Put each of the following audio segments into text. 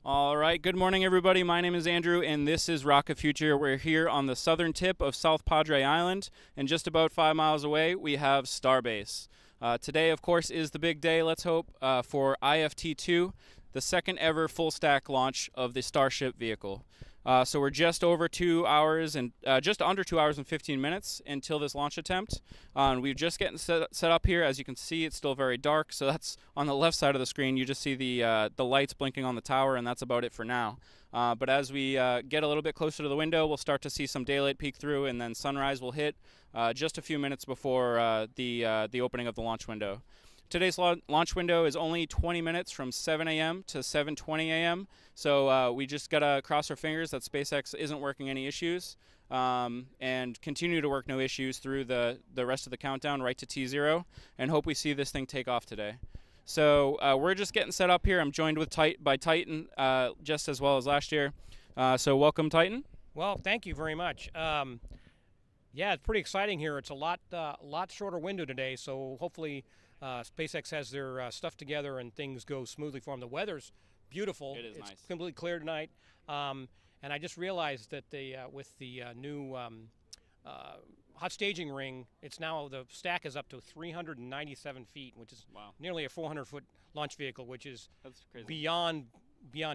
All right, good morning, everybody. My name is Andrew, and this is Rocket Future. We're here on the southern tip of South Padre Island, and just about 5 miles away, we have Starbase. Today, of course, is the big day, let's hope, for IFT-2, the second ever full-stack launch of the Starship vehicle. So we're just over 2 hours and just under 2 hours and 15 minutes until this launch attempt. And we're just getting set up here. As you can see, it's still very dark. So that's on the left side of the screen. You just see the lights blinking on the tower, and that's about it for now. But as we get a little bit closer to the window, we'll start to see some daylight peek through, and then sunrise will hit just a few minutes before the opening of the launch window. Today's launch window is only 20 minutes from 7 a.m. to 7:20 a.m. So we just gotta cross our fingers that SpaceX isn't working any issues and continue to work no issues through the rest of the countdown right to T0, and hope we see this thing take off today. So we're just getting set up here. I'm joined by Titan just as well as last year. So welcome, Titan. Well, thank you very much. Yeah, it's pretty exciting here. It's a lot shorter window today, so hopefully SpaceX has their stuff together and things go smoothly for them. The weather's beautiful. It is it's nice. completely clear tonight. And I just realized that with the new hot staging ring, it's now the stack is up to 397 feet, which is Wow. nearly a 400-foot launch vehicle, which is That's crazy. beyond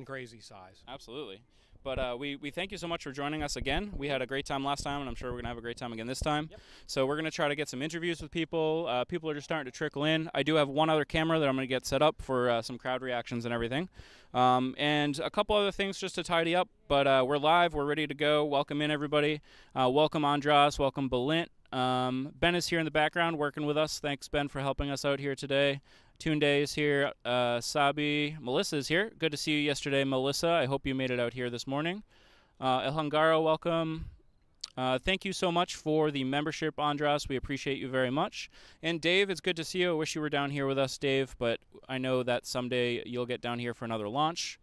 crazy size. Absolutely. But we thank you so much for joining us again. We had a great time last time, and I'm sure we're going to have a great time again this time. Yep. So we're going to try to get some interviews with people. People are just starting to trickle in. I do have one other camera that I'm going to get set up for some crowd reactions and everything. And a couple other things just to tidy up. But we're live. We're ready to go. Welcome in, everybody. Welcome, Andras. Welcome, Balint. Ben is here in the background working with us. Thanks, Ben, for helping us out here today. Tunde is here. Sabi, Melissa is here. Good to see you yesterday, Melissa. I hope you made it out here this morning. El Hungaro, welcome. Thank you so much for the membership, Andras. We appreciate you very much. And Dave, it's good to see you. I wish you were down here with us, Dave, but I know that someday you'll get down here for another launch.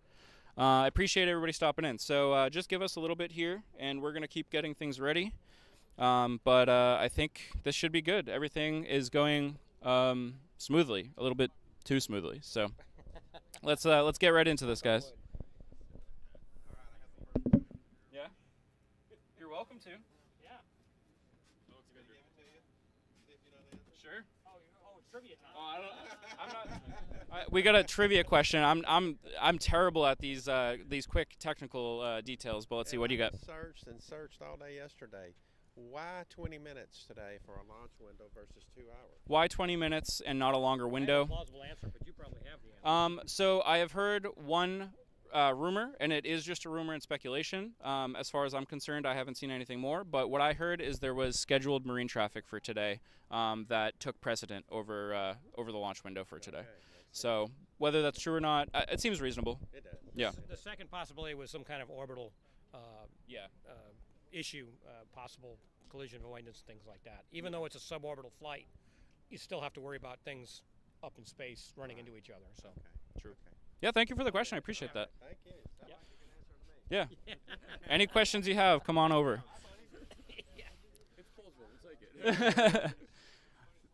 I appreciate everybody stopping in. So just give us a little bit here, and we're going to keep getting things ready. But I think this should be good. Everything is going smoothly, a little bit too smoothly. So let's get right into this, guys. Yeah, you're welcome to. Yeah. Sure. Oh, it's trivia time. Oh, I'm not. We got a trivia question. I'm terrible at these quick technical details. But let's see. What do you got? Searched all day yesterday. Why 20 minutes today for a launch window versus 2 hours? Why 20 minutes and not a longer I have window? a plausible answer, but you probably have the answer. So I have heard one rumor, and it is just a rumor and speculation. As far as I'm concerned, I haven't seen anything more. But what I heard is there was scheduled marine traffic for today that took precedent over the launch window for today. Okay, So whether that's true or not, it seems reasonable. it does. Yeah. The second possibility was some kind of orbital Yeah. issue, possible collision avoidance, things like that. Even though it's a suborbital flight, you still have to worry about things up in space running into each other. So, True. Okay. Yeah. Thank you for the question. I appreciate that. Thank you. Sounds Yeah. like a good answer to me. Yeah. Any questions you have, come on over. it's plausible. We'll take it.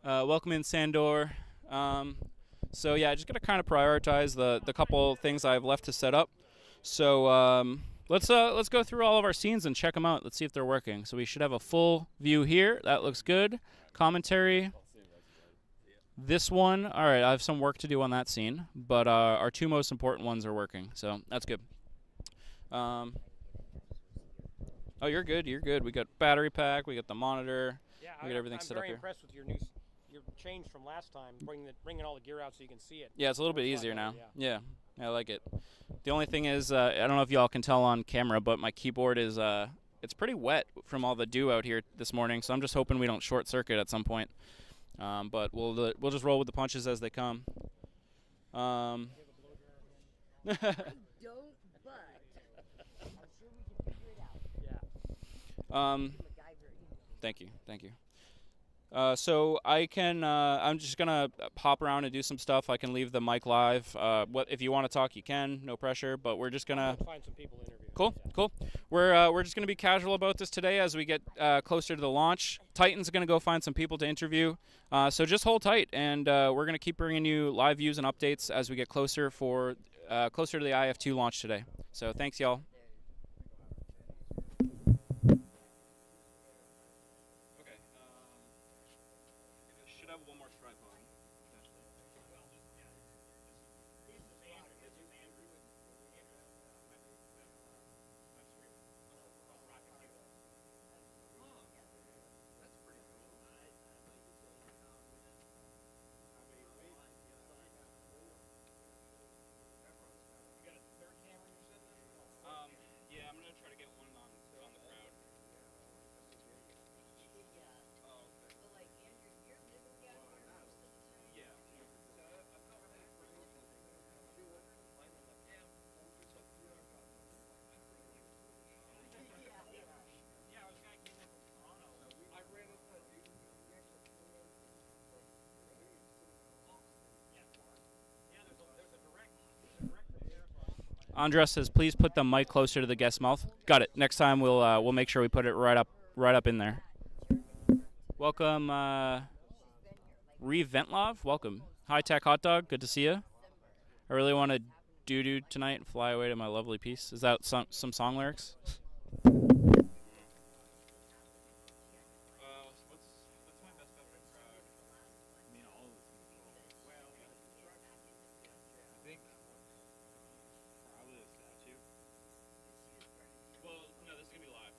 Welcome in, Sandor. So yeah, just gonna kind of prioritize the couple things I have left to set up. So let's go through all of our scenes and check them out. Let's see if they're working. So we should have a full view here. That looks good. Commentary. This one, all right. I have some work to do on that scene, but our two most important ones are working, so that's good. Oh, you're good. You're good. We got battery pack. We got the monitor. Yeah, We got everything I'm set up very here. impressed with your change from last time, bringing all the gear out so you can see it. Yeah, it's a little bit Looks a lot easier now. better, Yeah, I like it. The only thing is, I don't know if y'all can tell on camera, but my keyboard is it's pretty wet from all the dew out here this morning. So I'm just hoping we don't short circuit at some point. But we'll just roll with the punches as they come. Don't, but I'm sure we can figure it out. Yeah. Thank you. So I can. I'm just gonna hop around and do some stuff. I can leave the mic live. What if you want to talk, you can. No pressure. But we're just gonna. Find some people to interview. Cool, Yeah. cool. We're just gonna be casual about this today as we get closer to the launch. Titan's gonna go find some people to interview. So just hold tight, and we're gonna keep bringing you live views and updates as we get closer for closer to the IF2 launch today. So thanks, y'all. Okay. Should have one more stripe on. Yeah, I'm gonna try to get one on the crowd. Yeah. Andres says, "Please put the mic closer to the guest's mouth." Got it. Next time we'll make sure we put it right up in there. Welcome, Reventlov. Welcome, High Tech Hot Dog. Good to see you. I really want to doo tonight and fly away to my lovely piece. Is that some song lyrics? What's my best bet for the crowd? I mean, all of this is cool. Well, I think probably the statue. Well, no, this is gonna be live.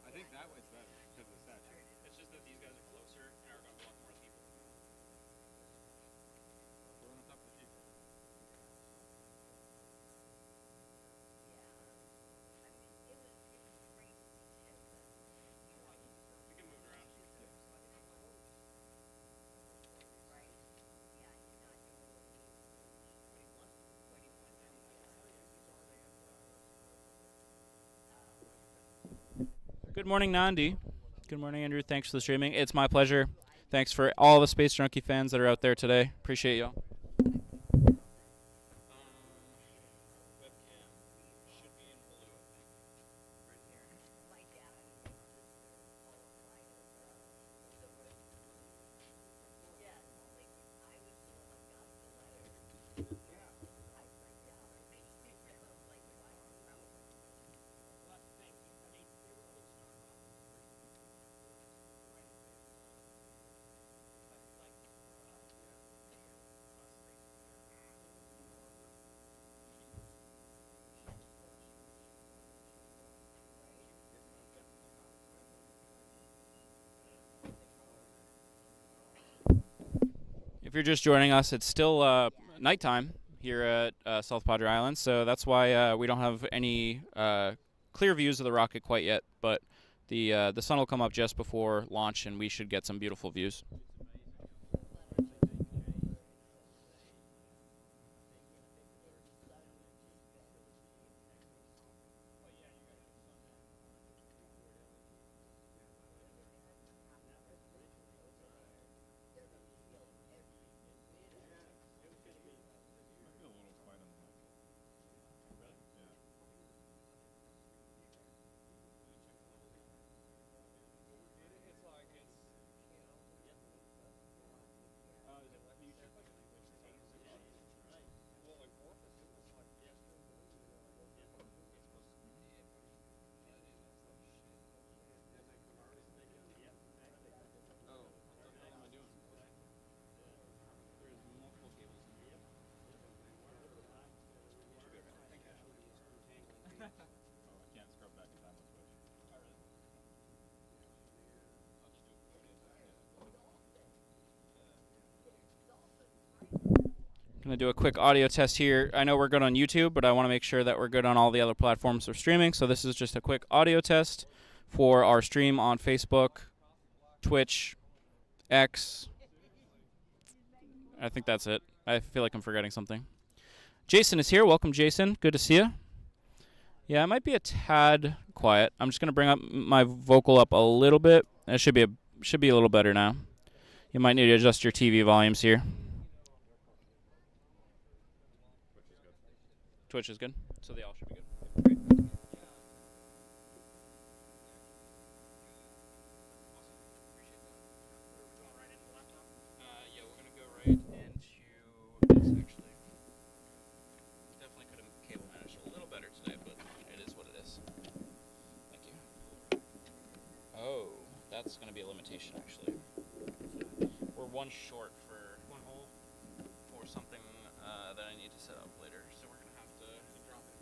I think that way's better because of the statue. It's just that these guys are closer and are going to block more people. We're on top of the people. We can move around. Good morning, Nandi. Good morning, Andrew. Thanks for the streaming. It's my pleasure. Thanks for all the Space Junkie fans that are out there today. Appreciate y'all. If you're just joining us, it's still nighttime here at South Padre Island, so that's why we don't have any clear views of the rocket quite yet. But the sun will come up just before launch, and we should get some beautiful views. I'm going to do a quick audio test here. I know we're good on YouTube, but I want to make sure that we're good on all the other platforms for streaming. So this is just a quick audio test for our stream on Facebook, Twitch, X. I think that's it. I feel like I'm forgetting something. Jason is here. Welcome, Jason. Good to see you. Yeah, it might be a tad quiet. I'm just going to bring up my vocal up a little bit. It should be a little better now. You might need to adjust your TV volumes here. Twitch is good. So they all should be good. Yeah, we're gonna go right into this actually. Definitely could have cable managed a little better today, but it is what it is. Thank you. Oh, that's gonna be a limitation actually. We're one short for One hole. for something that I need to set up later, so we're gonna have to drop it.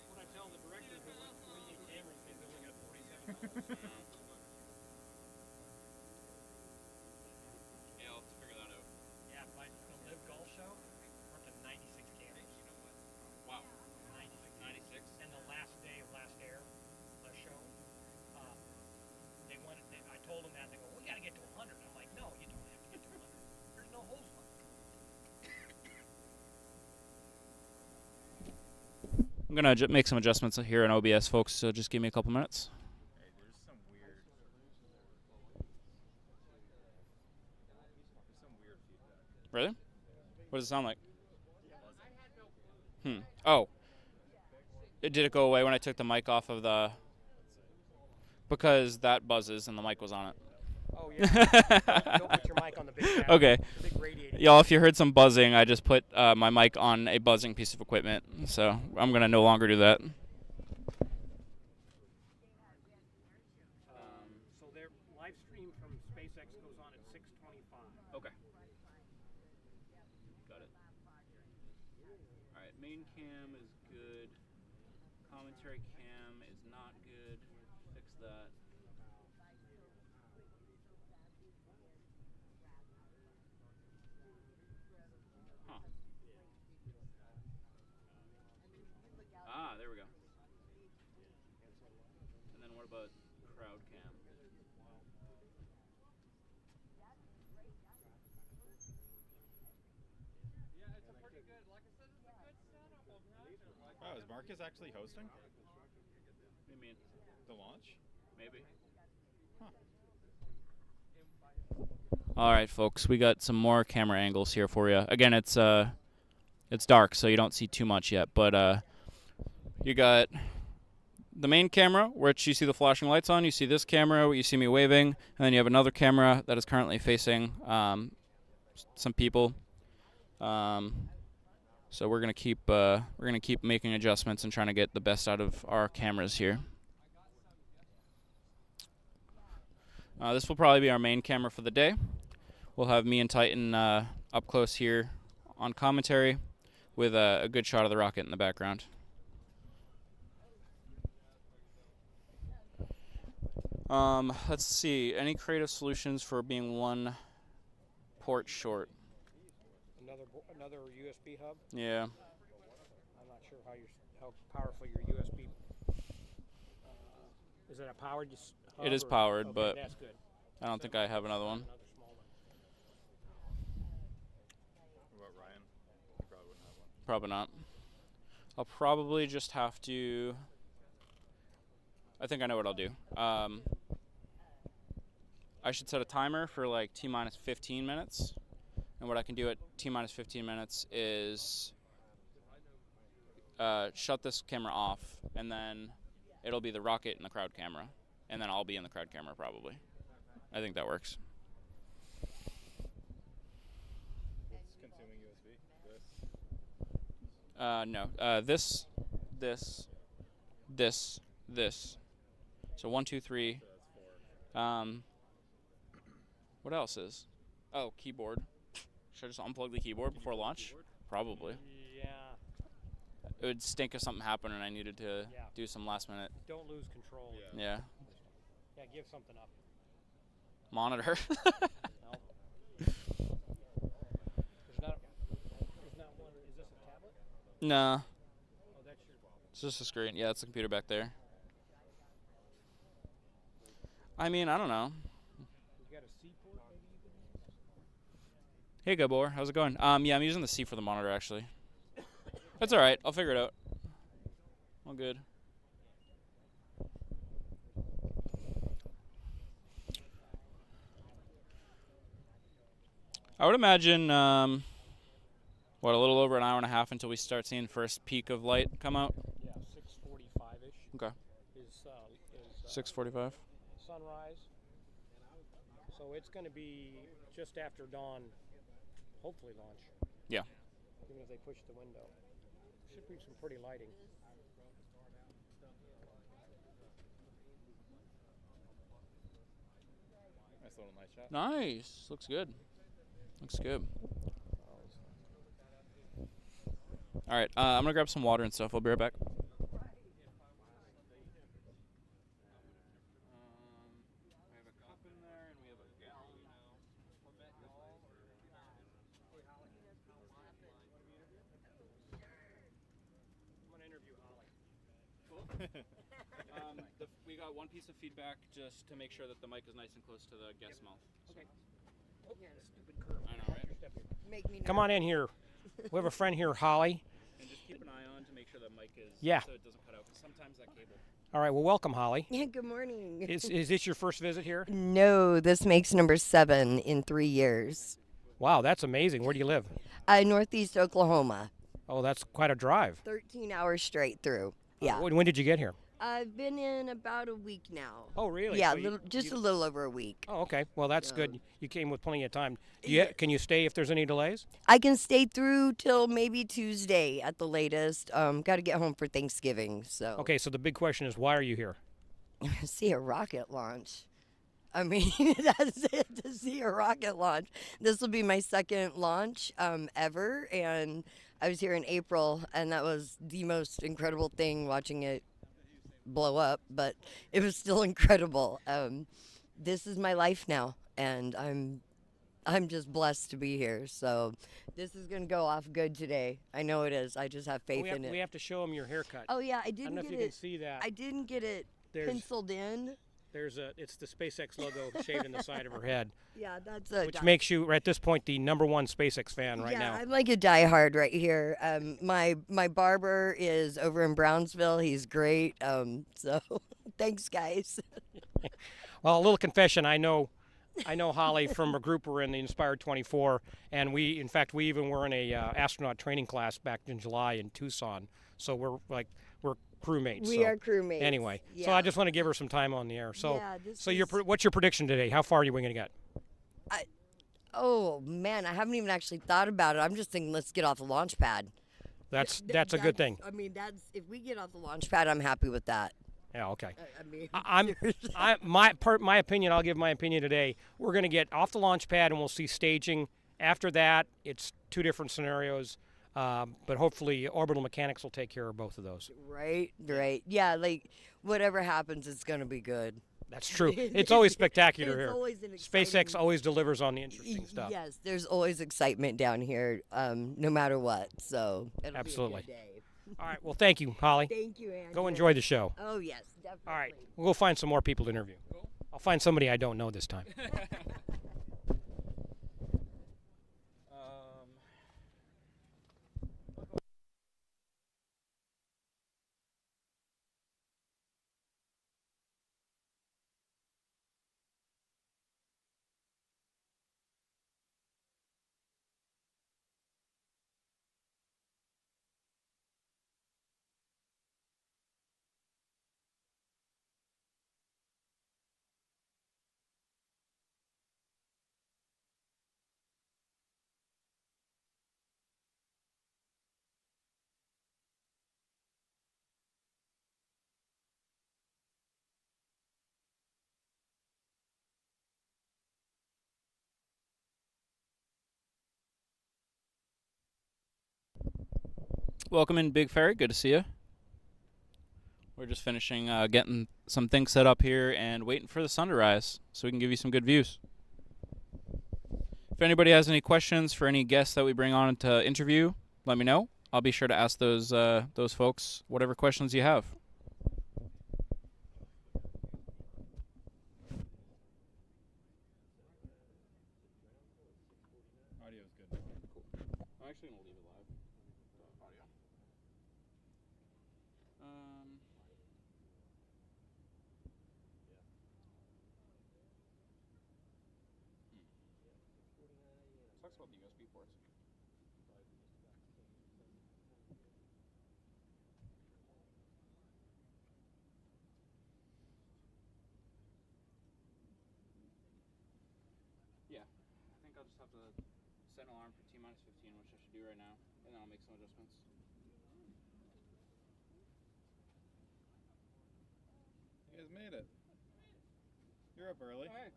What I tell the director who went to the cameras, they only got $47. Yeah, I'll have to figure that out. Yeah, the Live Golf Show, we're up to 96 cameras. Wow. 96. 96? And the last day of last show, I told them that, they go, we got to get to 100. I'm like, no, you don't have to get to 100. There's no holes left. I'm gonna make some adjustments here in OBS, folks, so just give me a couple minutes. Hey, there's some weird feedback. Really? What does it sound like? Oh. Did it go away when I took the mic off of the... Because that buzzes and the mic was on it. Oh, yeah. Don't put your mic on the big battery, Okay. the big radiator. Y'all, if you heard some buzzing, I just put my mic on a buzzing piece of equipment, so I'm going to no longer do that. So their live stream from SpaceX goes on at 6:25. Okay. Got it. All right, main cam is good. Commentary cam is not good. Fix that. Huh. Ah, there we go. And then what about crowd cam? Wow, is Marcus actually hosting What do you mean? the launch? Maybe. Huh. All right, folks, we got some more camera angles here for you. Again, it's dark, so you don't see too much yet, but you got the main camera, which you see the flashing lights on. You see this camera, where you see me waving, and then you have another camera that is currently facing some people. So we're gonna keep making adjustments and trying to get the best out of our cameras here. This will probably be our main camera for the day. We'll have me and Titan up close here on commentary with a good shot of the rocket in the background. Let's see. Any creative solutions for being one port short? Another USB hub. Yeah. I'm not sure how powerful your USB. Is it a powered hub? It is or- powered, okay, but that's good. I don't think I have another one. Another small one. What about Ryan? He probably wouldn't have one. Probably not. I'll probably just have to... I think I know what I'll do. I should set a timer for like T-minus 15 minutes. And what I can do at T-minus 15 minutes is shut this camera off, and then it'll be the rocket and the crowd camera. And then I'll be in the crowd camera probably. I think that works. What's consuming USB? This? No. This. So 1, 2, 3. So that's 4. What else is? Oh, keyboard. Should I just unplug the keyboard before launch? Probably. Yeah. It would stink if something happened and I needed to Yeah. do some last minute. Don't lose control. Yeah. Yeah. Yeah, give something up. Monitor. No. There's not one. Is this a tablet? Nah. Oh, that's your. It's just a screen. Yeah, it's a computer back there. I mean, I don't know. You got a C port maybe you could use? Hey, Gabor. How's it going? Yeah, I'm using the C for the monitor, actually. That's all right. I'll figure it out. All good. I would imagine What, a little over an hour and a half until we start seeing first peak of light come out? Yeah, 6:45-ish. Okay. Is 6:45. sunrise. So it's going to be just after dawn, hopefully launch. Yeah. Even if they push the window. Should be some pretty lighting. Nice little night shot. Nice. Looks good. Looks good. All right. I'm gonna grab some water and stuff. I'll be right back. We have a cup in there and we have a gallon. I'm going to interview Holly. We got one piece of feedback just to make sure that the mic is nice and close to the guest mouth. Okay. Oh, yeah, the stupid curve. I know, right? Step here. Make me Come on in here. We have a friend here, Holly. And just keep an eye on to make sure the mic is Yeah. so it doesn't cut out. 'Cause sometimes that cable. All right, well, welcome, Holly. Yeah, good morning. Is this your first visit here? No, this makes number 7 in 3 years. Wow, that's amazing. Where do you live? Northeast Oklahoma. Oh, that's quite a drive. 13 hours straight through. Yeah. When did you get here? I've been in about a week now. Oh, really? Yeah, So you- a little over a week. Oh, okay. Well, that's Yeah. good. You came with plenty of time. Yeah. Can you stay if there's any delays? I can stay through till maybe Tuesday at the latest. Got to get home for Thanksgiving, so. Okay, so the big question is, why are you here? See a rocket launch. I mean, that's it, to see a rocket launch. This will be my second launch ever, and I was here in April, and that was the most incredible thing, watching it blow up, but it was still incredible. This is my life now, and I'm just blessed to be here. So this is gonna go off good today. I know it is. I just have faith in it. We have to show them your haircut. Oh yeah, I I don't didn't know if get you can it. see that. I didn't get it There's- penciled in. It's the SpaceX logo shaved in the side of her head, Yeah, that's a. which makes you, at this point, the #1 SpaceX fan right yeah, now. I'm like a diehard right here. My barber is over in Brownsville. He's great. So thanks, guys. Well, a little confession. I know Holly from a group we're in, the Inspired 24, and in fact, we even were in a astronaut training class back in July in Tucson. So we're crewmates. We so are crewmates. Anyway, so Yeah. I just want to give her some time on the air. So, Yeah, this so is- what's your prediction today? How far are you going to get? Oh man, I haven't even actually thought about it. I'm just thinking, let's get off the launch pad. That's a good thing. I mean, if we get off the launch pad, I'm happy with that. Yeah. Okay. I mean, My opinion. I'll give my opinion today. We're going to get off the launch pad and we'll see staging. After that, it's two different scenarios, but hopefully orbital mechanics will take care of both of those. right. Yeah, like whatever happens, it's gonna be good. That's true. It's always spectacular It's here. always an SpaceX exciting- always delivers on the interesting stuff. Yes, there's always excitement down here, no matter what. So it'll Absolutely. Be a good day. All right. Well, thank you, Holly. Thank you, Andrew. Go enjoy the show. Oh yes, definitely. All right. We'll go find some more people to interview. I'll find somebody I don't know this time. Welcome in, Big Ferry. Good to see you. We're just finishing getting some things set up here and waiting for the sun to rise so we can give you some good views. If anybody has any questions for any guests that we bring on to interview, let me know. I'll be sure to ask those folks whatever questions you have. Audio's good. I'm actually going to leave it live, the audio. Talks about the USB ports. have to set an alarm for T-minus 15, which I should do right now, and then I'll make some adjustments. You guys made it. You're up early. Oh, hey.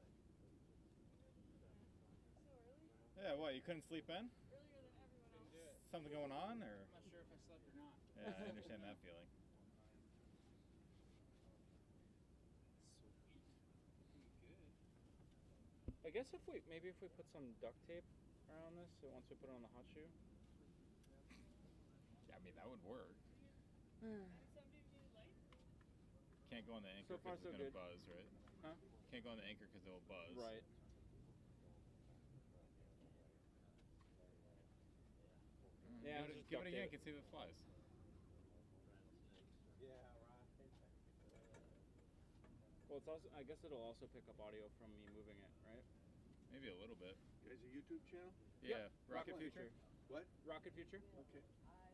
Yeah, what? You couldn't sleep in? Earlier than everyone else. Something going on, or? I'm not sure if I slept or not. Yeah, I understand that feeling. I guess if we put some duct tape around this, so once we put it on the hot shoe. Yeah, I mean, that would work. Somebody do light? Can't go on the anchor So far, because so it's going to good. buzz, right? Huh? Can't go on the anchor because it will buzz. Right. Yeah, Give it a yank and see if it flies. Well, it's also. I guess it'll also pick up audio from me moving it, right? Maybe a little bit. You guys a YouTube channel? Yeah. Rocket Future. What? Rocket Future. Okay.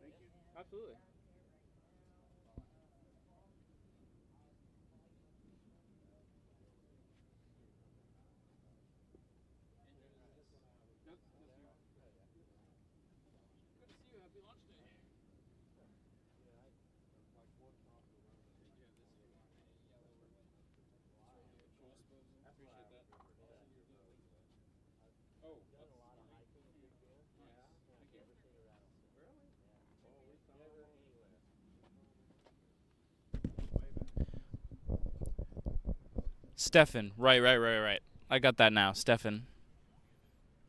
Thank you. Absolutely. Good to see you. Happy launch day. Appreciate that. Oh, that's smart. Nice. Thank you. Stefan. Right. I got that now. Stefan.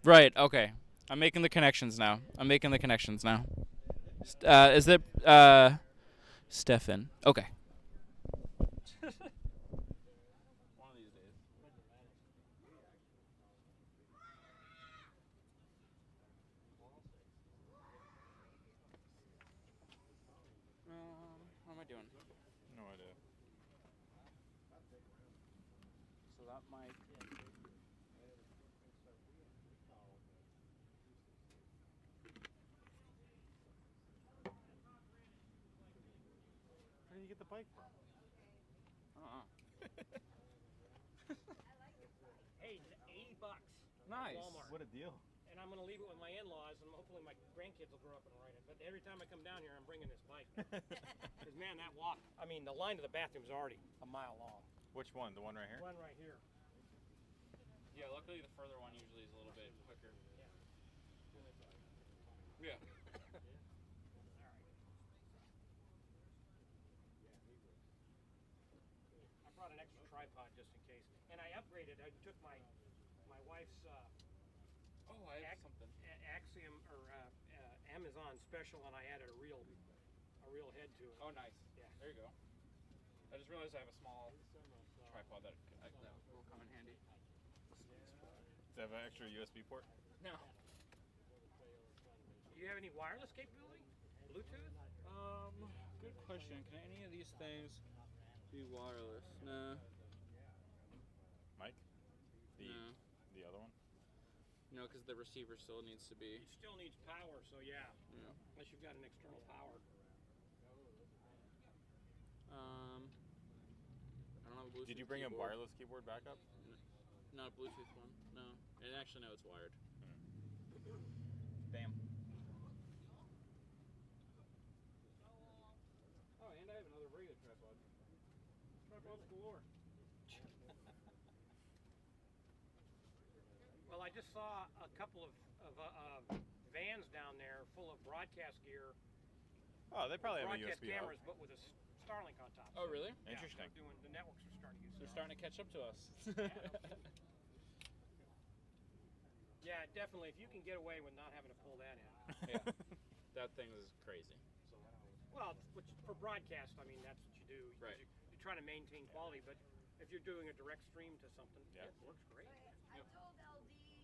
Right, okay. I'm making the connections now. Is it Stefan? Okay. One of these days. What am I doing? No idea. So that might. Where did you get the bike from? Hey, $80. Nice. Walmart. What a deal. And I'm going to leave it with my in-laws, and hopefully my grandkids will grow up and ride it. But every time I come down here, I'm bringing this bike. Because, man, that walk, I mean, the line to the bathroom's already a mile long. Which one? The one right here? One right here. Yeah, luckily the further one usually is a little bit quicker. Yeah. I brought an extra tripod just in case. And I upgraded. I took my wife's Oh, I have something. Axiom or Amazon special, and I added a real head to it. Oh, nice. Yeah. There you go. I just realized I have a small tripod that will come in handy. Does it have an extra USB port? No. Do you have any wireless capability? Bluetooth? Good question. Can any of these things be wireless? No. Mike? No. The other one? No, because the receiver still needs to be. It still needs power, so yeah. Yeah. Unless you've got an external power. I don't have a Bluetooth. Did you bring a keyboard. wireless keyboard backup? Not a Bluetooth one. No. And actually, no, it's wired. Damn. Oh, and I have another regular tripod. Tripods galore. Well, I just saw a couple of vans down there full of broadcast gear, Oh, they probably have a broadcast USB cameras, hub. but with a Starlink on top. Oh, really? Yeah, Interesting. the networks are starting to use. They're starting to catch up to us. Yeah, definitely. If you can get away with not having to pull that in. Yeah. That thing is crazy. Well, for broadcast, I mean, that's what you do. Right. You're trying to maintain quality, but if you're doing a direct stream to something, Yeah. it works great. I told LD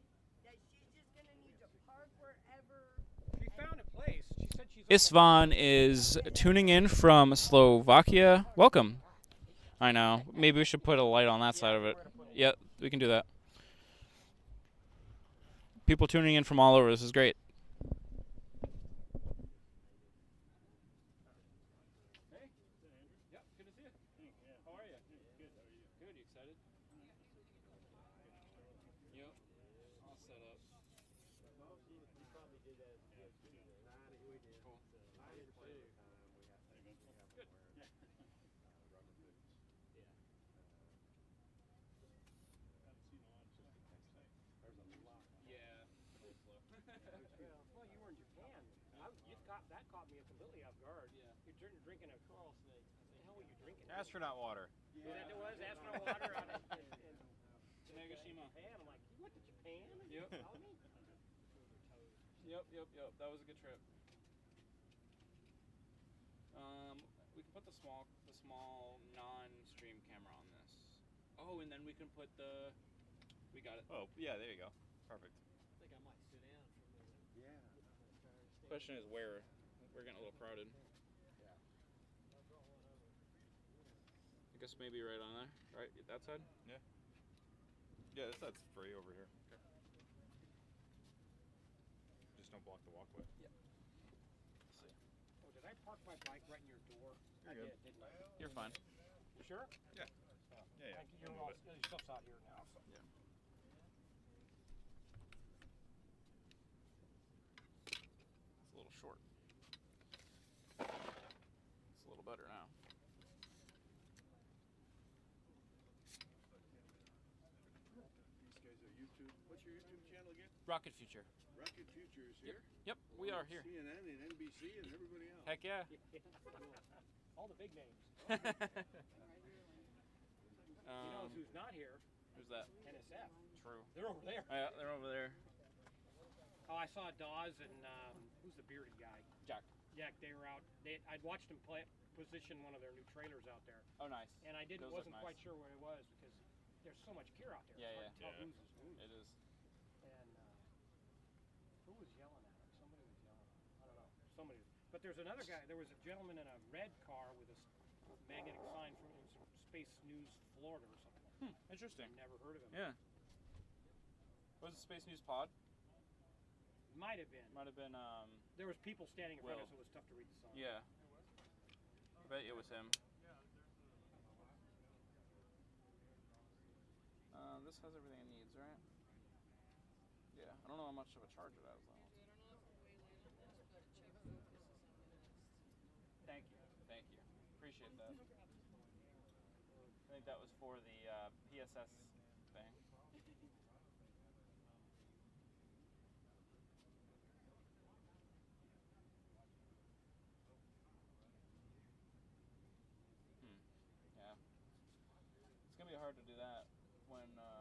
that she's just gonna need to park wherever. She found a place. She said she's. Istvan is tuning in from Slovakia. Welcome. I know. Maybe we should put a light on that side of it. Yeah, we can do that. People tuning in from all over. This is great. Hey. Yep. Good to see you. How are you? Good. How are you? Good. You excited? Yep. All set up. drinking a coral snake. What the hell were you drinking? Astronaut water. Is that what it was? Astronaut water out in Nagashima. Japan? I'm like, what, to Japan? Yep. Tell me? Yep. That was a good trip. We can put the small non-stream camera on this. Oh, and then we can put the. We got it. Oh, yeah, there you go. Perfect. I think I might sit down for a minute. Yeah. Question is where. We're getting a little crowded. I guess maybe right on there. Right, that side. Yeah, this side's free over here. Okay. Just don't block the walkway. Let's see. Oh, did I park my bike right in your door? I You're did, didn't I? You're fine. You sure? Yeah. Oh, Yeah. thank you. Your stuff's out here now. So. Yeah. It's a little short. It's a little better now. These guys are YouTube. What's your YouTube channel again? Rocket Future. Rocket Future is here. Yep, we are here. CNN and NBC and everybody else. Heck yeah. All the big names. You know who's not here? Who's that? NSF. True. They're over there. Yeah, they're over there. Oh, I saw Dawes and who's the bearded guy? Jack. Jack. They were out. I'd watched them position one of their new trailers out there, Oh, nice. and I Those look wasn't nice. quite sure what it was because there's so much gear out there. Yeah, It's hard to tell yeah. who's whose. It is. And who was yelling at him? Somebody was yelling. I don't know. Somebody. But there's another guy. There was a gentleman in a red car with a magnetic sign from Space News Florida or something. Interesting. Never heard of him. Yeah. Was it Space News Pod? Might have been. Might have been. There was people standing in front of us, Will. so it was tough to read the sign. Yeah. I bet it was him. This has everything it needs, right? Yeah. I don't know how much of a charge it has though. Thank you. Appreciate that. I think that was for the PSS thing. Yeah. It's gonna be hard to do that when the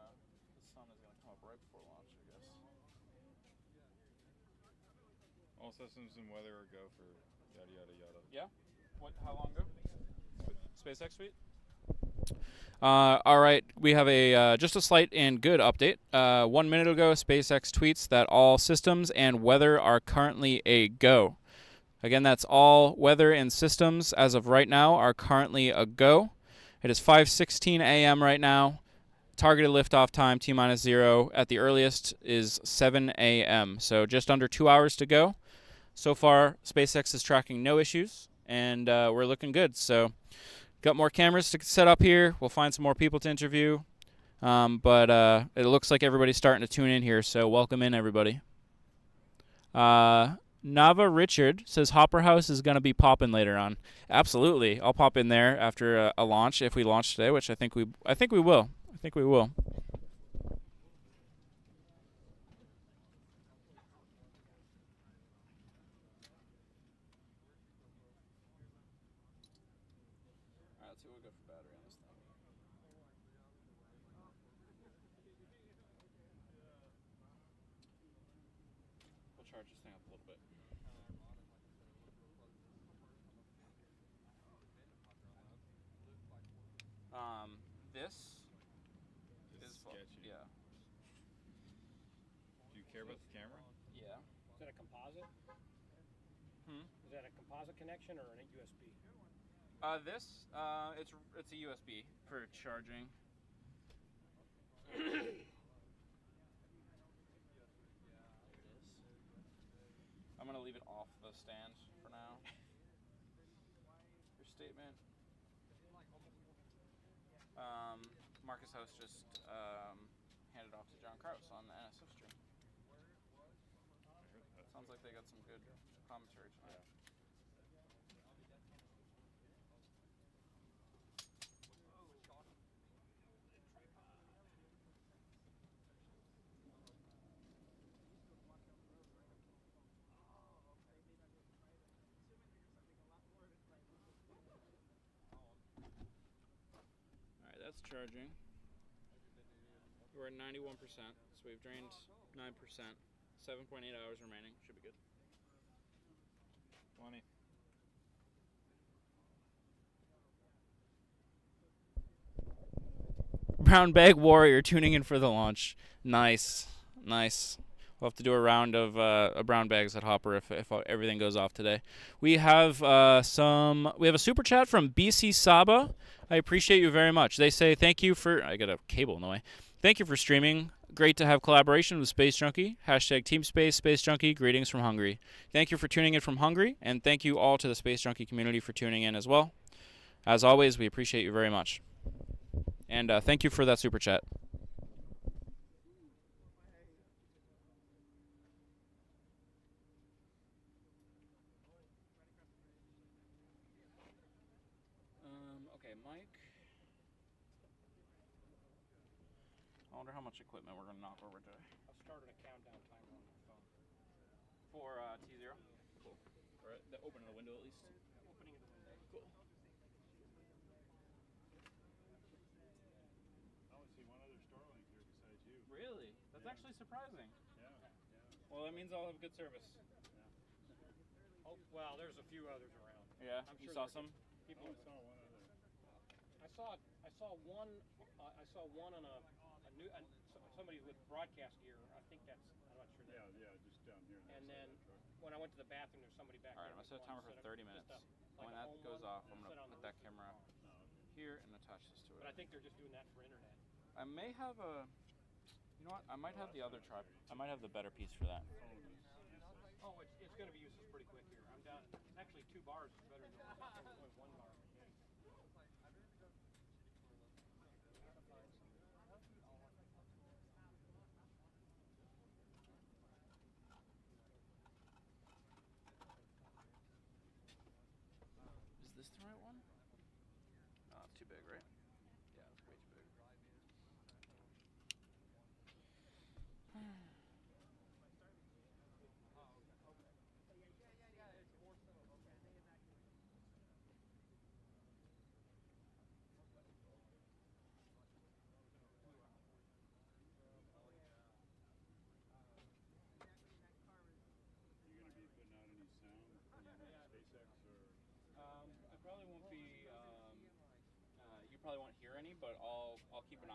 sun is gonna come up right before launch, I guess. All systems and weather are go for yada yada yada. Yeah. What? How long ago? SpaceX Suite. All right, we have a just a slight and good update. 1 minute ago, SpaceX tweets that all systems and weather are currently a go. Again, that's all weather and systems as of right now are currently a go. It is 5:16 a.m. right now. Targeted liftoff time T-0 at the earliest is 7 a.m. So just under 2 hours to go. So far, SpaceX is tracking no issues, and we're looking good. So got more cameras to set up here. We'll find some more people to interview. But it looks like everybody's starting to tune in here, so welcome in, everybody. Nava Richard says Hopper House is going to be popping later on. Absolutely. I'll pop in there after a launch, if we launch today, which I think we will. All right, let's see what we got for battery on this thing. We'll charge this thing up a little bit. This It's is sketchy. yeah. Do you care about the camera? Yeah. Is that a composite? Is that a composite connection or an USB? This it's a USB for charging. I'm gonna leave it off the stand for now. Your statement. Marcus House just handed off to John Kraus on the NSF stream. Sounds like they got some good commentary tonight. charging. We're at 91%, so we've drained 9%. 7.8 hours remaining. Should be good. 20. Brown Bag Warrior tuning in for the launch. Nice. Nice. We'll have to do a round of brown bags at Hopper if everything goes off today. We have we have a super chat from BC Saba. I appreciate you very much. They say thank you for I got a cable in the way. Thank you for streaming. Great to have collaboration with Space Junkie. Hashtag Team Space, Space Junkie. Greetings from Hungary. Thank you for tuning in from Hungary, and thank you all to the Space Junkie community for tuning in as well. As always, we appreciate you very much. And thank you for that super chat. Okay, Mike. I wonder how much equipment we're going to knock over today. I started a countdown timer on my phone. For T0? Cool. Or opening the window at least? Opening of the window. Cool. I only see one other Starlink here besides you. Really? That's actually surprising. Yeah. Well, that means I'll have good service. Oh, well, there's a few others around. Yeah? I'm You sure saw there's some? People. I only saw one other. I saw one. I saw one on a new somebody with broadcast gear. I think that's. I'm not sure. Yeah, just down here. And then when I went to the bathroom, there's somebody back All right, there. I'm going to set a with one timer for set up, 30 just minutes. like When a that home goes one, off, I'm going set to on put the that camera here and attach this to it. But I think they're just doing that for internet. I may have a... You know what? I might have the other tripod. I might have the better piece for that. Oh, it's going to be useless pretty quick here. I'm down. Actually, 2 bars is better than only 1 bar. Is this the right one? No, it's too big, right? Yeah, it's way too big. Are you going to be putting out any sound from SpaceX or? I probably won't be. You probably won't hear any, but I'll keep an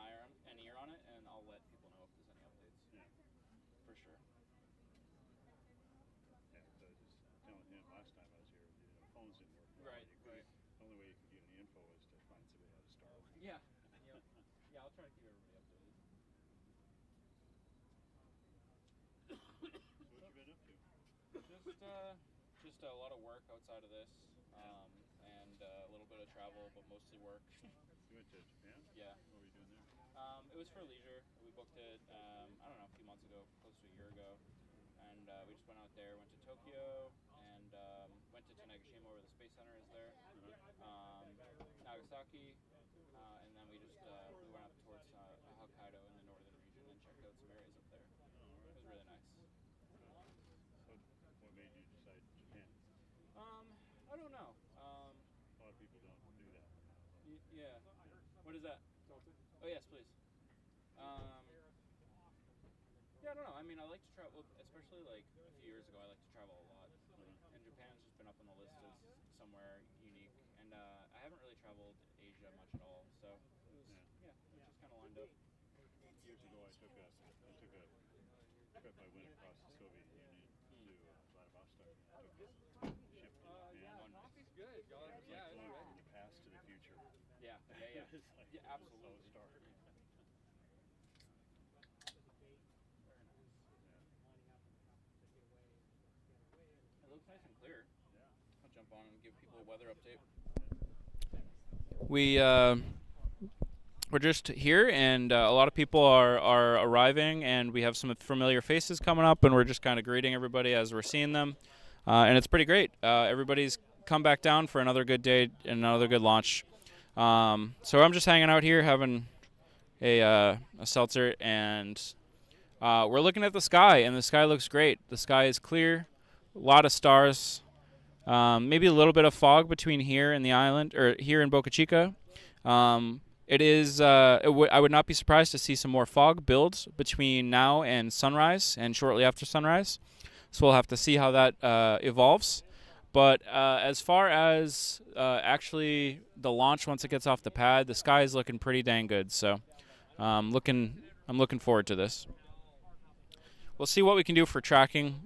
ear on it, and I'll let people know if there's any updates. Yeah. For sure. Yeah, so I was just telling him last time I was here, the phones didn't work. Right. The only way you could get any info is to find somebody out of Starlink. Yeah. Yeah, I'll try to keep everybody updated. So what you been up to? Just a lot of work outside of this, and a little bit of travel, but mostly work. You went to Japan? Yeah. What were you doing there? It was for leisure. We booked it, I don't know, a few months ago, close to a year ago, and we just went out there. Went to Tokyo and went to Tanegashima, where the Space Center is there. Nagasaki, and then we went up towards Hokkaido in the northern region and checked out some areas up there. It was really nice. So what made you decide Japan? I don't know. A lot of people don't do that. Yeah. What is that? Oh yes, please. Yeah, I don't know. I mean, I like to travel, especially like a few years ago. I like to travel a lot, and Japan's just been up on the list as somewhere unique. And I haven't really traveled Asia much at all, so it was it just kind of lined up. Years ago, I took a trip. I went across the Soviet Union to Vladivostok. I took a ship to Japan. Coffee's good. It was like going from the past to the future. Yeah. It was like, Yeah, absolutely. So stark. It looks nice and clear. Yeah. I'll jump on and give people a weather update. We're just here, and a lot of people are arriving, and we have some familiar faces coming up, and we're just kind of greeting everybody as we're seeing them, and it's pretty great. Everybody's come back down for another good day and another good launch. So I'm just hanging out here having a seltzer, and we're looking at the sky, and the sky looks great. The sky is clear, a lot of stars, maybe a little bit of fog between here and the island, or here in Boca Chica. It is. I would not be surprised to see some more fog build between now and sunrise, and shortly after sunrise. So we'll have to see how that evolves. But as far as actually the launch once it gets off the pad, the sky is looking pretty dang good. So I'm looking forward to this. We'll see what we can do for tracking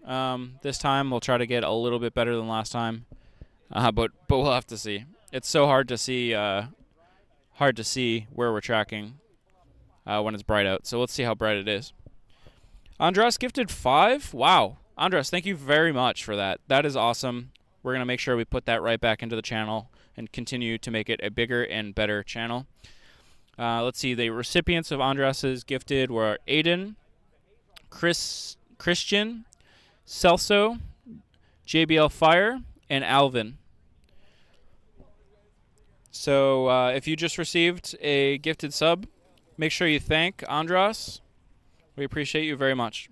this time. We'll try to get a little bit better than last time, but we'll have to see. It's so hard to see where we're tracking when it's bright out. So let's see how bright it is. Andras gifted 5. Wow, Andras, thank you very much for that. That is awesome. We're gonna make sure we put that right back into the channel and continue to make it a bigger and better channel. Let's see. The recipients of Andras's gifted were Aiden, Christian, Celso, JBL Fire, and Alvin. So if you just received a gifted sub, make sure you thank Andras. We appreciate you very much.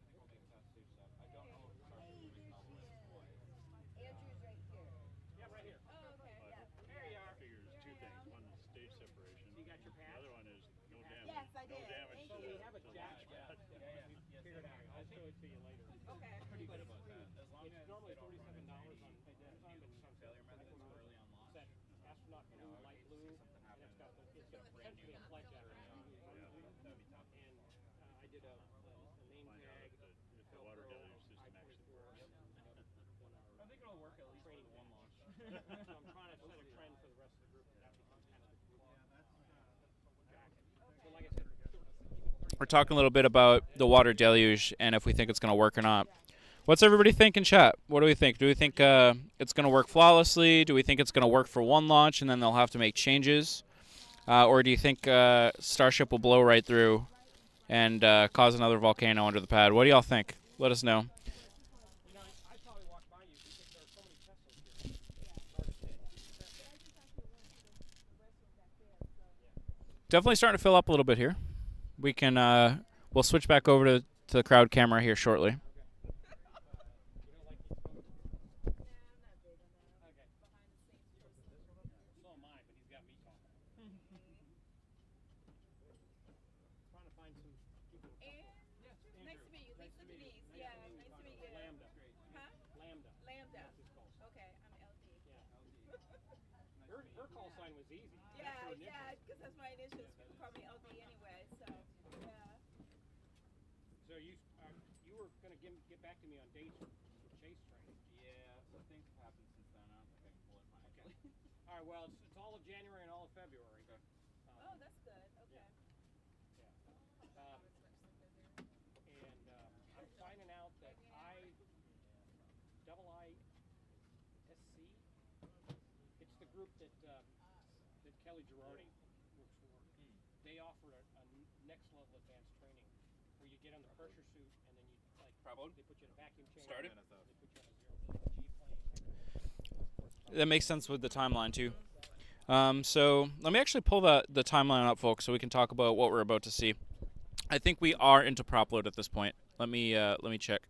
What's your measure of success for this one? Oh yeah. Yeah, right here. Figures two things. One is stage separation. You got your The patch? other one is no damage. Yes, I No did. damage Thank to you. the, We have a to the jack launch pad. pad. Figure it out. I'll show it to you later. Okay. Pretty good about that. It's normally $47 on Amazon, but some failure methods early on launch. That astronaut blue, light blue, and it's got essentially a flight jacket. And I did a name Find out tag. if the water deluge system actually works. I think it'll work at least Training one launch. So I'm trying to set a trend for the rest of the group, and that becomes kind of the group jacket. So like I said, We're talking a little bit about the water deluge and if we think it's going to work or not. What's everybody think in chat? What do we think? Do we think it's going to work flawlessly? Do we think it's going to work for one launch and then they'll have to make changes? Or do you think Starship will blow right through and cause another volcano under the pad? What do y'all think? Let us know. I probably walked by you because there are so many Teslas here. Definitely starting to fill up a little bit here. We can we'll switch back over to the crowd camera here shortly. So am I, but he's got me talking. Trying to find some people. Nice to meet you. Lisa Denise. Yeah, nice to meet you. Lambda. Huh? Lambda. Lambda. That's his call sign. Okay, I'm LD. Her call sign was easy. Yeah, That's her initials. yeah, because that's my initials. People call me LD anyway, so yeah. So you were going to get back to me on dates for chase training. Yeah, so things have happened since then. I don't think I can pull it Okay. All right. Well, it's all of January and all of February. Oh, that's good. Okay. I'm finding out that IISC, it's the group that Kelly Girardi works for. They offer a next level advanced training where you get on the pressure suit and then you they put you in a vacuum chamber. Started? They put you on a zero G plane. That makes sense with the timeline too. So let me actually pull the timeline up, folks, so we can talk about what we're about to see. I think we are into prop load at this point. Let me check.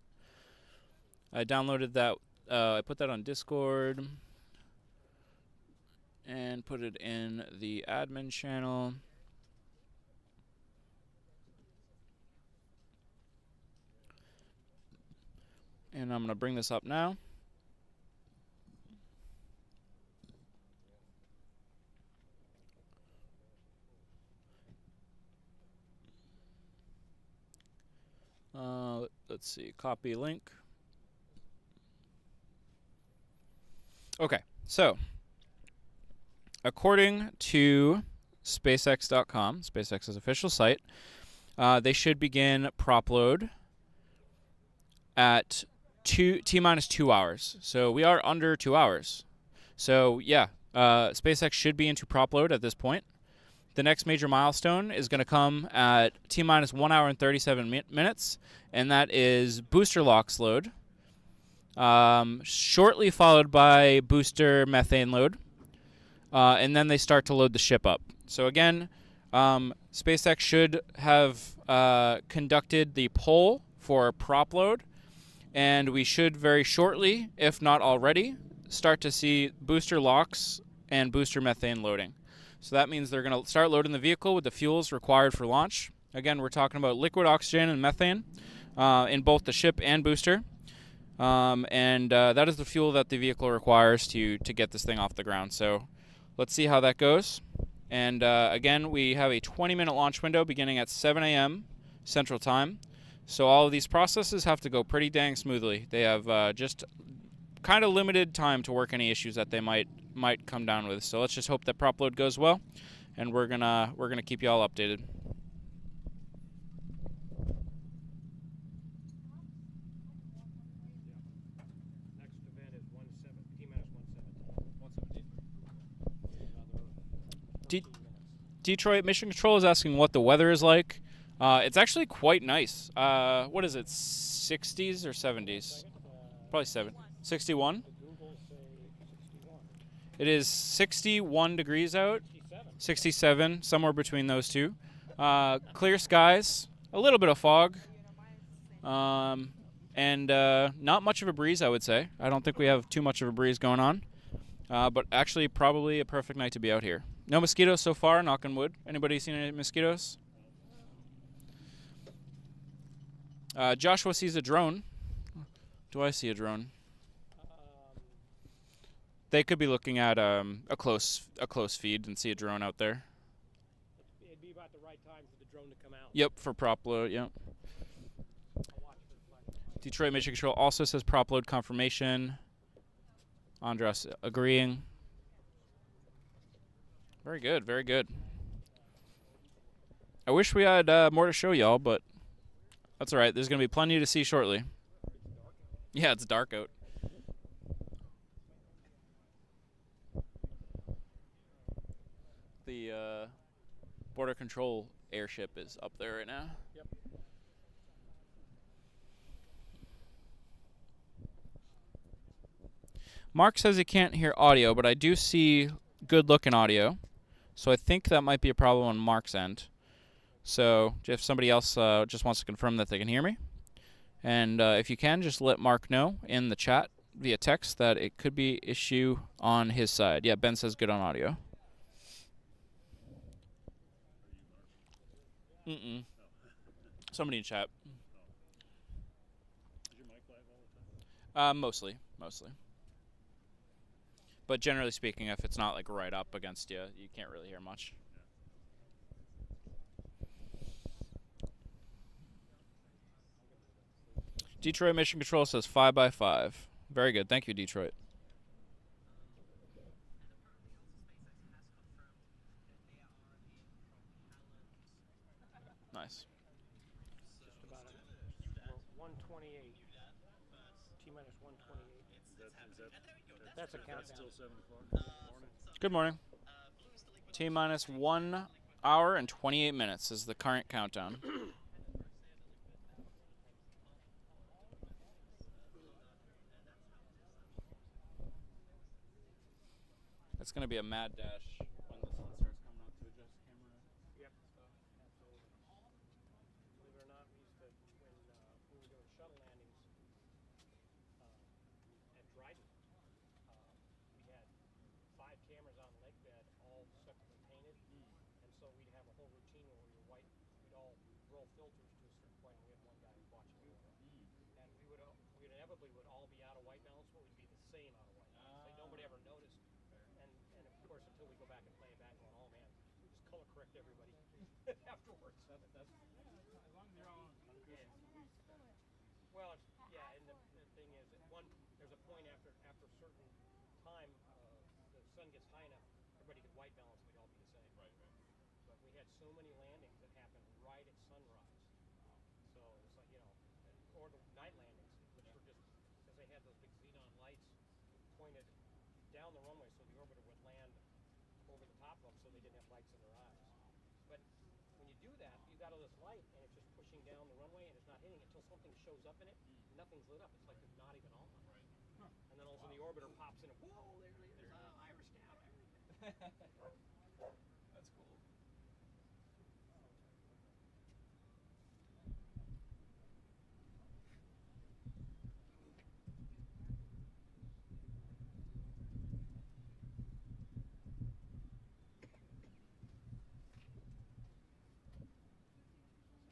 I downloaded that. I put that on Discord and put it in the admin channel. And I'm going to bring this up now. Let's see, copy link. Okay, so according to SpaceX.com, SpaceX's official site, they should begin prop load at T-minus 2 hours. So we are under 2 hours. So yeah, SpaceX should be into prop load at this point. The next major milestone is going to come at T-minus 1 hour and 37 minutes, and that is booster LOX load. shortly followed by booster methane load, and then they start to load the ship up. So again, SpaceX should have conducted the poll for prop load, and we should very shortly, if not already, start to see booster locks and booster methane loading. So that means they're going to start loading the vehicle with the fuels required for launch. Again, we're talking about liquid oxygen and methane in both the ship and booster. And that is the fuel that the vehicle requires to get this thing off the ground. So let's see how that goes. And again, we have a 20-minute launch window beginning at 7 a.m. Central Time. So all of these processes have to go pretty dang smoothly. They have just kind of limited time to work any issues that they might come down with. So let's just hope that prop load goes well, and we're gonna keep you all updated. Next event is 117. Detroit Mission Control is asking what the weather is like. It's actually quite nice. What is it, 60s or 70s? Probably 61? It is 61 degrees out. 67, somewhere between those two. Clear skies, a little bit of fog, and not much of a breeze, I would say. I don't think we have too much of a breeze going on, but actually probably a perfect night to be out here. No mosquitoes so far, knock on wood. Anybody seen any mosquitoes? Joshua sees a drone. Do I see a drone? They could be looking at a close feed and see a drone out there. It'd be about the right time for the drone to come out. Yep, for prop load, yep. Detroit Mission Control also says prop load confirmation. Andras agreeing. Very good, very good. I wish we had more to show y'all, but that's all right. There's going to be plenty to see shortly. Yeah, it's dark out. The border control airship is up there right now. Yep. Mark says he can't hear audio, but I do see good-looking audio. So I think that might be a problem on Mark's end. So if somebody else just wants to confirm that they can hear me. And if you can, just let Mark know in the chat via text that it could be issue on his side. Yeah, Ben says good on audio. Somebody in chat. Is your mic live all the time? Mostly. But generally speaking, if it's not like right up against you, you can't really hear much. Detroit Mission Control says 5x5. Very good. Thank you, Detroit. Nice. Just about 128. T-minus 128. That's a countdown. Still 7 o'clock in the morning. Good morning. T-minus 1 hour and 28 minutes is the current countdown. It's going to be a mad dash when the sun starts coming up to adjust camera. Yep. Absolutely. Believe it or not, we used to, when we were doing shuttle landings at Dryden, we had 5 cameras on the lake bed, all separately painted, and so we'd have a whole routine where we were we'd all roll filters to a certain point, and we had one guy watching over it. And we inevitably would all be out of white balance, but we'd be the same out of white balance. Like nobody ever noticed. And of course, until we go back and play it back, going, oh man, we just color correct everybody afterwards. That's as long as they're all on. Well, yeah, and the thing is, there's a point after a certain time, the sun gets high enough, everybody could white balance, we'd all be the same. Right. But we had so many landings that happened right at sunrise. So it's like, or the night landings, which were just, because they had those big xenon lights pointed down the runway so the orbiter would land over the top of them so they didn't have lights in their eyes. But when you do that, you got all this light and it's just pushing down the runway and it's not hitting it until something shows up in it. Nothing's lit up. It's like they're not even on. Right. and then all of a sudden the orbiter pops in, and whoa, there's Iris down there. That's cool.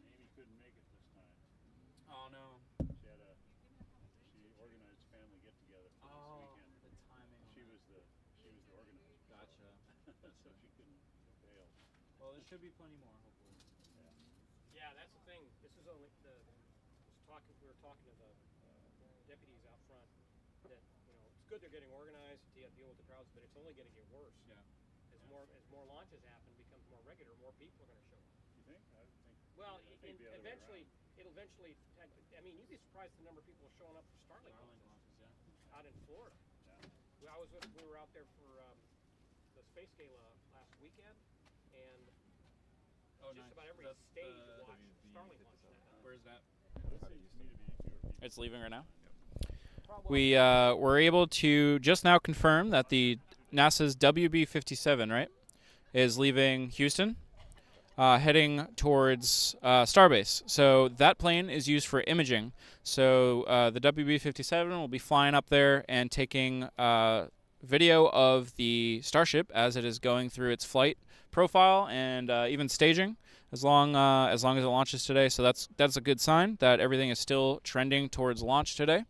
Amy couldn't make it this time. Oh no. She organized family get together for Oh, this weekend. the timing. on She that. was the organizer. Gotcha. So she couldn't bail. Well, there should be plenty more, hopefully. Yeah, that's the thing. This is only we were talking to the deputies out front that it's good they're getting organized to deal with the crowds, but it's only going to get worse. Yeah. As more launches happen, becomes more regular, more people are going to show up. You think? I think. Well, I think the other way around. it'll eventually. I mean, you'd be surprised the number of people showing up for Starlink Starlink launches launches, yeah. out in Florida. Yeah. We were out there for the Space Gala last weekend, and just about every stage watched Starlink launch that. Where's that? This seems to me to be fewer people. It's leaving right now. Probably. We were able to just now confirm that the NASA's WB-57, right, is leaving Houston, heading towards Starbase. So that plane is used for imaging. So the WB-57 will be flying up there and taking video of the Starship as it is going through its flight profile and even staging, as long as it launches today. So that's a good sign that everything is still trending towards launch today.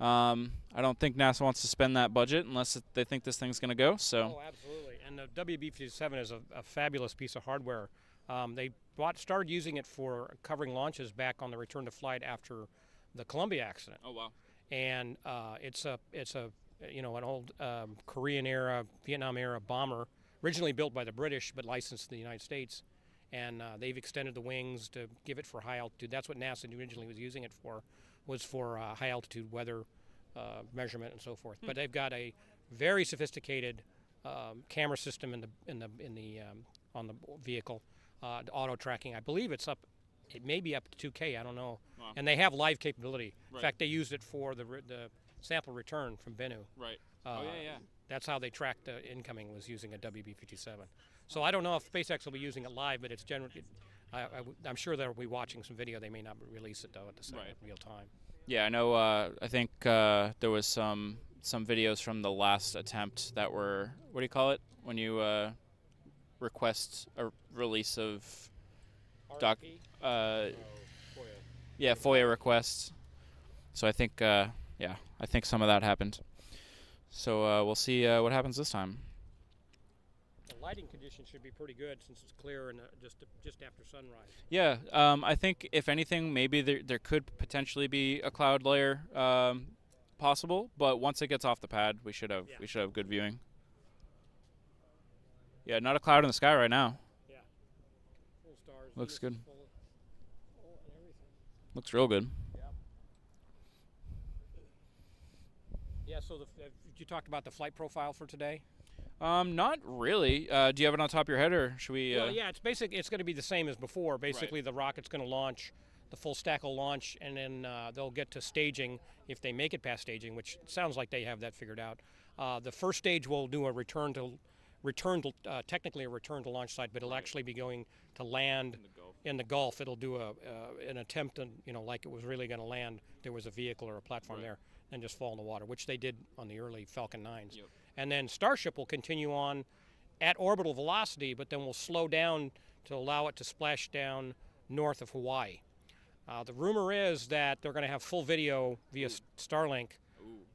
I don't think NASA wants to spend that budget unless they think this thing's going to go. So. Oh, absolutely. And the WB-57 is a fabulous piece of hardware. They started using it for covering launches back on the return to flight after the Columbia accident. Oh wow. And it's an old Korean era, Vietnam era bomber, originally built by the British but licensed to the United States. And they've extended the wings to give it for high altitude. That's what NASA originally was using it for, was for high altitude weather measurement and so forth. But they've got a very sophisticated camera system on the vehicle, auto tracking. I believe it may be up to 2K. I don't know. Wow. And they have live capability. Right. In fact, they used it for the sample return from Bennu. Right. Yeah. That's how they tracked the incoming, was using a WB-57. So I don't know if SpaceX will be using it live, but it's generally. I'm sure they'll be watching some video. They may not release it though at the same real time. Yeah, I know. I think there was some videos from the last attempt that were, what do you call it when you request a release of RFP? FOIA. FOIA. Yeah, FOIA requests. So I think I think some of that happened. So we'll see what happens this time. The lighting conditions should be pretty good since it's clear and just after sunrise. Yeah, I think if anything, maybe there could potentially be a cloud layer possible, but once it gets off the pad, we should have good viewing. Yeah, not a cloud in the sky right now. Yeah. Full stars. Looks Venus good. is full and everything. Looks real good. Yeah. So you talked about the flight profile for today. Not really. Do you have it on top of your head, or should we? Well, yeah, it's going to be the same as before. Basically, the rocket's going to launch, the full stack will launch, and then they'll get to staging if they make it past staging, which sounds like they have that figured out. The first stage will do a technically a return to launch site, but it'll actually be going to land in the Gulf. It'll do an attempt, like it was really going to land. There was a vehicle or a platform there, and just fall in the water, which they did on the early Falcon 9s. Yep. And then Starship will continue on at orbital velocity, but then we'll slow down to allow it to splash down north of Hawaii. The rumor is that they're going to have full video via Starlink.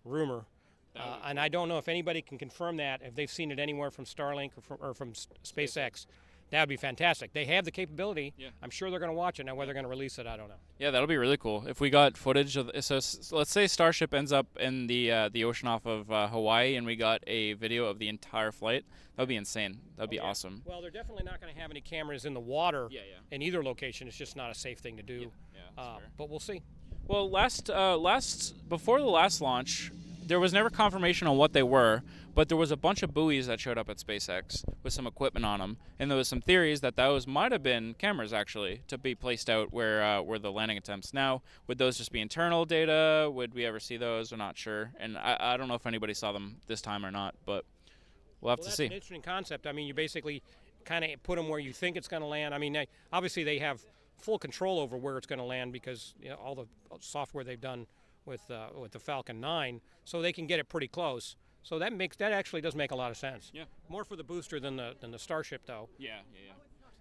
Rumor. And I don't know if anybody can confirm that, if they've seen it anywhere from Starlink or from SpaceX. That would be fantastic. They have the capability. Yeah. I'm sure they're going to watch it. Now, whether they're going to release it, I don't know. Yeah, that'll be really cool. If we got footage of so let's say Starship ends up in the ocean off of Hawaii, and we got a video of the entire flight. That would be insane. That would be awesome. Well, they're definitely not going to have any cameras in the water Yeah. in either location. It's just not a safe thing to do. Yeah, that's fair. But we'll see. Well, before the last launch, there was never confirmation on what they were, but there was a bunch of buoys that showed up at SpaceX with some equipment on them, and there was some theories that those might have been cameras actually to be placed out where the landing attempts. Now, would those just be internal data? Would we ever see those? We're not sure, and I don't know if anybody saw them this time or not, but we'll have to that's see. An interesting concept. I mean, you basically kind of put them where you think it's going to land. I mean, obviously they have full control over where it's going to land because all the software they've done with the Falcon 9, so they can get it pretty close. So that actually does make a lot of sense. Yeah. More for the booster than the Starship, though. Yeah.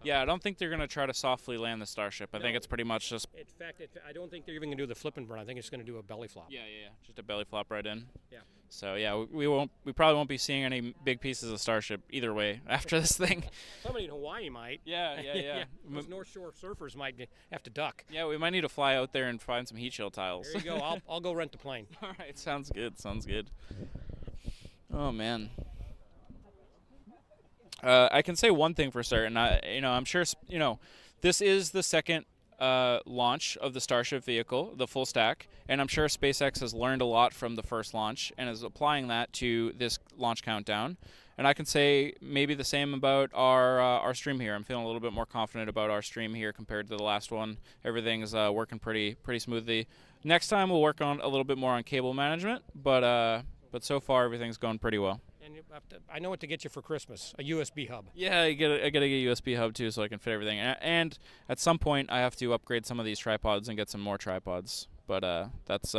Yeah, I don't think they're going to try to softly land the Starship. I think it's pretty much just... In fact, I don't think they're even going to do the flip and burn. I think it's going to do a belly flop. Yeah. Just a belly flop right in. Yeah. So, yeah, we probably won't be seeing any big pieces of Starship either way after this thing. Somebody in Hawaii might. Yeah. Those North Shore surfers might have to duck. Yeah, we might need to fly out there and find some heat shield tiles. There you go. I'll go rent the plane. All right, sounds good. Oh, man. I can say one thing for certain. I'm sure, this is the second launch of the Starship vehicle, the full stack, and I'm sure SpaceX has learned a lot from the first launch and is applying that to this launch countdown. And I can say maybe the same about our stream here. I'm feeling a little bit more confident about our stream here compared to the last one. Everything's working pretty smoothly. Next time we'll work on a little bit more on cable management, but so far everything's going pretty well. And I know what to get you for Christmas, a USB hub. Yeah, I gotta get a USB hub too so I can fit everything. And at some point I have to upgrade some of these tripods and get some more tripods. But that's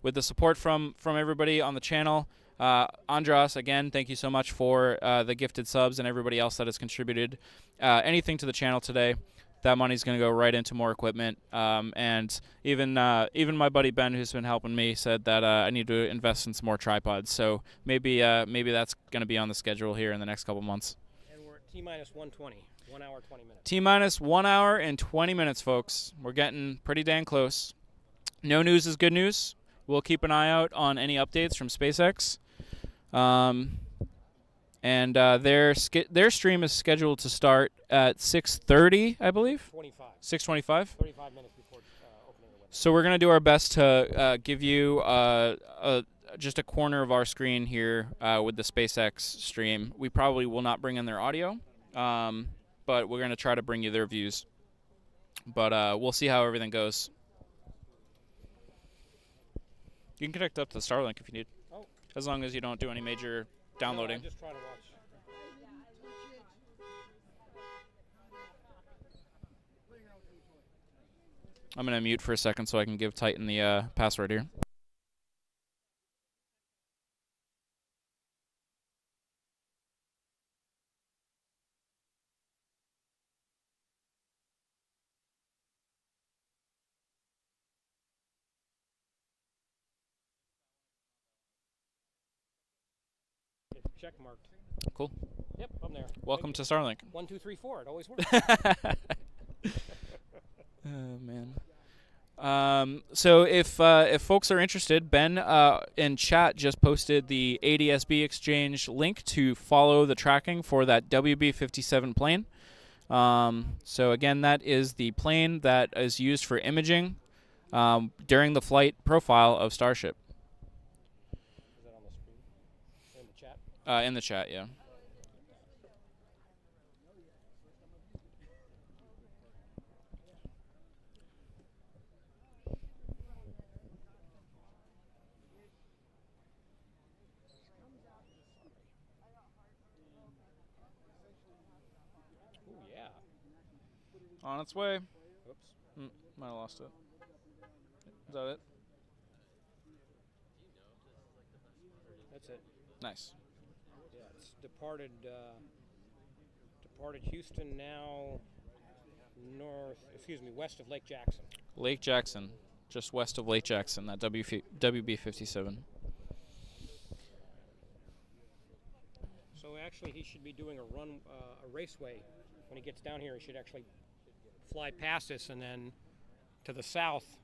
with the support from everybody on the channel. Andras, again, thank you so much for the gifted subs and everybody else that has contributed anything to the channel today. That money's going to go right into more equipment. And even my buddy Ben, who's been helping me, said that I need to invest in some more tripods. So maybe that's going to be on the schedule here in the next couple months. And we're at T-minus 120, 1 hour, 20 minutes. T-minus 1 hour and 20 minutes, folks. We're getting pretty dang close. No news is good news. We'll keep an eye out on any updates from SpaceX. And their stream is scheduled to start at 6:30, I believe. 25. 6:25. 35 minutes before opening the window. So we're gonna do our best to give you just a corner of our screen here with the SpaceX stream. We probably will not bring in their audio, but we're gonna try to bring you their views. But we'll see how everything goes. You can connect up to Starlink if you need, as long as you don't do any major downloading. No, I'm just trying to watch. I'm going to mute for a second so I can give Titan the password here. Check marked. Cool. Yep, I'm there. Welcome to Starlink. 1, 2, 3, 4. It always works. Oh, man. So if folks are interested, Ben in chat just posted the ADSB exchange link to follow the tracking for that WB-57 plane. So again, that is the plane that is used for imaging during the flight profile of Starship. Is that on the screen? In the chat? In the chat, yeah. Ooh, yeah. On its way. Oops. Might have lost it. Is that it? That's it. Nice. Yeah, it's departed Houston now west of Lake Jackson. Lake Jackson, just west of Lake Jackson, that WB-57. So actually he should be doing a raceway. When he gets down here, he should actually fly past us and then to the south,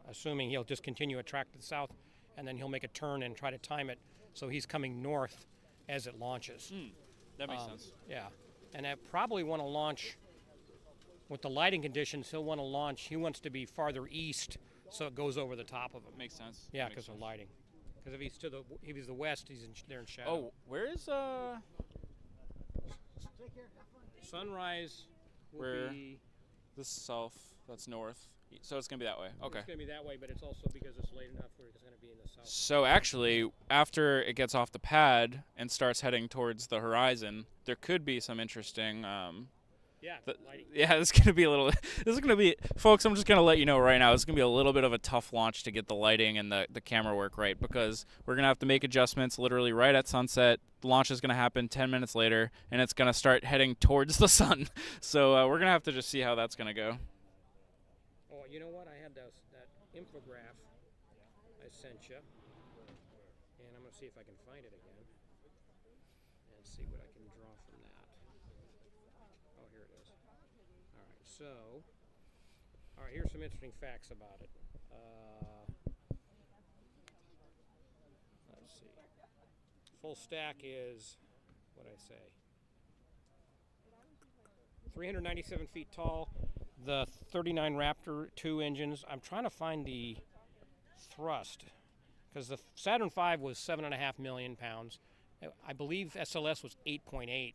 assuming he'll just continue a track to the south, and then he'll make a turn and try to time it so he's coming north as it launches. That makes sense. Yeah, and I probably want to launch, with the lighting conditions, he wants to be farther east so it goes over the top of him. Makes sense. Yeah, because of lighting. Because if he's the west, he's there in shadow. Oh, where is Sunrise will Where? be. this is south? That's north. So it's gonna be that way. Okay. It's going to be that way, but it's also because it's late enough where it's going to be in the south. So actually, after it gets off the pad and starts heading towards the horizon, there could be some interesting. Yeah, lighting. Yeah, this is gonna be a little. This is gonna be, folks. I'm just gonna let you know right now. It's gonna be a little bit of a tough launch to get the lighting and the camera work right, because we're gonna have to make adjustments literally right at sunset. The launch is gonna happen 10 minutes later, and it's gonna start heading towards the sun. So we're gonna have to just see how that's gonna go. Oh, you know what? I had that infograph I sent you, and I'm going to see if I can find it again and see what I can draw from that. Oh, here it is. All right, so, here's some interesting facts about it. Let's see. Full stack is, what I say, 397 feet tall. The 39 Raptor 2 engines. I'm trying to find the thrust, because the Saturn V was 7.5 million pounds. I believe SLS was 8.8.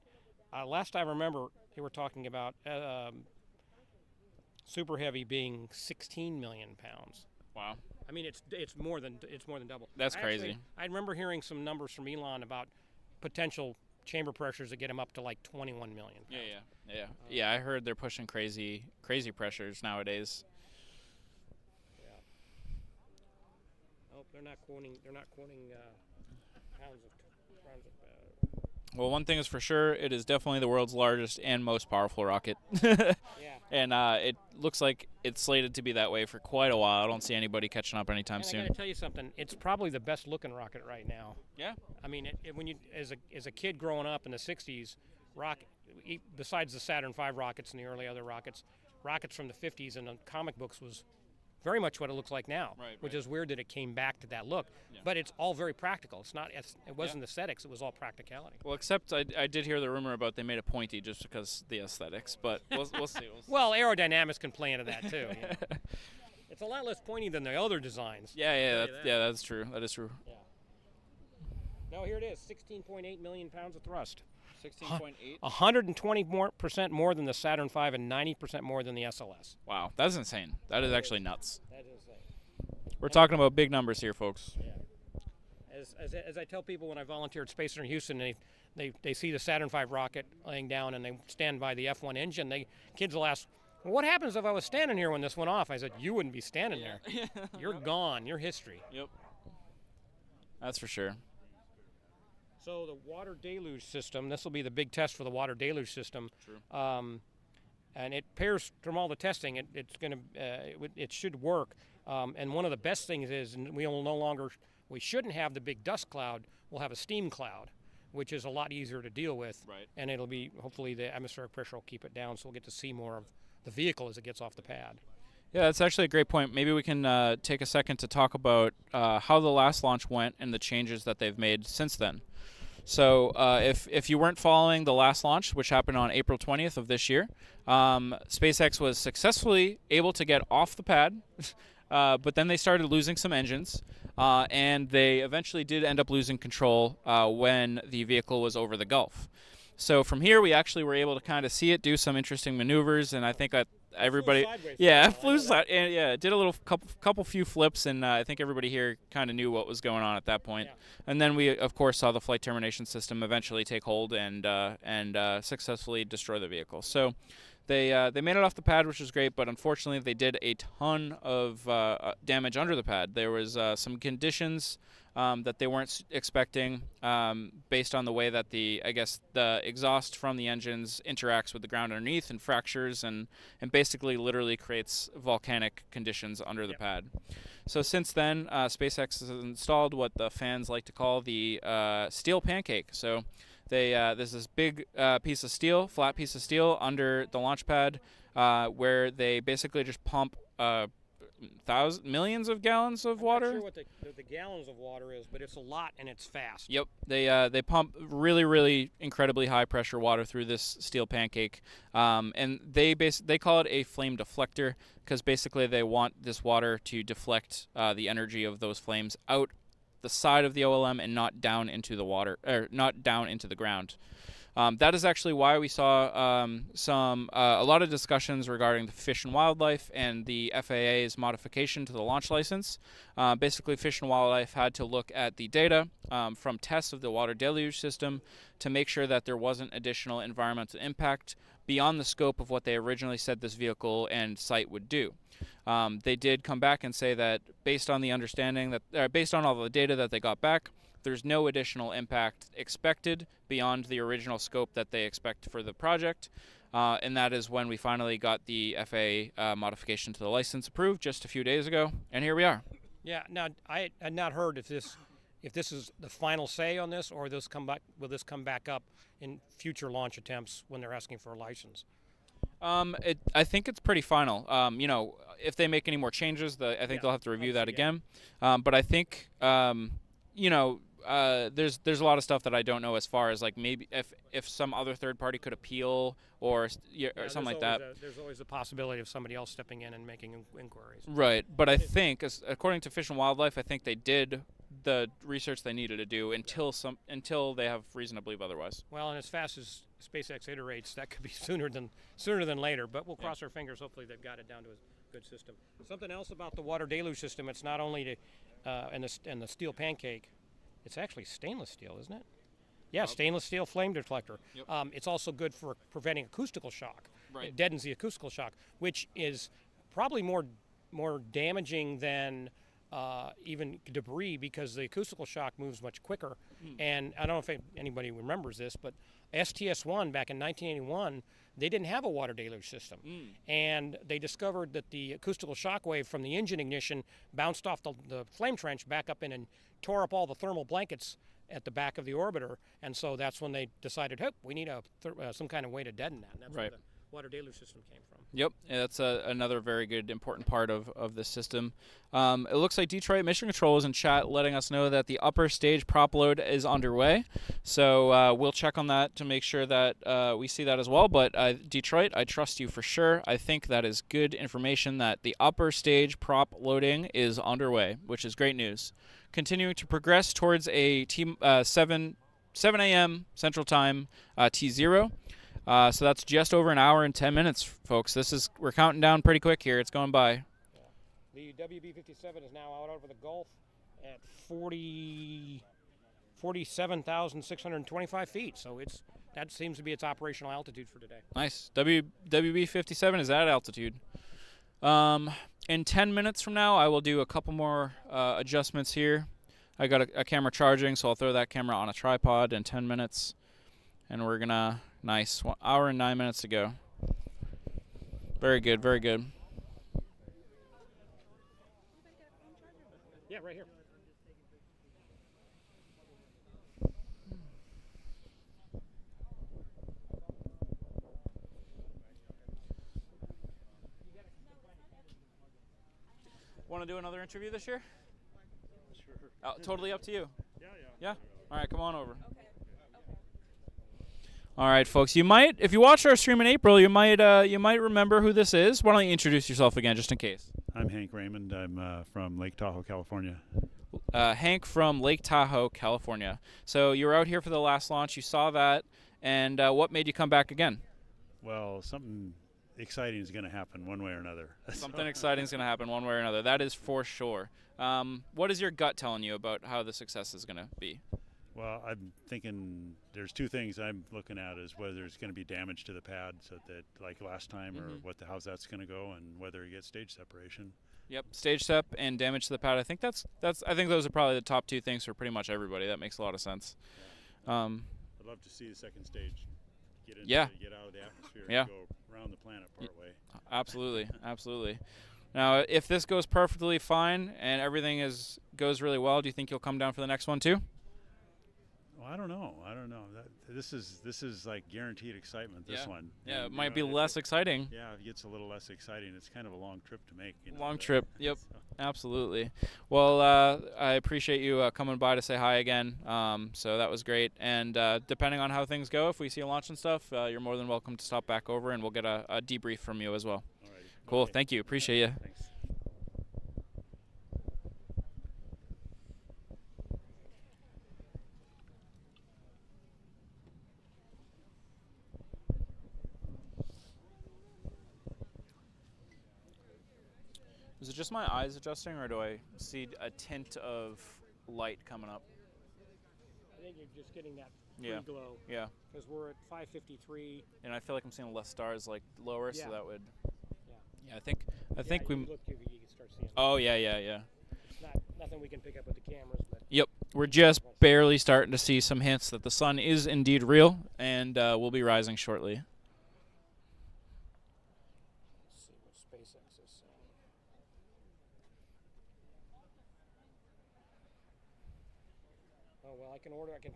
Last I remember, they were talking about Super Heavy being 16 million pounds. Wow. I mean, it's more than double. That's crazy. I remember hearing some numbers from Elon about potential chamber pressures that get him up to like 21 million pounds. Yeah. I heard they're pushing crazy pressures nowadays. Yeah. Oh, they're not quoting pounds of. Well, one thing is for sure, it is definitely the world's largest and most powerful rocket. Yeah. And it looks like it's slated to be that way for quite a while. I don't see anybody catching up anytime And I soon. gotta tell you something. It's probably the best looking rocket right now. Yeah. I mean, when you as a kid growing up in the '60s, besides the Saturn V rockets and the early other rockets from the '50s and the comic books was very much what it looks like now. Which is weird that it came back to that look. Yeah. But it's all very practical. It wasn't aesthetics. It was all practicality. Well, except I did hear the rumor about they made it pointy just because the aesthetics, but we'll see. We'll see. Well, aerodynamics can play into that too. You know? It's a lot less pointy than the other designs. That's true. That is true. Yeah. No, here it is. 16.8 million pounds of thrust. 16.8. 120% more than the Saturn V and 90% more than the SLS. Wow, that's insane. That is actually nuts. That is insane. We're talking about big numbers here, folks. Yeah. As I tell people when I volunteer at Space Center in Houston, they see the Saturn V rocket laying down and they stand by the F1 engine. Kids will ask, well, what happens if I was standing here when this went off? I said, you wouldn't be standing there. You're gone. You're history. Yep. That's for sure. So the water deluge system, this will be the big test for the water deluge system. True. And it pairs from all the testing. It should work. And one of the best things is we shouldn't have the big dust cloud. We'll have a steam cloud, which is a lot easier to deal with. Right. And it'll be, hopefully the atmospheric pressure will keep it down, so we'll get to see more of the vehicle as it gets off the pad. Yeah, that's actually a great point. Maybe we can take a second to talk about how the last launch went and the changes that they've made since then. So if you weren't following the last launch, which happened on April 20th of this year, SpaceX was successfully able to get off the pad, but then they started losing some engines, and they eventually did end up losing control when the vehicle was over the Gulf. So from here, we actually were able to kind of see it do some interesting maneuvers, and I think everybody, flew side, and did a little couple few flips, and I think everybody here kind of knew what was going on at that point. Yeah. And then we, of course, saw the flight termination system eventually take hold and successfully destroy the vehicle. So they made it off the pad, which was great, but unfortunately they did a ton of damage under the pad. There was some conditions that they weren't expecting based on the way that the exhaust from the engines interacts with the ground underneath and fractures and basically literally creates volcanic conditions under the pad. So since then, SpaceX has installed what the fans like to call the steel pancake. So there's this big piece of steel, flat piece of steel under the launch pad where they basically just pump millions of gallons of water. I'm not sure what the gallons of water is, but it's a lot and it's fast. Yep, they pump really incredibly high pressure water through this steel pancake, and they call it a flame deflector because basically they want this water to deflect the energy of those flames out the side of the OLM and not down into the water, or not down into the ground. That is actually why we saw a lot of discussions regarding the Fish and Wildlife and the FAA's modification to the launch license. Basically, Fish and Wildlife had to look at the data from tests of the water deluge system to make sure that there wasn't additional environmental impact beyond the scope of what they originally said this vehicle and site would do. They did come back and say that based on the understanding that, based on all the data that they got back, there's no additional impact expected beyond the original scope that they expect for the project. And that is when we finally got the FAA modification to the license approved just a few days ago, and here we are. Yeah. Now, I had not heard if this is the final say on this, or will this come back up in future launch attempts when they're asking for a license? I think it's pretty final. If they make any more changes, I think they'll have to review that again. But I think, there's a lot of stuff that I don't know as far as like maybe if some other third party could appeal or something like that. There's always the possibility of somebody else stepping in and making inquiries. Right, but I think, according to Fish and Wildlife, I think they did the research they needed to do until they have reason to believe otherwise. Well, and as fast as SpaceX iterates, that could be sooner than later. But we'll cross our fingers. Hopefully, they've got it down to a good system. Something else about the water deluge system: it's not only and the steel pancake. It's actually stainless steel, isn't it? Yeah, stainless steel flame deflector. Yep. It's also good for preventing acoustical shock. Right. It deadens the acoustical shock, which is probably more damaging than even debris, because the acoustical shock moves much quicker. And I don't know if anybody remembers this, but STS-1 back in 1981, they didn't have a water deluge system. And they discovered that the acoustical shock wave from the engine ignition bounced off the flame trench back up in and tore up all the thermal blankets at the back of the orbiter. And so that's when they decided, hey, we need some kind of way to deaden that. And that's where the water deluge system came from. Yep, and that's another very good, important part of this system. It looks like Detroit Mission Control is in chat letting us know that the upper stage prop load is underway. So we'll check on that to make sure that we see that as well. But Detroit, I trust you for sure. I think that is good information that the upper stage prop loading is underway, which is great news. Continuing to progress towards a 7 a.m. Central Time T0. So that's just over an hour and 10 minutes, folks. We're counting down pretty quick here. It's going by. The WB-57 is now out over the Gulf at 47,625 feet. So that seems to be its operational altitude for today. Nice. WB-57 is at altitude. In 10 minutes from now, I will do a couple more adjustments here. I got a camera charging, so I'll throw that camera on a tripod in 10 minutes. And we're going to... Nice. 1 hour and 9 minutes to go. Very good, very good. Yeah, right here. Want to do another interview this year? Sure. Totally up to you. Yeah. Yeah? All right, come on over. All right, folks. You might, if you watched our stream in April, you might remember who this is. Why don't you introduce yourself again, just in case? I'm Hank Raymond. I'm from Lake Tahoe, California. Hank from Lake Tahoe, California. So you were out here for the last launch. You saw that, and what made you come back again? Well, something exciting is going to happen one way or another. Something exciting is going to happen one way or another. That is for sure. What is your gut telling you about how the success is going to be? Well, I'm thinking there's two things I'm looking at, is whether there's going to be damage to the pad, so that like last time, or how's that's going to go, and whether you get stage separation. Yep, stage sep and damage to the pad. I think I think those are probably the top two things for pretty much everybody. That makes a lot of sense. Yeah. I'd love to see the second stage get out of the atmosphere and go around the planet part way. Absolutely, absolutely. Now, if this goes perfectly fine and everything goes really well, do you think you'll come down for the next one too? Well, I don't know. This is like guaranteed excitement. This one. Yeah, and, it might be less exciting. Yeah, it gets a little less exciting. It's kind of a long trip to make. Long trip. Yep. So. Absolutely. Well, I appreciate you coming by to say hi again. So that was great. And depending on how things go, if we see a launch and stuff, you're more than welcome to stop back over, and we'll get a debrief from you as well. All right. Cool. Okay. Thank you. Appreciate you. Thanks. Is it just my eyes adjusting, or do I see a tint of light coming up? I think you're just getting that Yeah. glow Yeah. because we're at 553. And I feel like I'm seeing less stars like lower, Yeah. so that would. Yeah. Yeah, I think you we. look, you can start seeing. Oh yeah. It's nothing we can pick up with the cameras, but Yep, we're just barely starting to see some hints that the sun is indeed real, and will be rising shortly. let's see what SpaceX is saying. Oh well, I can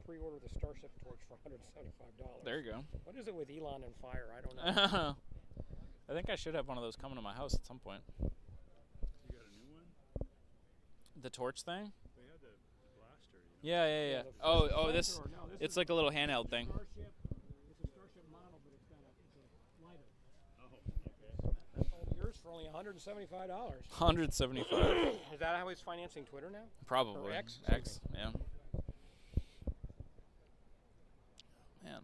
pre-order the Starship torch for $175. There you go. What is it with Elon and fire? I don't know. I think I should have one of those coming to my house at some point. You got a new one? The torch thing? They had the blaster. Yeah. the Oh, this it's like a little handheld thing. Starship. It's a Starship model, but it's a lighter. Oh, okay. I sold yours for only $175. 175. Is that how he's financing Twitter now? Probably. Or X? X, yeah. Man.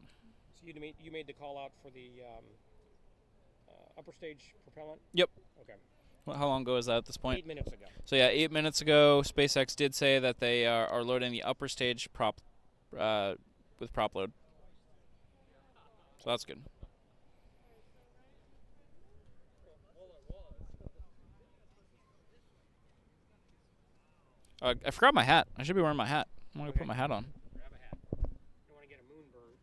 So you made the call out for the upper stage propellant? Yep. Okay. Well, how long ago is that at this point? 8 minutes ago. So yeah, 8 minutes ago, SpaceX did say that they are loading the upper stage prop with prop load. So that's good. I forgot my hat. I should be wearing my hat. I'm gonna put my hat on. Grab a hat. You don't want to get a moon burn.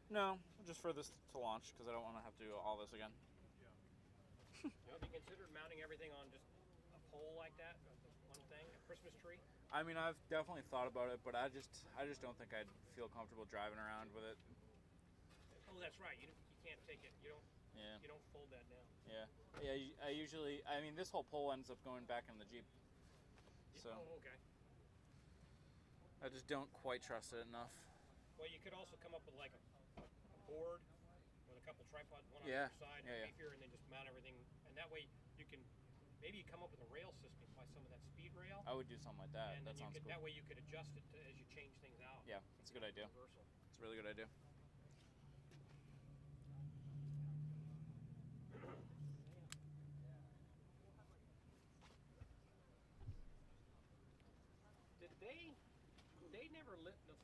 No, just for this to launch because I don't want to have to do all this again. Have you considered mounting everything on just a pole like that? One thing, a Christmas tree? I mean, I've definitely thought about it, but I just don't think I'd feel comfortable driving around with it. Oh, that's right. You can't take it. You don't fold that down. Yeah. I mean, this whole pole ends up going back in the Jeep. So Oh, okay. I just don't quite trust it enough. Well, you could also come up with like a board with a couple tripods, one on Yeah, either side, yeah. here, and then just mount everything. And that way you can maybe come up with a rail system by some of that speed rail. I would do something like that. And That then sounds cool. that way you could adjust it as you change things out. Yeah, that's a good idea. Reversal. It's a really good idea. Did they never lit the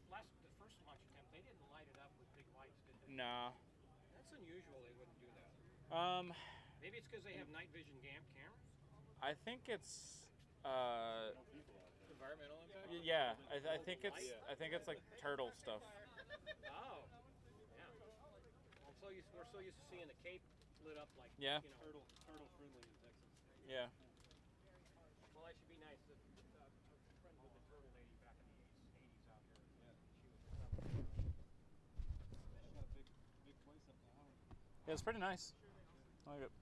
first launch attempt? They didn't light it up with big lights, did they? Nah. That's unusual. They wouldn't do that. Maybe it's because they have night vision cameras. I think it's Environmental impact? yeah. I think it's like turtle stuff. Oh, yeah. We're so used to seeing the Cape lit up like Yeah. Turtle friendly in Texas. Yeah. Well, that should be nice. Friends with the turtle lady back in the 80s out here. She got a big place up now. Yeah, it's pretty nice. I like it.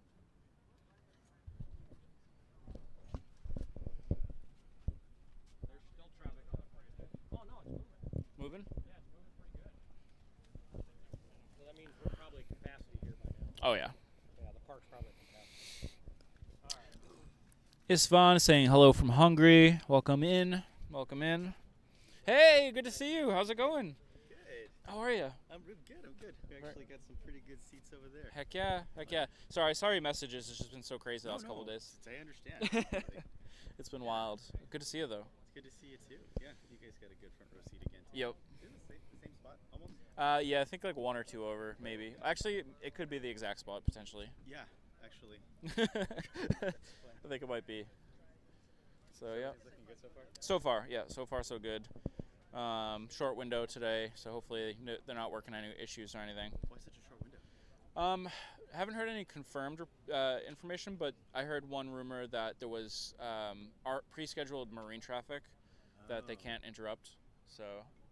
There's still traffic on the bridge. Oh no, it's moving. Moving? Yeah, it's moving pretty good. So that means we're probably at capacity here by now. Oh yeah. Yeah, the park's probably at capacity. All right. Isvan saying hello from Hungary. Welcome in. Welcome in. Hey, good to see you. How's it going? Good. How are you? I'm good. We actually got some pretty good seats over there. Heck yeah. Heck yeah. Sorry, I saw your messages. It's just been so crazy the last couple days. I understand. It's been wild. Good to see you though. It's good to see you too. Yeah, you guys got a good front row seat again. Too. Yep. The same spot, almost? Yeah, I think like 1 or 2 over, maybe. Actually, it could be the exact spot potentially. Yeah, actually. I think it might be. So yeah. It's looking good so far? So far, yeah. So far, so good. Short window today, so hopefully they're not working any issues or anything. Why such a short window? Haven't heard any confirmed information, but I heard one rumor that there was pre-scheduled marine traffic that they can't interrupt. So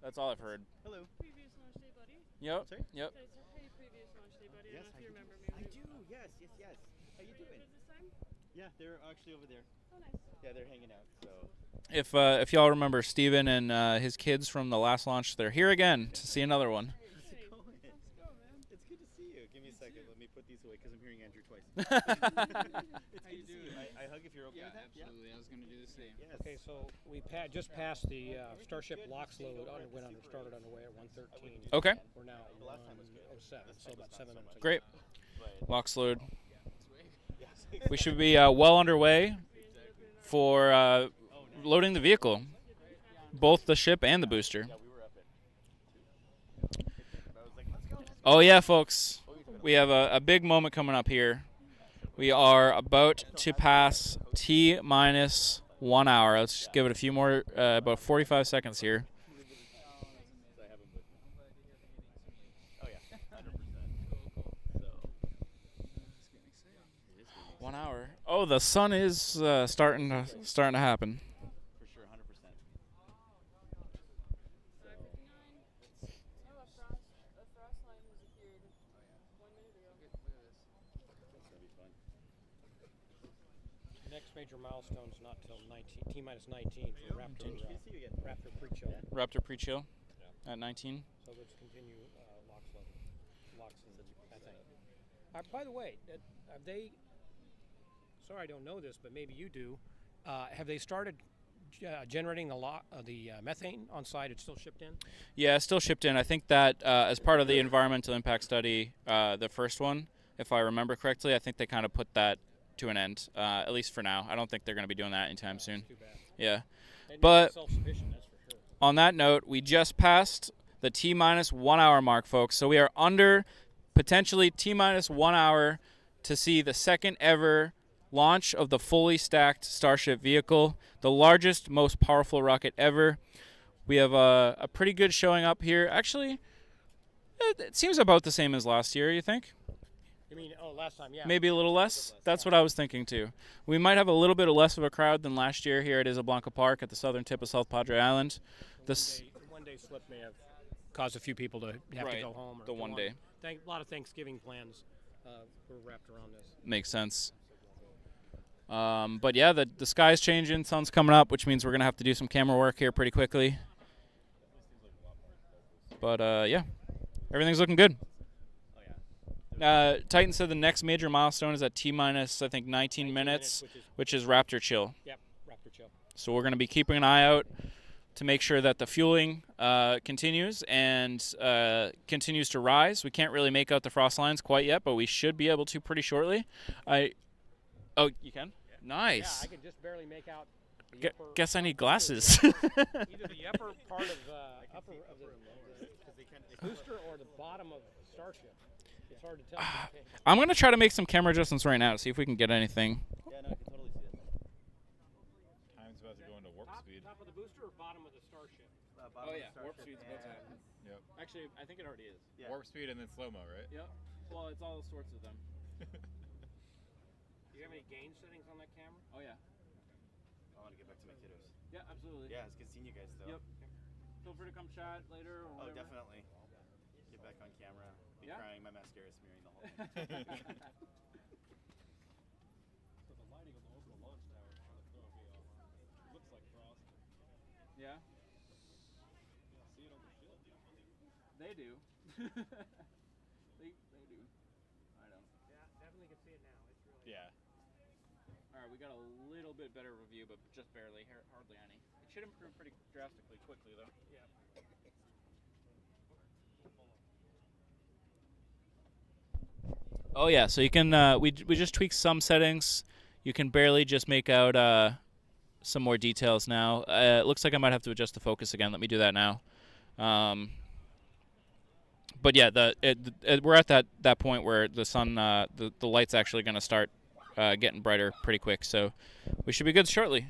that's all I've heard. Hello. Previous launch day, buddy. Yep. Sorry? Yep. Hey, previous launch day, buddy. Yes, I don't know if how you you remember doing? me. I do, yes. How you doing? This time? Yeah, they're actually over there. Oh, nice. Yeah, they're hanging out, so. If y'all remember Steven and his kids from the last launch, they're here again to see another one. How's it going? Let's go, man. It's good to see you. Give me a second. Let me put these away because I'm hearing Andrew twice. It's How you good to see doing? I hug if you're okay with that. Absolutely. I was going to do the same. Yes. Okay, so we just passed the Starship LOX load. Started underway at 1:13. Okay. We're now at 1:07, so about 7 minutes ago. Great. Locks load. We should be well underway for loading the vehicle, both the ship and the booster. Oh yeah, folks, we have a big moment coming up here. We are about to pass T-minus 1 hour. Let's just give it a few more, about 45 seconds here. Oh yeah, 100%. 1 hour. Oh, the sun is starting to happen. For sure, 100%. A frost line has appeared 1 minute ago. That's gonna be fun. Next major milestone's not till T-minus 19 for Raptor. Good to see you again. Raptor pre-chill. Raptor pre-chill at 19. So let's continue LOX loading. LOX and methane. By the way, have they? Sorry, I don't know this, but maybe you do. Have they started generating the methane on site? It's still shipped in. Yeah, it's still shipped in. I think that as part of the environmental impact study, the first one, if I remember correctly, I think they kind of put that to an end, at least for now. I don't think they're going to be doing that anytime soon. Too bad. Yeah. They need to be But self-sufficient, that's for sure. on that note, we just passed the T-minus 1 hour mark, folks. So we are under potentially T-minus 1 hour to see the second ever launch of the fully stacked Starship vehicle, the largest, most powerful rocket ever. We have a pretty good showing up here. Actually, it seems about the same as last year, you think? You mean, last time, yeah. Maybe a little less? That's what I was thinking, too. We might have a little bit less of a crowd than last year here at Isablanca Park at the southern tip of South Padre Island. One day slip may have caused a few people to have to Right, go home. Or the go one on. day. A lot of Thanksgiving plans were wrapped around this. Makes sense. But yeah, the sky's changing, sun's coming up, which means we're going to have to do some camera work here pretty quickly. But yeah, everything's looking good. Titan said the next major milestone is at T-minus, I think, 19 minutes, which is Raptor chill. Yep, Raptor chill. So we're going to be keeping an eye out to make sure that the fueling continues and continues to rise. We can't really make out the frost lines quite yet, but we should be able to pretty shortly. Oh, you can? Yeah, Nice. I can just barely make out the upper, Guess I need glasses. either the upper part of the booster or the bottom of the Starship. It's hard to tell. I'm going to try to make some camera adjustments right now to see if we can get anything. Yeah, no, I can totally see it. Time's about to go into warp speed. Top of the booster or bottom of the Starship? Warp speed's about to happen. Yep. Actually, I think it already is. Yeah. Warp speed and then slow-mo, right? Yep. Well, it's all sorts of them. Do you have any gain settings on that camera? Oh, yeah. I want to get back to my kiddos. Yeah, absolutely. Yeah, it's good seeing you guys, though. Yep. Feel free to come chat later or Oh, whatever. definitely. Get back on camera. Be Yeah. crying. My mascara smearing the whole thing. So the lighting on the orbital launch tower is kind of throwing me off. It looks like frost. Yeah, Yeah, see it on the ship. they do. they do. I know. Yeah, definitely can see it now. It's really Yeah. All right, we got a little bit better review, but just barely, hardly any. It should improve pretty drastically quickly, though. yeah. Oh yeah, so you can we just tweaked some settings. You can barely just make out some more details now. It looks like I might have to adjust the focus again. Let me do that now. but yeah, we're at that point where the sun, the light's actually going to start getting brighter pretty quick. So we should be good shortly.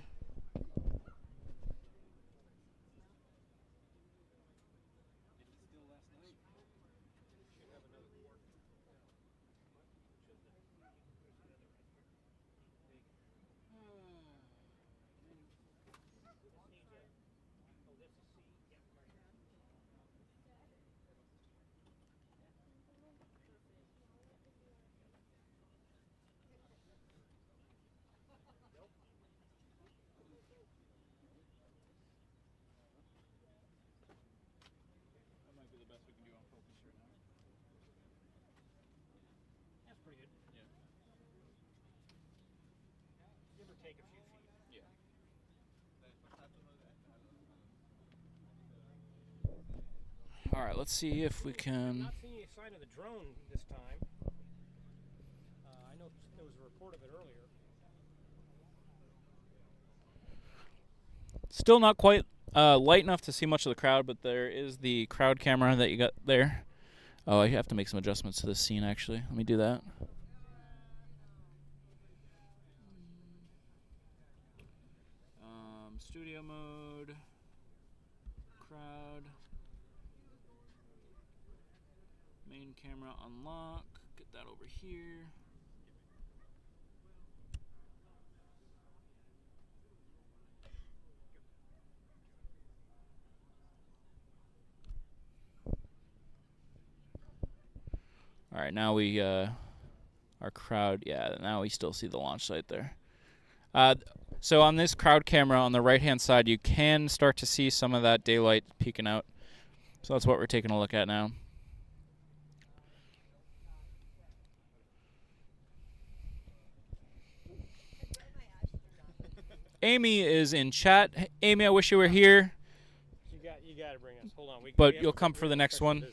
That's pretty good. Yeah. Give or take a few feet. Yeah. All right, let's see if we I'm can. not seeing any sign of the drone this time. I know there was a report of it earlier. Still not quite light enough to see much of the crowd, but there is the crowd camera that you got there. Oh, I have to make some adjustments to this scene, actually. Let me do that. Studio mode, crowd, main camera unlock, get that over here. All right, now we, our crowd, yeah, now we still see the launch site there. So on this crowd camera on the right-hand side, you can start to see some of that daylight peeking out. So that's what we're taking a look at now. Amy is in chat. Hey, Amy, I wish you were here. You got to bring us. Hold on. But you'll come for the next one.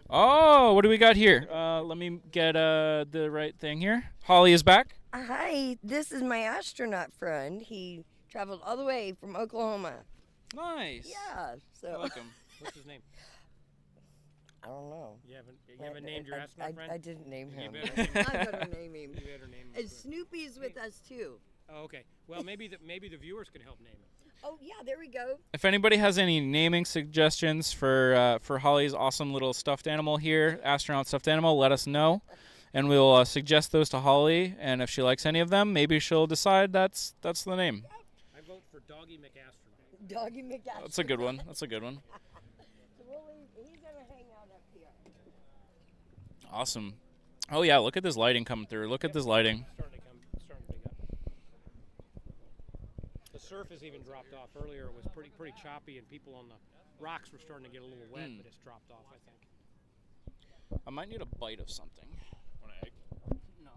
Oh, what do we got here? Let me get the right thing here. Holly is back. Hi, this is my astronaut friend. He traveled all the way from Oklahoma. Nice. Yeah, so. Welcome. What's his name? I don't know. You haven't named your astronaut friend? I didn't name him. You better name him. I better name him. You better name him. And Snoopy's with us too. Oh, okay. Well, maybe the viewers can help name him. Oh yeah, there we go. If anybody has any naming suggestions for Holly's awesome little stuffed animal here, astronaut stuffed animal, let us know, and we'll suggest those to Holly. And if she likes any of them, maybe she'll decide that's the name. I vote for Doggy McAstronaut. Doggy McAstronaut. That's a good one. That's a good one. So he's gonna hang out up here. Awesome. Oh yeah, look at this lighting coming through. Look at this lighting. Starting to pick up. The surf has even dropped off. Earlier it was pretty choppy, and people on the rocks were starting to get a little wet, but it's dropped off, I think. I might need a bite of something. Want an egg? No.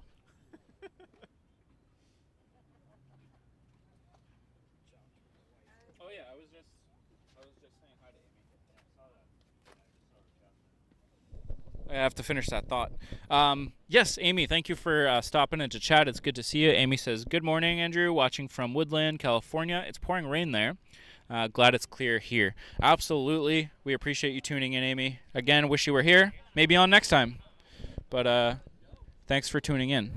Oh yeah, I was just saying hi to Amy. I saw that. I have to finish that thought. Yes, Amy, thank you for stopping into chat. It's good to see you. Amy says, good morning, Andrew, watching from Woodland, California. It's pouring rain there. Glad it's clear here. Absolutely. We appreciate you tuning in, Amy. Again, wish you were here. Maybe on next time. But thanks for tuning in.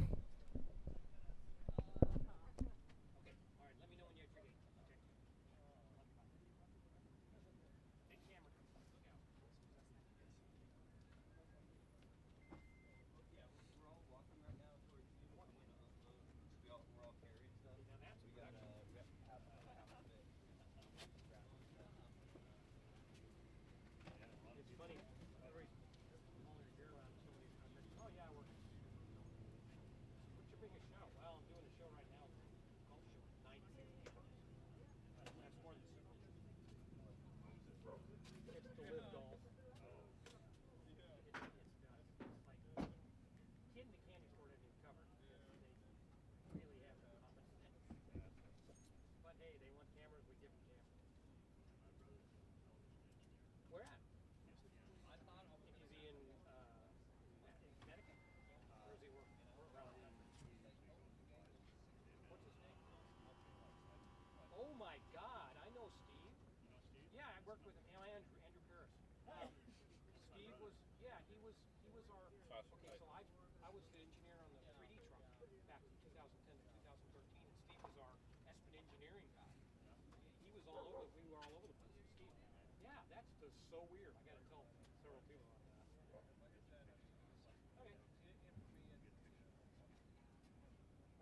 was our. Okay, so I was the engineer on the 3D truck back from 2010 to 2013, and Steve was our Espen engineering guy. He was all over. We were all over the place. Steve. Yeah, that's just so weird. I got to tell several people on that. Okay.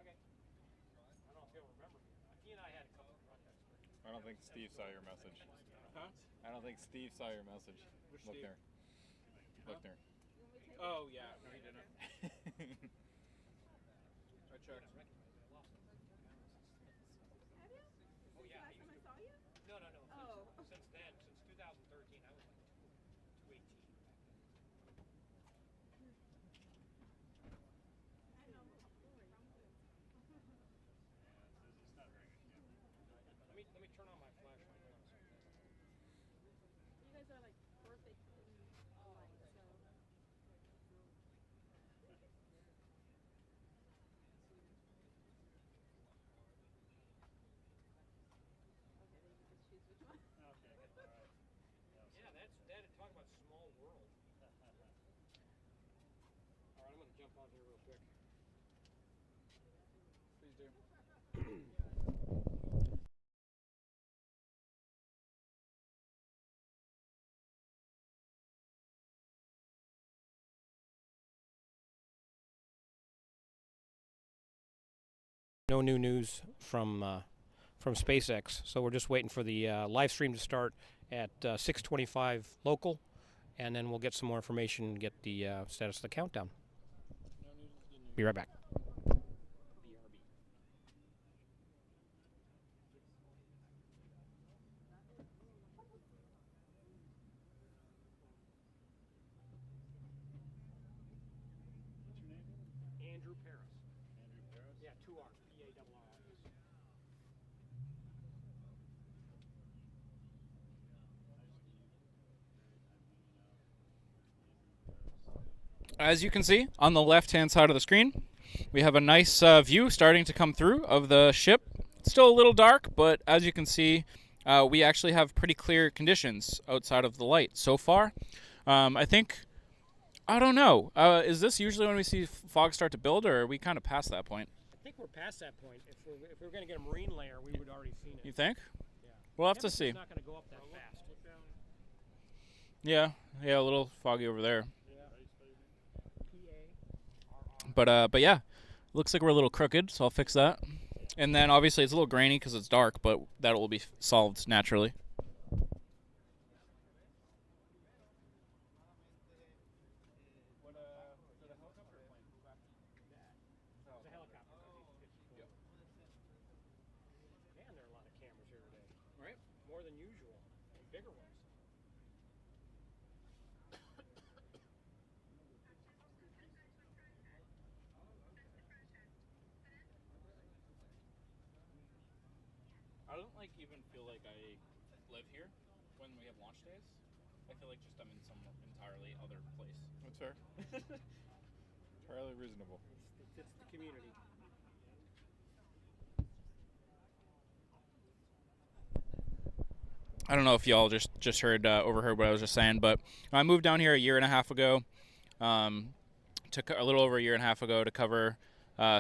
Okay. I don't know if he'll remember me or not. He and I had a couple of contacts. I don't think Steve saw your message. Huh? I don't think Steve saw your message. Which Look Steve? there. Look there. Oh yeah, no, he didn't. I checked. Have you? Oh yeah. Last time I saw you? No. Oh. Since then, since 2013, I was like 218 back then. I know. Story. Let me turn on my flashlight. Hang on a second. You guys are like perfect in light, so. Okay, then you just choose which one. Yeah, that. Talk about small world. All right, I'm gonna jump on here real quick. Please do. No new news from SpaceX, so we're just waiting for the live stream to start at 6:25 local, and then we'll get some more information and get the status of the countdown. Be right back. Andrew Paris. Andrew Paris. Yeah, 2 R's. P-A-R-R-I-S. As you can see on the left-hand side of the screen, we have a nice view starting to come through of the ship. It's still a little dark, but as you can see, we actually have pretty clear conditions outside of the light so far. I don't know. Is this usually when we see fog start to build, or are we kind of past that point? I think we're past that point. If we're going to get a marine layer, we would already seen it. You think? Yeah. We'll have to see. It's not going to go up that fast. Yeah, a little foggy over there. P-A-R-R. But yeah, looks like we're a little crooked, so I'll fix that. And then obviously it's a little grainy because it's dark, but that will be solved naturally. It's a helicopter. Man, there are a lot of cameras here today. Right. More than usual. And bigger ones. I don't even feel like I live here when we have launch days. I feel like just I'm in some entirely other place. That's fair. Entirely reasonable. It's the community. I don't know if y'all just overheard what I was just saying, but I moved down here a year and a half ago, took a little over a year and a half ago to cover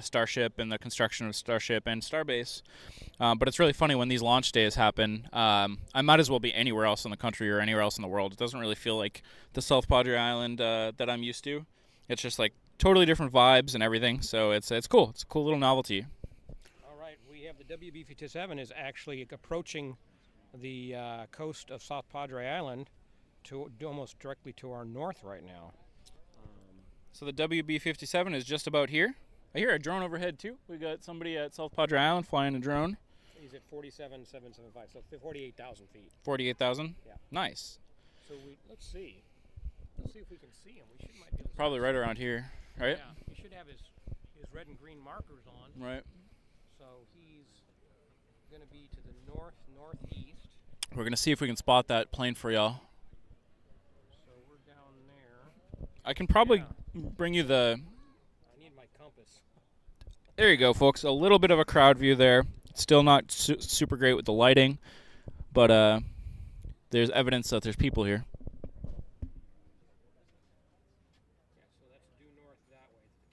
Starship and the construction of Starship and Starbase. But it's really funny when these launch days happen. I might as well be anywhere else in the country or anywhere else in the world. It doesn't really feel like the South Padre Island that I'm used to. It's just like totally different vibes and everything. So it's cool. It's a cool little novelty. All right, we have the WB-57 is actually approaching the coast of South Padre Island to almost directly to our north right now. So the WB-57 is just about here. I hear a drone overhead too. We got somebody at South Padre Island flying a drone. He's at 47,775, so 48,000 feet. 48,000? Yeah. Nice. So let's see. Let's see if we can see him. We might be able to Probably right around here, right? Yeah, he should have his red and green markers on. Right. So he's going to be to the northeast. We're going to see if we can spot that plane for y'all. So we're down there. I can probably bring you the... I need my compass. There you go, folks. A little bit of a crowd view there. Still not super great with the lighting, but there's evidence that there's people here.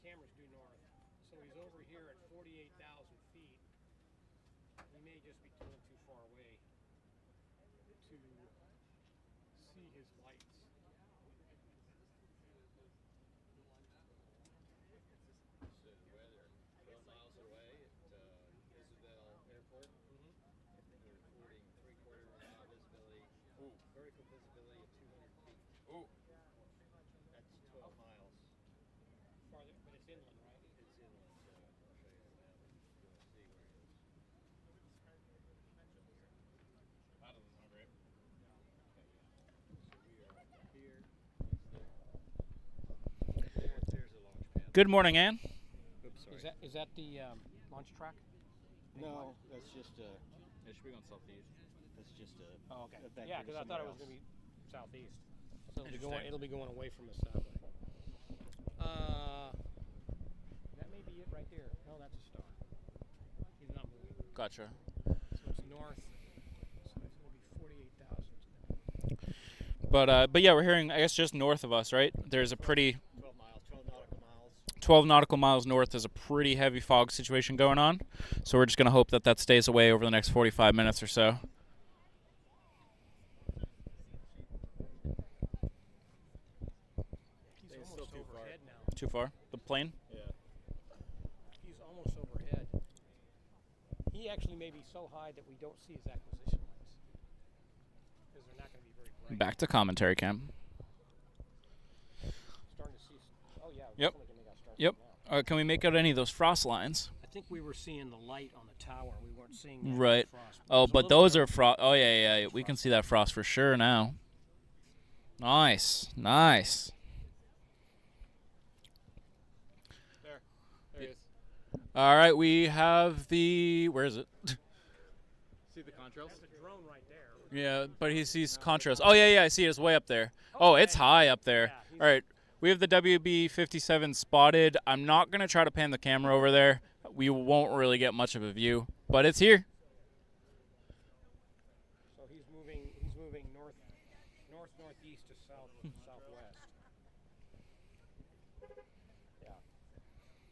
camera's due north. So he's over here at 48,000 feet. He may just be too far away to see his lights. So weather 12 miles away at Isabel Airport. We're recording 3/4 mile visibility. Vertical visibility of 200 feet. That's 12 miles. Farther, but it's inland, right? It's inland, so I'll show you the map if you want to see where it is. That doesn't sound great. So we are up here. There's a launch pad. Good morning, Ann. Oops, sorry. Is that the launch track? No, that's just a. It should be going southeast. That's just a. Oh, okay. a vector Yeah, to because I thought it was somewhere going to else. be southeast. So Interesting. it'll be going away from us that way. That may be it right there. No, that's a star. He's not moving. Gotcha. So it's north. So it's going to be 48,000. But yeah, we're hearing, I guess, just north of us, right? There's a pretty 12 miles, 12 nautical miles. 12 nautical miles north. There's a pretty heavy fog situation going on. So we're just going to hope that that stays away over the next 45 minutes or so. He's It's almost still too far. overhead now. Too far? The plane? Yeah. He's almost overhead. He actually may be so high that we don't see his acquisition lights. Because they're not going to be very bright. Back to commentary cam. Starting to see. Oh, yeah. Yep. Definitely can make out stars Yep. now. Can we make out any of those frost lines? I think we were seeing the light on the tower. We weren't seeing the Right. frost. Oh, There's a but little those bit are of frost. Oh, yeah. We can see that frost for sure now. Nice. Nice. There he is. All right, we have the. Where is it? See the contrails? There's a drone right there. Yeah, but he sees contrails. Oh, yeah, I see it. It's way up there. Oh, it's high up there. Yeah, All right, we have the WB-57 spotted. I'm not going to try to pan the camera over there. We won't really get much of a view, but it's here. So he's moving northeast to southwest. Yeah.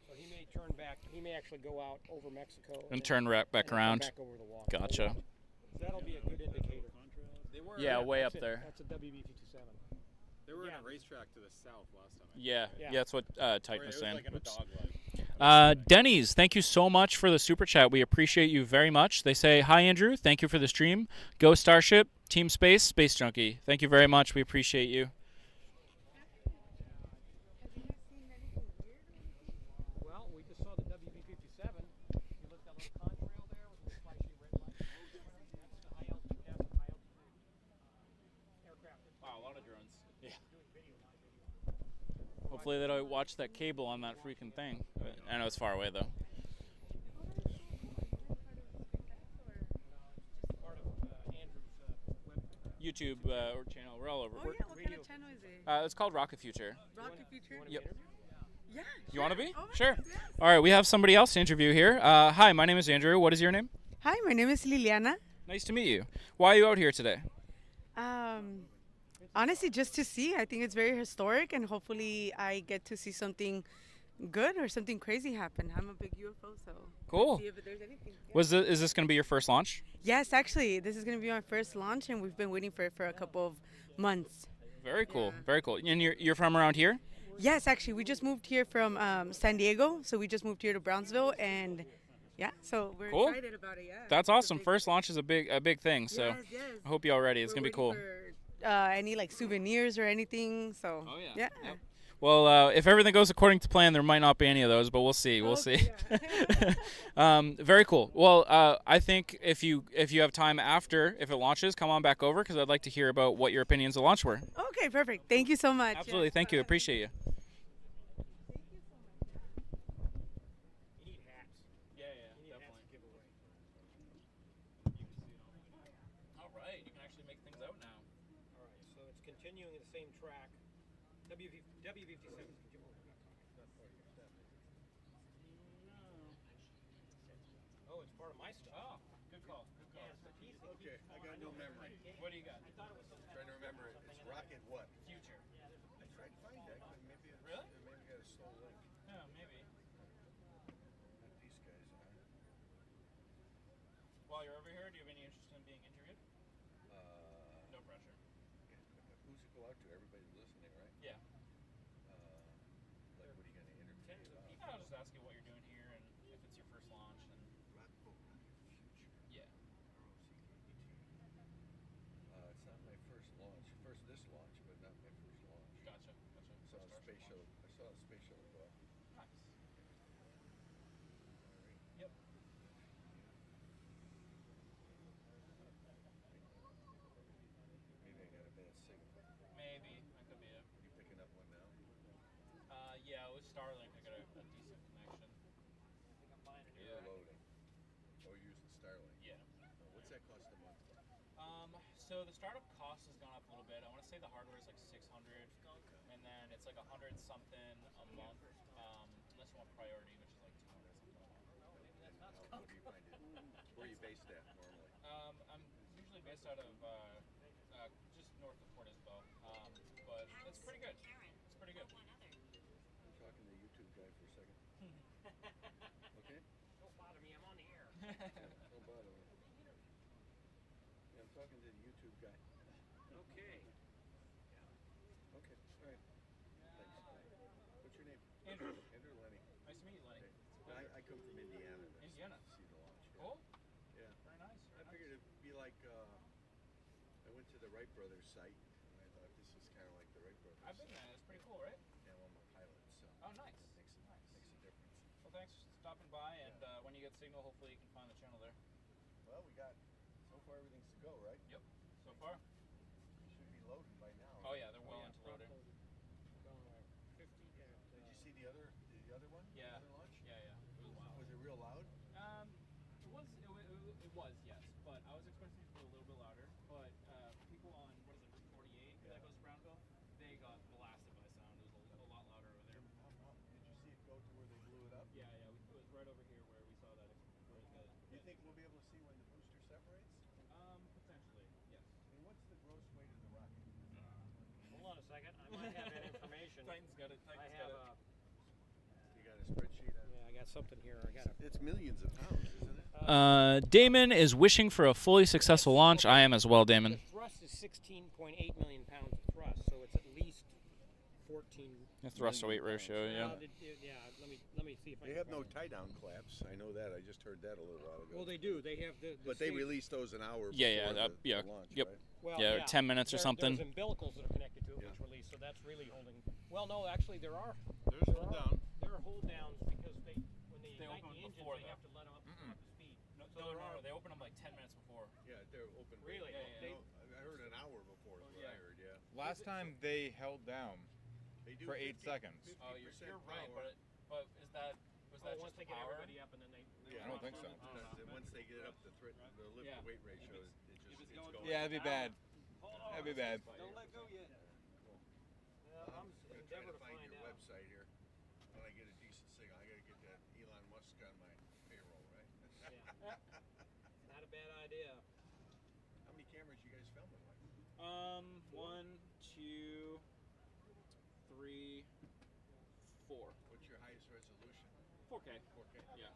So he may turn back. He may actually go out over Mexico And turn right back and come around. Back over the water. Gotcha. That'll be a good indicator. They were. Yeah, way That's up it. there. That's a WB-57. They were Yeah. in a racetrack to the south last time. Yeah, Yeah. that's what Or Titan it was was saying. like in a Oops. dog leg. Denny's, thank you so much for the super chat. We appreciate you very much. They say, hi, Andrew. Thank you for the stream. Go Starship, Team Space, Space Junkie. Thank you very much. We appreciate you. Well, we just saw the WB-57. You look at that little contrail there with the flashy red light. That's the high altitude aircraft. Wow, a lot of drones. Yeah. Hopefully they don't watch that cable on that freaking thing. I know it's far away, though. Part of Andrew's web. YouTube or channel. We're all over. Oh yeah, what kind of channel is it? It's called Rocket Future. Rocket Future? Yep. Yeah. You want to be? Oh my Sure. God, yes. All right, we have somebody else to interview here. Hi, my name is Andrew. What is your name? Hi, my name is Liliana. Nice to meet you. Why are you out here today? Honestly, just to see. I think it's very historic, and hopefully I get to see something good or something crazy happen. I'm a big UFO, so Cool. see if there's anything. Is this going to be your first launch? Yes, actually, this is going to be my first launch, and we've been waiting for it for a couple of months. Very cool. Yeah. Very cool. And you're from around here? Yes, actually, we just moved here from San Diego, so we just moved here to Brownsville, and yeah, so we're Cool. excited about it. Yeah, That's It's a awesome. big- First launch is a big thing. So Yes, yes. I hope you're all ready. It's We're going to be cool. waiting for, any like souvenirs or anything. So Oh, yeah. yeah. Yep. Well, if everything goes according to plan, there might not be any of those, but we'll see. We'll see. Okay, Very cool. Well, I think if you have time after, if it launches, come on back over because I'd like to hear about what your opinions of launch were. Okay, perfect. Thank you so much. Absolutely. Yes. Thank you. Appreciate you. You need hats. Yeah, You need hats to give away. All right. You can actually make things out now. All right, so it's continuing the same track. WB-57 is Oh, it's part of my stuff. Oh, good call. Good call. Okay, I got no memory. What do you got? Trying to remember it. It's rocket what? Future. I tried to find that, but maybe it's, Really? maybe got a slow link. Yeah, maybe. while you're over here, do you have any interest in being interviewed? No pressure. Who's it go out to? Everybody listening, right? Yeah. Like, what are you going to interview Tens of about? people. I'll just ask you what you're doing here and if it's your first launch. And Future. yeah. It's not my first launch. This launch, but not my first launch. Gotcha. Saw a space shuttle. I saw a space shuttle go up. Nice. All right. Yep. Maybe I got a bad signal. Maybe. That could be it. You picking up one now? Yeah, with Starlink, I got a decent connection. I think I'm buying a new You're rack. loading. Oh, you're using Starlink. Yeah. What's that cost a month? So the startup cost has gone up a little bit. I want to say the hardware is like 600, and then it's like 100 something a month. Unless you want priority, which is like 200 something a month. Maybe that's not How do you find it? Where are you based at normally? I'm usually based out of just north of Port Isabel, but it's pretty good. It's pretty good. I'm talking to the YouTube guy for a second. Okay? Don't bother me. I'm on the air. Don't bother me. Yeah, I'm talking to the YouTube guy. Okay. Okay, all right. Thanks. What's your name? Andrew. Andrew Lenny. Nice to meet you, Lenny. Okay. I come from Indiana. To Indiana. See the launch. Yeah. Cool. Yeah. Very nice. I figured it'd be like, I went to the Wright Brothers site, and I thought this was kind of like the Wright Brothers. I've been there. It's pretty cool, right? Yeah, well, I'm a pilot, so. Oh, nice. Makes a difference. Well, thanks for stopping by, and when you get signal, hopefully you can find the channel there. Well, so far everything's to go, right? Yep. So far. You should be loaded by now. Oh yeah, they're well into loading. We're going like 50. Did you see the other one? Yeah. The other launch? Yeah. It was wild. Was it real loud? It was, yes, but I was expecting it to be a little bit louder. But people on what is it, Route 48 that goes to Brownville, they got blasted by sound. It was a lot louder over there. Did you see it go to where they blew it up? Yeah, it was right over here where we saw that. You think we'll be able to see when the booster separates? Potentially, yes. And what's the gross weight of the rocket? Hold on a second. I might have that information. Titan's got it. I have You got a spreadsheet on it? yeah, I got something here. I got It's millions of pounds, isn't it? Damon is wishing for a fully successful launch. I am as well, Damon. The thrust is 16.8 million pounds of thrust, so it's at least 14. The thrust to weight ratio, yeah. Let me see if I They can have no find it. tie-down claps. I know that. I just heard that a little while ago. Well, they do. They have the But they same- release those an hour Yeah, before yeah, the launch, yep. right? Well, Yeah, 10 minutes or something. There's umbilicals that are connected to it Yeah. which release, so that's really holding. Well, no, actually there are. There's hold down. There are hold downs because when they ignite open the engines, before, they though. have to let them up to speed. No, they open them like 10 minutes before. Yeah, they're open. Really? Yeah. I heard an hour before is what I heard, yeah. Last time they held down They do for 8 50 seconds. 50% Oh, you're right, power. but was that Once just they the get power? everybody up and then they. Yeah, I don't think so. Then once they get up the lift Yeah. to weight ratio, it's going. Yeah, that'd be bad. That'd be bad. Don't let go yet. I'm gonna try to find your website here. When I get a decent signal, I gotta get that Elon Musk on my payroll, right? Not a bad idea. How many cameras you guys filming with? 1, 2, 3, 4. What's your highest resolution? 4K. 4K. Yeah.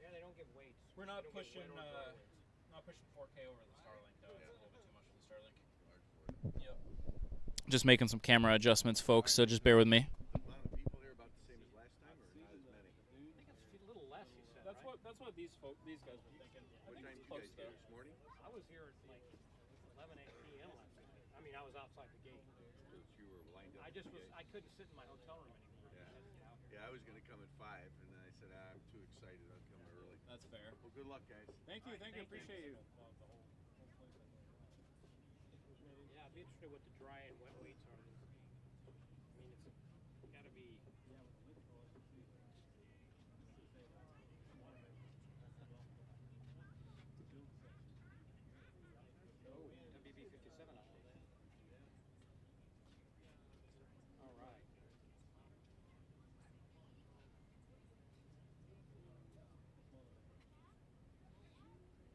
Yeah, they don't give weights. We're not They don't give pushing weight or dry weights. not pushing 4K over the Starlink though. It's a little bit too much for the Starlink. Hard for it. Yep. Just making some camera adjustments, folks. So just bear with me. Amount of people there about the same as last time, or not as many? I think it's a little less, he said, That's right? what these guys were thinking. What time did you guys get this morning? I was here at like 11 p.m. last night. I mean, I was outside the gate. Because you were lined up. I couldn't sit in my hotel room anymore. Yeah. I had to get out here. Yeah, I was gonna come at 5, and then I said, I'm too excited. I'll come early. That's fair. Well, good luck, guys. Thank you, appreciate you. Yeah, I'd be interested what the dry and wet weights are. I mean, it's got to be. Oh, WB-57 update. All right.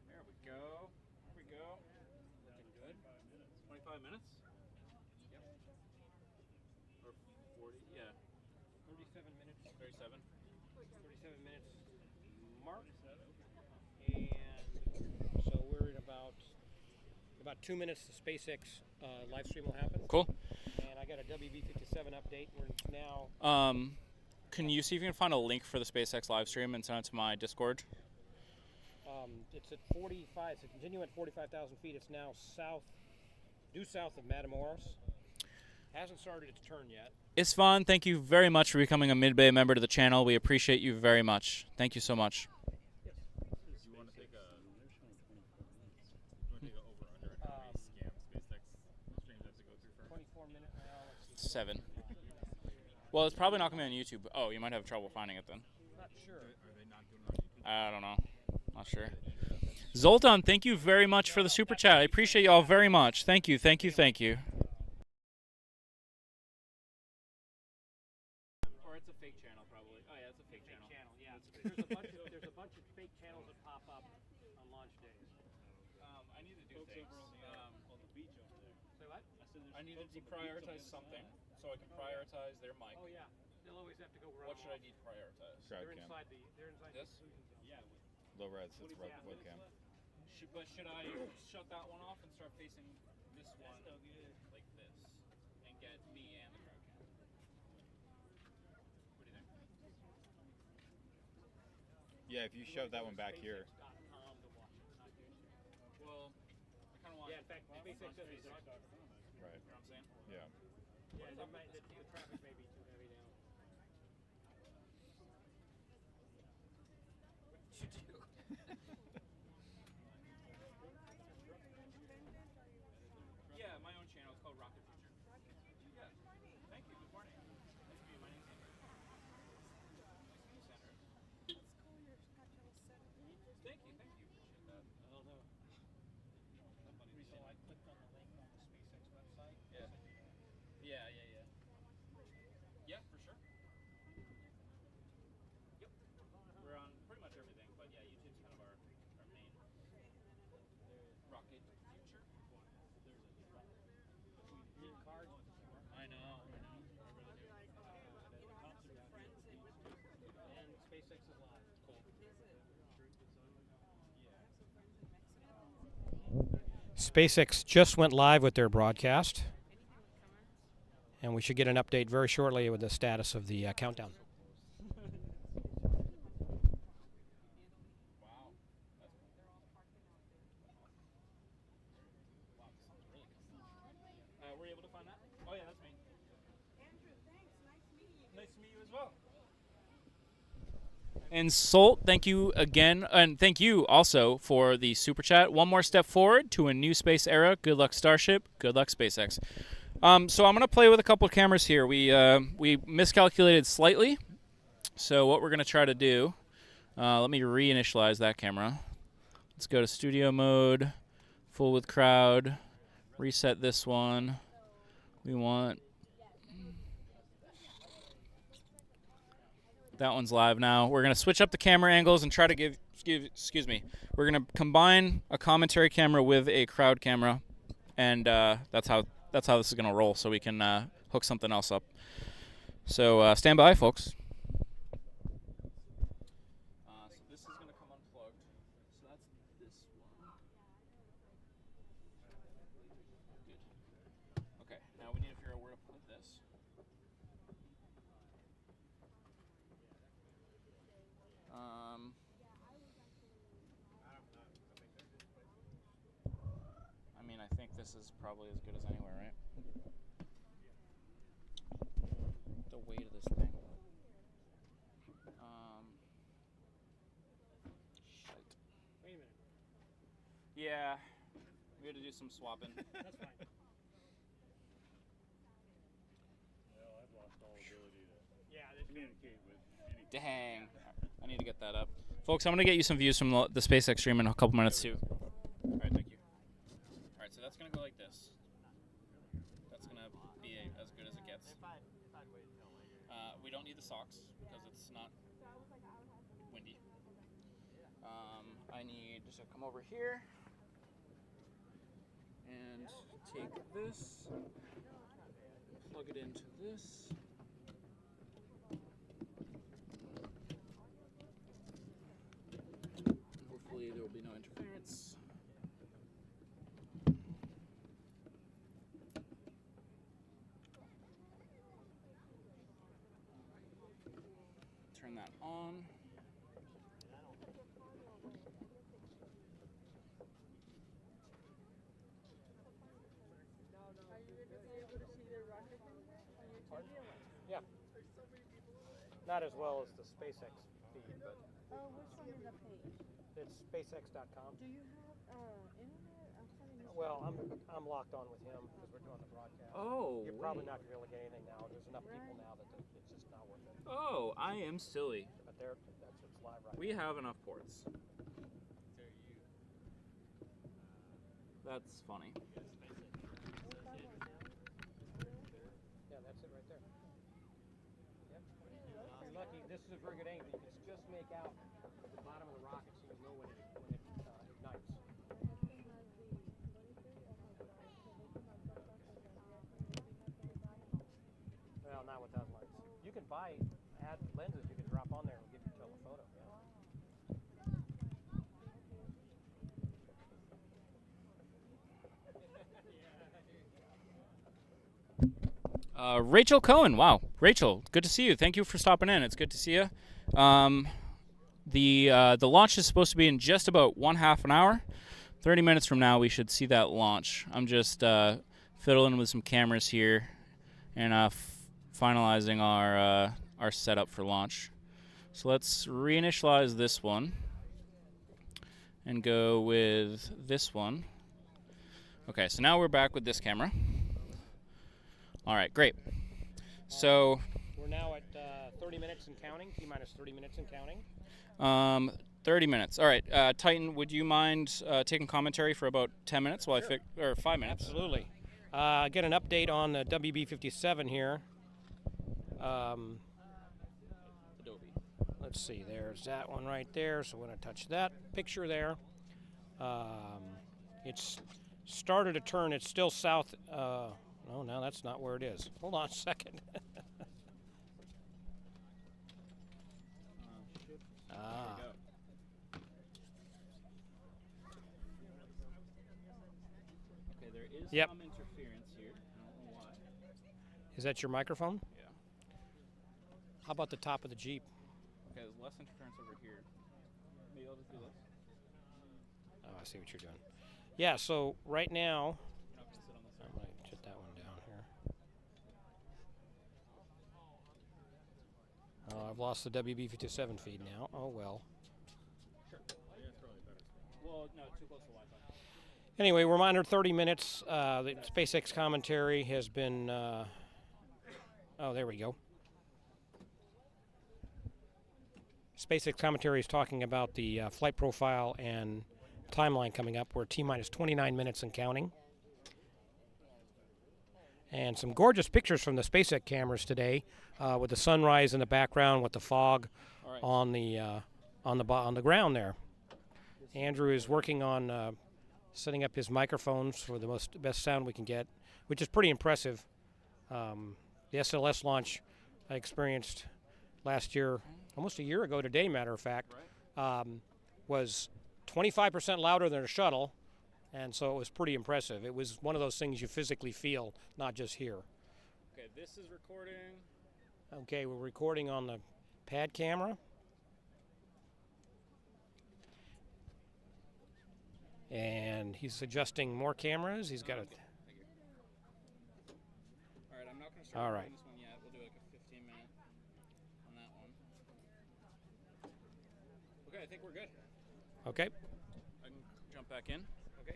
There we go. Looking good. 25 minutes? Yep. Or 40, yeah. 37 minutes. 37. 37 minutes mark. And so we're in about 2 minutes. The SpaceX live stream will happen. Cool. And I got a WB57 update. We're now. Can you see if you can find a link for the SpaceX live stream and send it to my Discord? It's at 45. It's continuing at 45,000 feet. It's now due south of Matamoros. Hasn't started its turn yet. Isfan, thank you very much for becoming a Mid-Bay member to the channel. We appreciate you very much. Thank you so much. Do you want to take a over/under and how many scam SpaceX streams have to go through first? 24-minute now. 7. Well, it's probably not going to be on YouTube. Oh, you might have trouble finding it then. Not sure. Are they not doing it on YouTube? I don't know. Not sure. Zoltan, thank you very much for the super chat. I appreciate y'all very much. Thank you, thank you, thank you. Or it's a fake channel, probably. Oh yeah, it's a fake channel. Yeah. There's a bunch of fake channels that pop up on launch days. I need to do things. On the beach over there. Say what? I need to deprioritize something so I can prioritize their mic. Oh yeah. They'll always have to go run. What should I deprioritize? They're Crowd cam. inside the. They're inside This? the inclusion. Yeah. Low res, it's webcam. But should I shut that one off and start facing this one like this and get me and the crowd cam? What do you think? Yeah, if you shove that one back here. Well, I kind of want. Yeah, in fact, SpaceX does these. Right. You know what I'm saying? Yeah. Yeah, the traffic may be too heavy now. What did you do? Yeah, my own channel. It's called Rocket Future. Yeah. Thank you. Good morning. Nice to meet you. My name's Andrew. Nice to meet you, Sandra. Thank you. Thank you. Appreciate that. I don't know. So I clicked on the link on the SpaceX website. Yeah. Yeah. Yeah, for sure. Yep. We're on pretty much everything, but yeah, YouTube's kind of our main. Rocket Future. Green cards. I know. And SpaceX is live. Cool. SpaceX just went live with their broadcast, and we should get an update very shortly with the status of the countdown. Wow. Were you able to find that? Oh yeah, that's me. Andrew, thanks. Nice meeting you. Nice to meet you as well. And Solt, thank you again, and thank you also for the super chat. One more step forward to a new space era. Good luck, Starship. Good luck, SpaceX. So I'm gonna play with a couple of cameras here. We miscalculated slightly. So what we're gonna try to do? Let me reinitialize that camera. Let's go to studio mode, full with crowd. Reset this one. We want that one's live now. We're gonna switch up the camera angles and try to give. Excuse me. We're gonna combine a commentary camera with a crowd camera, and that's how this is gonna roll. So we can hook something else up. So stand by, folks. So this is gonna come unplugged. So that's this one. Good. Okay. Now we need to figure out where to put this. I mean, I think this is probably as good as anywhere, right? The weight of this thing. Shite. Wait a minute. Yeah, we had to do some swapping. That's fine. Well, I've lost all ability to Yeah, communicate with anything. Dang. I need to get that up. Folks, I'm going to get you some views from the SpaceX stream in a couple minutes, too. All right, thank you. All right, so that's going to go like this. That's going to be as good as it gets. We don't need the socks because it's not windy. I need to come over here and take this, plug it into this. on. Yeah. Not as well as the SpaceX feed, but Oh, which one is the page? it's SpaceX.com. Do you have internet? I'm having issues. Well, I'm locked on with him because we're doing the broadcast. Oh, You're probably not going to be able to get anything now. There's enough people now that it's just not worth it. Oh, I am silly. But it's live right We now. have enough ports. That's funny. Yeah, that's it right there. Yep. You're lucky. This is a very good angle. You can just make out the bottom of the rocket so you know when it ignites. Well, not with that lens. You can add lenses you can drop on there and give you telephoto. Yeah. Rachel Cohen. Wow, Rachel, good to see you. Thank you for stopping in. It's good to see you. The launch is supposed to be in just about 1/2 an hour. 30 minutes from now, we should see that launch. I'm just fiddling with some cameras here and finalizing our setup for launch. So let's reinitialize this one and go with this one. Okay, so now we're back with this camera. All right, great. So We're now at 30 minutes and counting, T-minus 30 minutes and counting. 30 minutes. All right, Titan, would you mind taking commentary for about 10 minutes while Sure. or 5 minutes? Absolutely. Get an update on the WB-57 here. Adobe. Let's see, there's that one right there, so we're going to touch that picture there. It's started to turn, it's still south. Oh, no, that's not where it is. Hold on a second. Okay, there is Yep. some interference here. I don't know why. Is that your microphone? Yeah. How about the top of the Jeep? Okay, there's less interference over here. Maybe I'll just do this. Oh, I see what you're doing. Yeah, so right now, You're not gonna sit on this I side. might shut that one down here. Oh, I've lost the WB-57 feed now. Oh, well. Well, no, too close to Wi-Fi. Anyway, we're under 30 minutes. The SpaceX commentary has been. Oh, there we go. SpaceX commentary is talking about the flight profile and timeline coming up. We're T-minus 29 minutes and counting. And some gorgeous pictures from the SpaceX cameras today, with the sunrise in the background, with the fog right. on the ground there. Andrew is working on setting up his microphones for the best sound we can get, which is pretty impressive. The SLS launch I experienced last year, almost a year ago today, matter of fact, was 25% louder than a shuttle, and so it was pretty impressive. It was one of those things you physically feel, not just hear. Okay, this is recording. Okay, we're recording on the pad camera. And he's adjusting more cameras. He's got a... Thank you. All right, I'm not going to start All recording right. this one yet. We'll do like a 15-minute on that one. Okay, I think we're good. Okay. I can jump back in. Okay.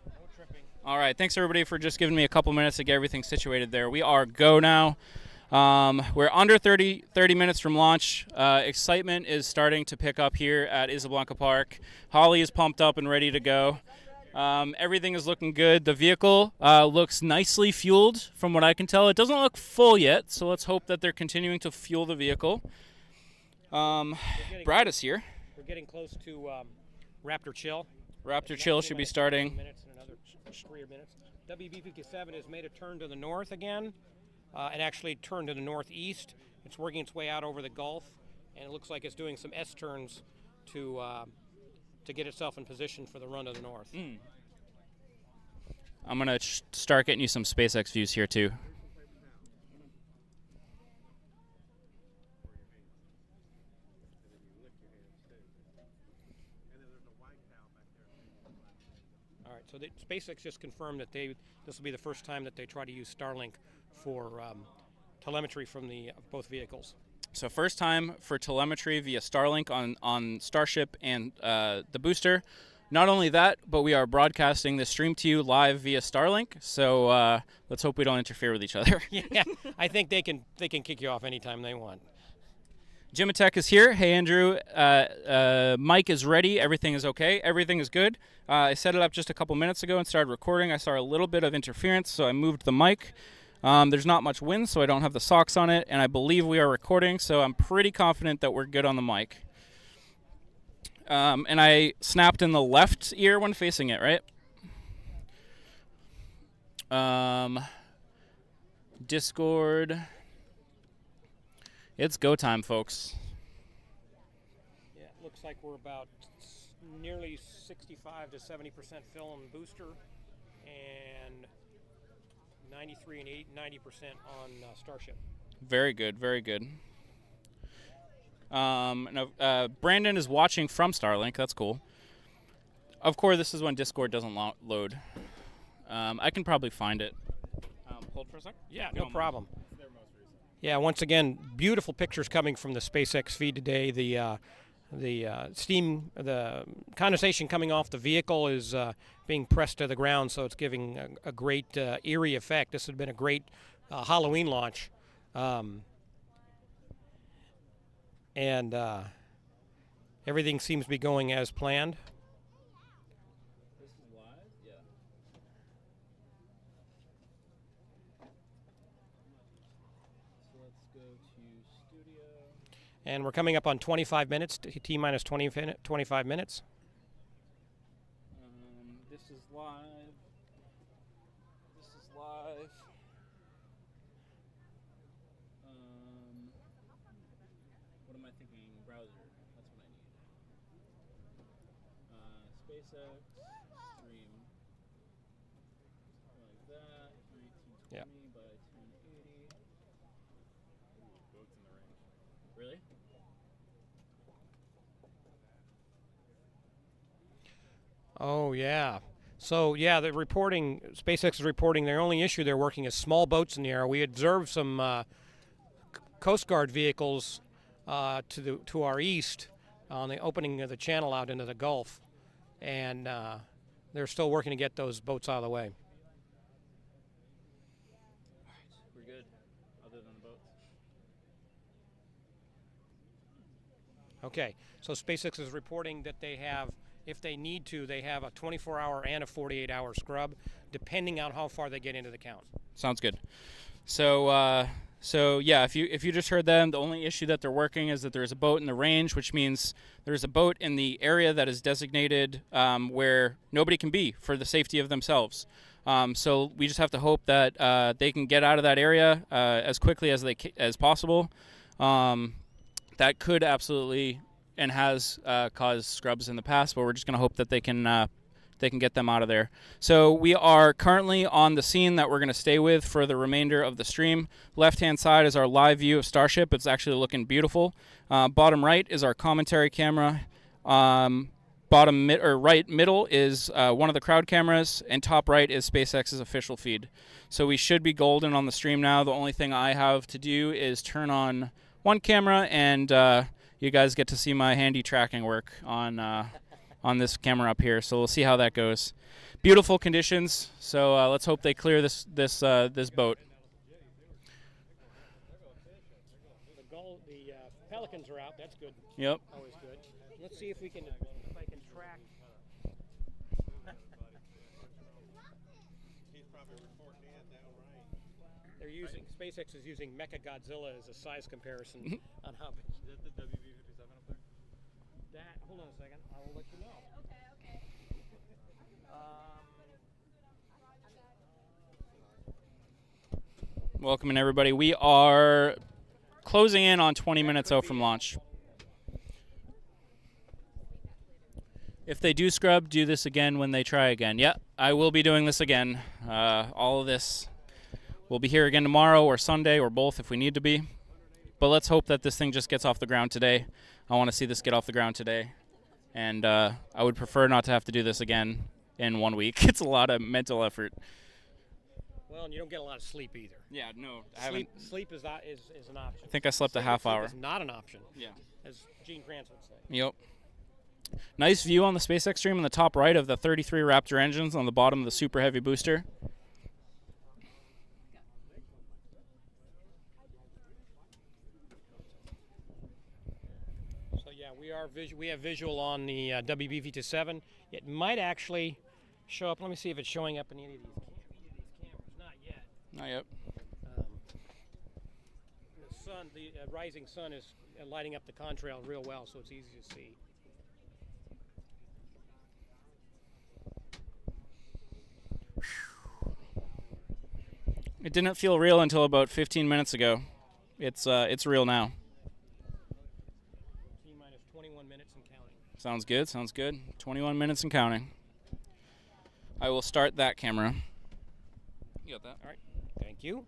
No tripping. All right, thanks everybody for just giving me a couple minutes to get everything situated there. We are go now. We're under 30 minutes from launch. Excitement is starting to pick up here at Isablanca Park. Holly is pumped up and ready to go. Everything is looking good. The vehicle looks nicely fueled from what I can tell. It doesn't look full yet, so let's hope that they're continuing to fuel the vehicle. Brad is here. We're getting close to Raptor Chill. Raptor Chill should be starting. Minutes and another 3 minutes. WB-57 has made a turn to the north again. It actually turned to the northeast. It's working its way out over the Gulf, and it looks like it's doing some S-turns to get itself in position for the run to the north. I'm going to start getting you some SpaceX views here, too. So SpaceX just confirmed that this will be the first time that they try to use Starlink for telemetry from both vehicles. So first time for telemetry via Starlink on Starship and the booster. Not only that, but we are broadcasting this stream to you live via Starlink. So let's hope we don't interfere with each other. Yeah, I think they can kick you off anytime they want. Jimatech is here. Hey, Andrew. Mike is ready. Everything is okay. Everything is good. I set it up just a couple minutes ago and started recording. I saw a little bit of interference, so I moved the mic. There's not much wind, so I don't have the socks on it, and I believe we are recording, so I'm pretty confident that we're good on the mic. And I snapped in the left ear when facing it, right? Discord. It's go time, folks. Yeah, it looks like we're about nearly 65 to 70% fill on the booster, and 93 and 90% on Starship. Very good, very good. Brandon is watching from Starlink. That's cool. Of course, this is when Discord doesn't load. I can probably find it. Hold for a sec. Yeah, no problem. Yeah, once again, beautiful pictures coming from the SpaceX feed today. The condensation coming off the vehicle is being pressed to the ground, so it's giving a great eerie effect. This had been a great Halloween launch. And everything seems to be going as planned. This is live? Yeah. So let's go to studio. And we're coming up on 25 minutes, T-minus 25 minutes. This is live. This is live. What am I thinking? Browser. That's what I need. SpaceX stream. Like that. 1920 Yeah. by 1080. Boats in the range. Really? Oh, yeah. So, yeah, SpaceX is reporting their only issue they're working is small boats in the air. We observed some Coast Guard vehicles to our east on the opening of the channel out into the Gulf, and they're still working to get those boats out of the way. We're good, other than the boats. Okay, so SpaceX is reporting that they have, if they need to, they have a 24-hour and a 48-hour scrub, depending on how far they get into the count. Sounds good. So yeah, if you just heard them, the only issue that they're working is that there's a boat in the range, which means there's a boat in the area that is designated where nobody can be for the safety of themselves. So we just have to hope that they can get out of that area as quickly as possible. That could absolutely and has caused scrubs in the past, but we're just going to hope that they can get them out of there. So we are currently on the scene that we're going to stay with for the remainder of the stream. Left-hand side is our live view of Starship. It's actually looking beautiful. Bottom right is our commentary camera. Right middle is one of the crowd cameras, and top right is SpaceX's official feed. So we should be golden on the stream now. The only thing I have to do is turn on one camera, and you guys get to see my handy tracking work on this camera up here. So we'll see how that goes. Beautiful conditions. So let's hope they clear this boat. The pelicans are out. That's good. Yep. Always good. Let's see if I can track. He's probably reporting in downrange. They're using SpaceX is using Mechagodzilla as a size comparison on how big. Is that the WV-57 up there? That. Hold on a second. I will let you know. Okay. Welcome everybody. We are closing in on 20 minutes out from launch. If they do scrub, do this again when they try again. Yeah, I will be doing this again. All of this. We'll be here again tomorrow or Sunday or both if we need to be. But let's hope that this thing just gets off the ground today. I want to see this get off the ground today. And I would prefer not to have to do this again in 1 week. It's a lot of mental effort. Well, and you don't get a lot of sleep either. Yeah, no, I haven't. Sleep is an option. I think I slept a half Sleep hour. is not an option. Yeah. As Gene Kranz would say. Yep. Nice view on the SpaceX stream in the top right of the 33 Raptor engines on the bottom of the Super Heavy booster. So yeah, we have visual on the WBV-27. It might actually show up. Let me see if it's showing up in any of these cameras. Not yet. Not yet. The rising sun is lighting up the contrail real well, so it's easy to see. It didn't feel real until about 15 minutes ago. It's real now. T-minus 21 minutes and counting. Sounds good. Sounds good. 21 minutes and counting. I will start that camera. You got that? All right. Thank you.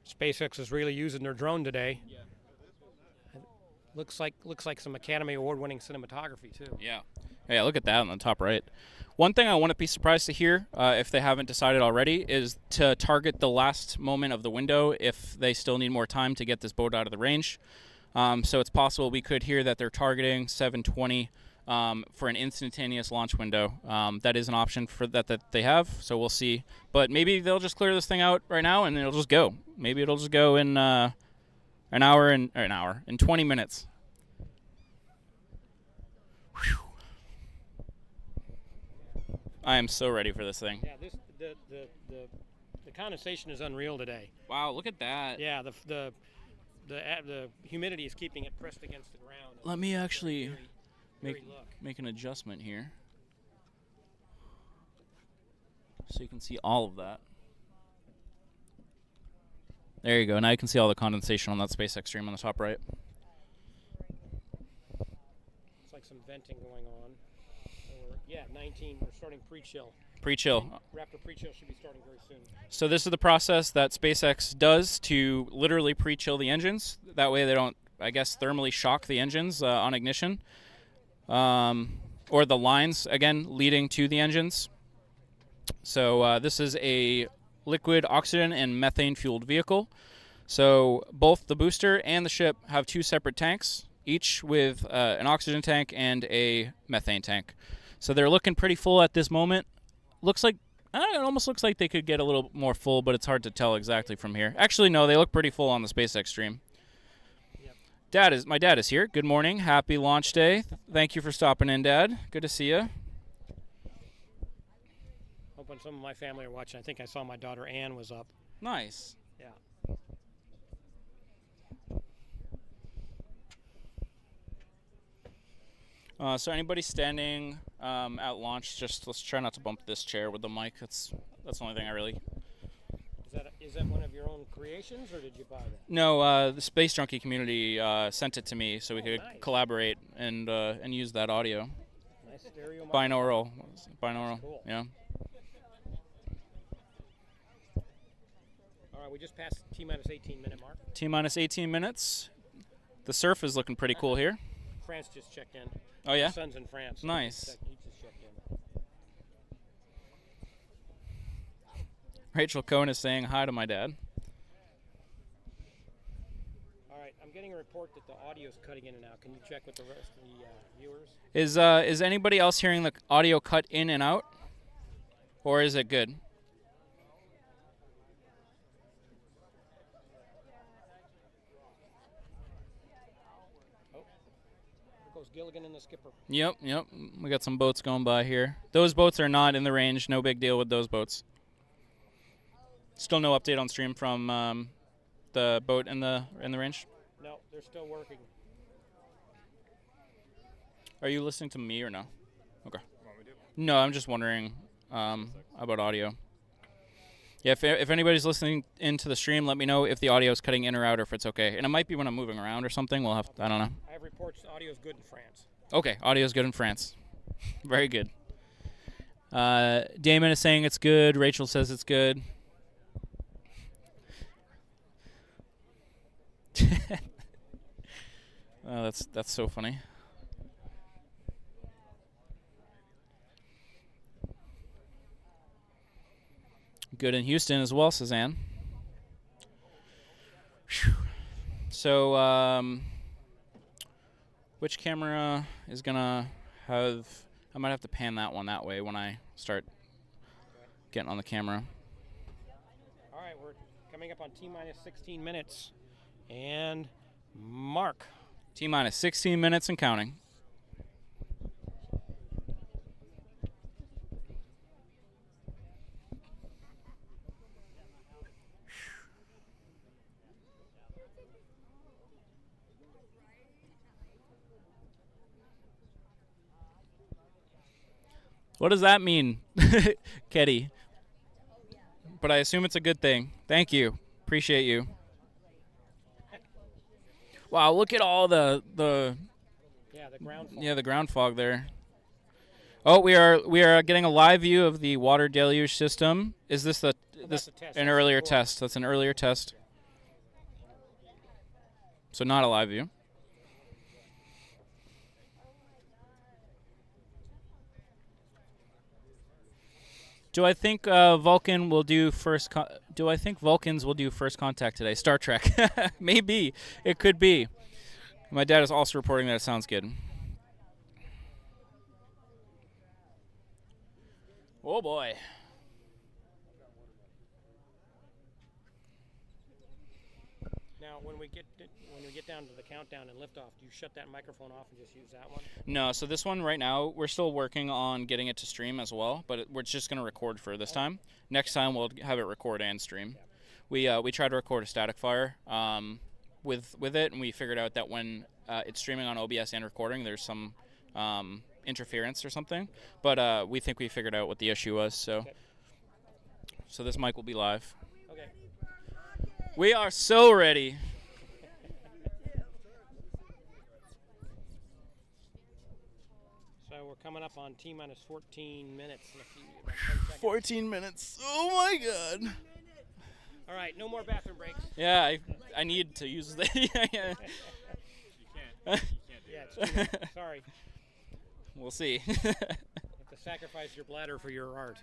SpaceX is really using their drone today. Yeah. Looks like some Academy Award-winning cinematography too. Yeah. Yeah, look at that on the top right. One thing I wouldn't be surprised to hear, if they haven't decided already, is to target the last moment of the window if they still need more time to get this boat out of the range. So it's possible we could hear that they're targeting 7:20 for an instantaneous launch window. That is an option for that they have, so we'll see. But maybe they'll just clear this thing out right now and it'll just go. Maybe it'll just go in in 20 minutes. Whew. I am so ready for this thing. Yeah, the condensation is unreal today. Wow, look at that. Yeah, the humidity is keeping it pressed against the ground. Let me actually Very make an adjustment here so you can see all of that. There you go. Now you can see all the condensation on that SpaceX stream on the top right. It's like some venting going on. Yeah, 19. We're starting pre-chill. Pre-chill. Raptor pre-chill should be starting very soon. So this is the process that SpaceX does to literally pre-chill the engines. That way they don't, I guess, thermally shock the engines on ignition. Or the lines, again, leading to the engines. So this is a liquid oxygen and methane fueled vehicle. So both the booster and the ship have two separate tanks, each with an oxygen tank and a methane tank. So they're looking pretty full at this moment. Looks like, it almost looks like they could get a little more full, but it's hard to tell exactly from here. Actually, no, they look pretty full on the SpaceX stream. My dad is here. Good morning. Happy launch day. Thank you for stopping in, Dad. Good to see you. Hoping some of my family are watching. I think I saw my daughter Ann was up. Nice. Yeah. So anybody standing at launch, just let's try not to bump this chair with the mic. That's the only thing I really... Is that one of your own creations, or did you buy that? No, the Space Junkie community sent it to me so we could collaborate and use that audio. Nice stereo. Binaural. Cool. Yeah. All right, we just passed T-minus 18-minute mark. T-minus 18 minutes. The surf is looking pretty cool here. France just checked in. Oh, yeah? My son's in France. Nice. He just checked in. Rachel Cohn is saying hi to my dad. All right, I'm getting a report that the audio is cutting in and out. Can you check with the rest of the viewers? Is anybody else hearing the audio cut in and out? Or is it good? Gilligan and the skipper. Yep. We got some boats going by here. Those boats are not in the range. No big deal with those boats. Still no update on stream from the boat in the range? No, they're still working. Are you listening to me or no? Okay. No, I'm just wondering about audio. Yeah, if anybody's listening into the stream, let me know if the audio is cutting in or out or if it's okay. And it might be when I'm moving around or something. We'll have I don't know. I have reports audio is good in France. Okay, audio is good in France. Very good. Damon is saying it's good. Rachel says it's good. Oh, that's so funny. Good in Houston as well, Suzanne. Whew. So, which camera is gonna have? I might have to pan that one that way when I start getting on the camera. All right, we're coming up on T-minus 16 minutes. And mark. T-minus 16 minutes and counting. What does that mean, Ketty? But I assume it's a good thing. Thank you. Appreciate you. Wow, look at all the ground fog. Yeah, the ground fog there. Oh, we are getting a live view of the water deluge system. Is this an earlier test? That's an earlier test. So not a live view. Do I think Vulcan will do first? Do I think Vulcans will do first contact today? Star Trek, maybe it could be. My dad is also reporting that it sounds good. Oh boy. Now, when we get down to the countdown and liftoff, do you shut that microphone off and just use that one? No, so this one right now, we're still working on getting it to stream as well, but we're just going to record for this time. Next time, we'll have it record and stream. We tried to record a static fire with it, and we figured out that when it's streaming on OBS and recording, there's some interference or something. But we think we figured out what the issue was, so this mic will be live. Okay. We are so ready. So we're coming up on T-minus 14 minutes. In a few, about 10 seconds. 14 minutes. Oh my God. All right, no more bathroom breaks. Yeah, I need to use that. You can't do that. Yeah, sorry. We'll see. You have to sacrifice your bladder for your art.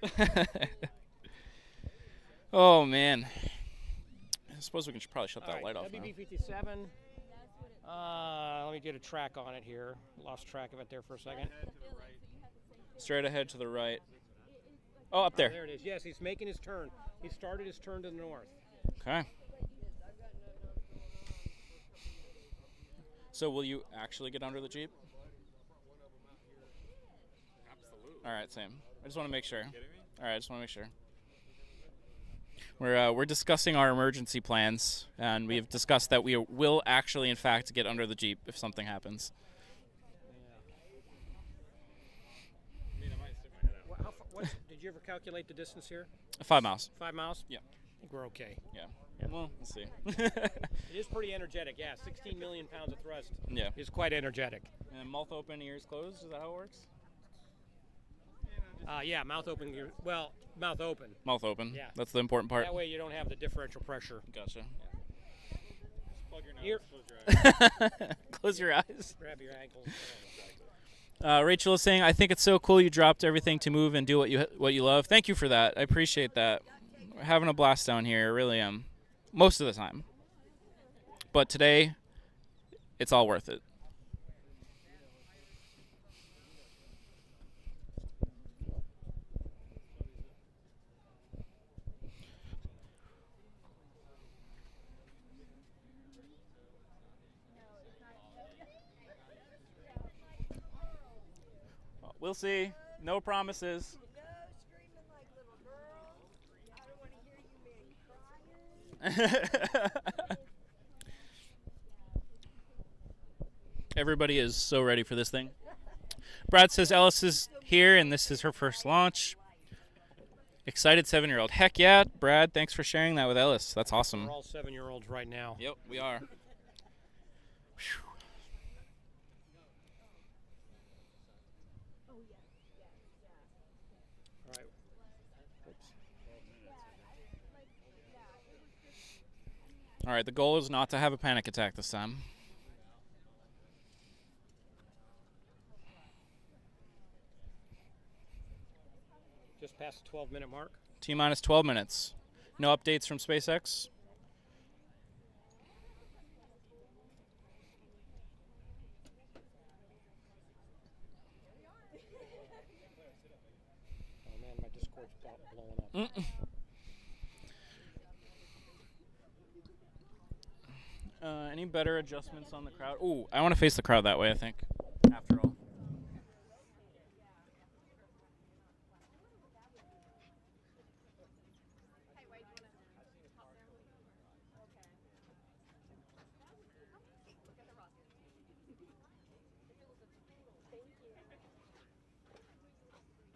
Oh man. I suppose we can probably shut that right, light off now. WB-57. Let me get a track on it here. Lost track of it there for a second. Straight ahead to the right. Oh, up there. There it is. Yes, he's making his turn. He started his turn to the north. Okay. So will you actually get under the Jeep? Absolutely. All right, same. I just want to make sure. All right, I just want to make sure. We're discussing our emergency plans, and we have discussed that we will actually, in fact, get under the Jeep if something happens. Did you ever calculate the distance here? 5 miles. 5 miles? Yeah. I think we're okay. Yeah. Well, we'll see. It is pretty energetic, yeah. 16 million pounds of thrust is quite energetic. And mouth open, ears closed, is that how it works? Yeah, mouth open. Well, mouth open. Mouth open. Yeah. That's the important part. That way you don't have the differential pressure. Gotcha. Plug your nose, Ear. close your eyes. Close your eyes. Grab your ankles. Rachel is saying, I think it's so cool you dropped everything to move and do what you love. Thank you for that. I appreciate that. We're having a blast down here. I really am. Most of the time. But today, it's all worth it. We'll see. No promises. Everybody is so ready for this thing. Brad says Ellis is here, and this is her first launch. Excited 7-year-old. Heck yeah, Brad. Thanks for sharing that with Ellis. That's awesome. We're all 7-year-olds right now. Yep, we are. All right. All right, the goal is not to have a panic attack this time. Just past the 12-minute mark. T-minus 12 minutes. No updates from SpaceX? Oh man, my Discord's blowing up. Any better adjustments on the crowd? Ooh, I want to face the crowd that way, I think, after all.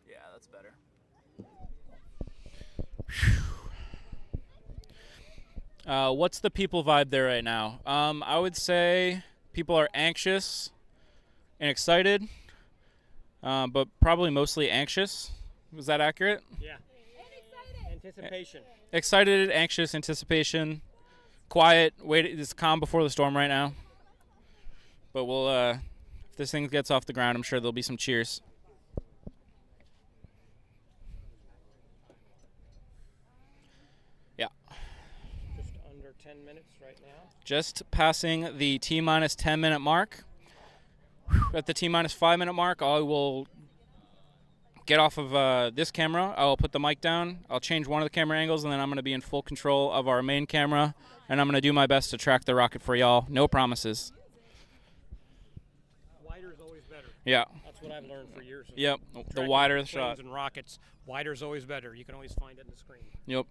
Yeah, that's better. What's the people vibe there right now? I would say people are anxious and excited, but probably mostly anxious. Was that accurate? Yeah. Anticipation. Excited, anxious, anticipation, quiet. Wait, it's calm before the storm right now. But we'll, if this thing gets off the ground, I'm sure there'll be some cheers. Yeah. Just under 10 minutes right now. Just passing the T-minus 10-minute mark. At the T-minus 5-minute mark, I will get off of this camera. I'll put the mic down. I'll change one of the camera angles, and then I'm going to be in full control of our main camera, and I'm going to do my best to track the rocket for y'all. No promises. Wider is always better. Yeah. That's what I've learned for years. Yep. The wider the shot. Planes and rockets, wider is always better. You can always find it in the screen. Yep.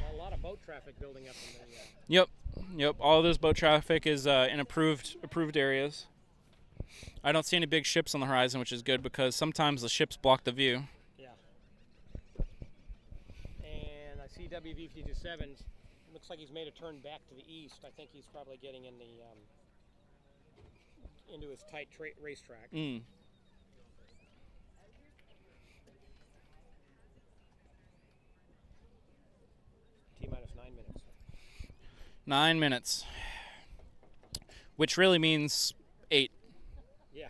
Well, a lot of boat traffic building up in there. Yep. Yep. All of this boat traffic is in approved areas. I don't see any big ships on the horizon, which is good because sometimes the ships block the view. Yeah. And I see WV-52.7s. Looks like he's made a turn back to the east. I think he's probably getting in the into his tight racetrack. Mm. T-minus 9 minutes. 9 minutes. Which really means 8. Yeah.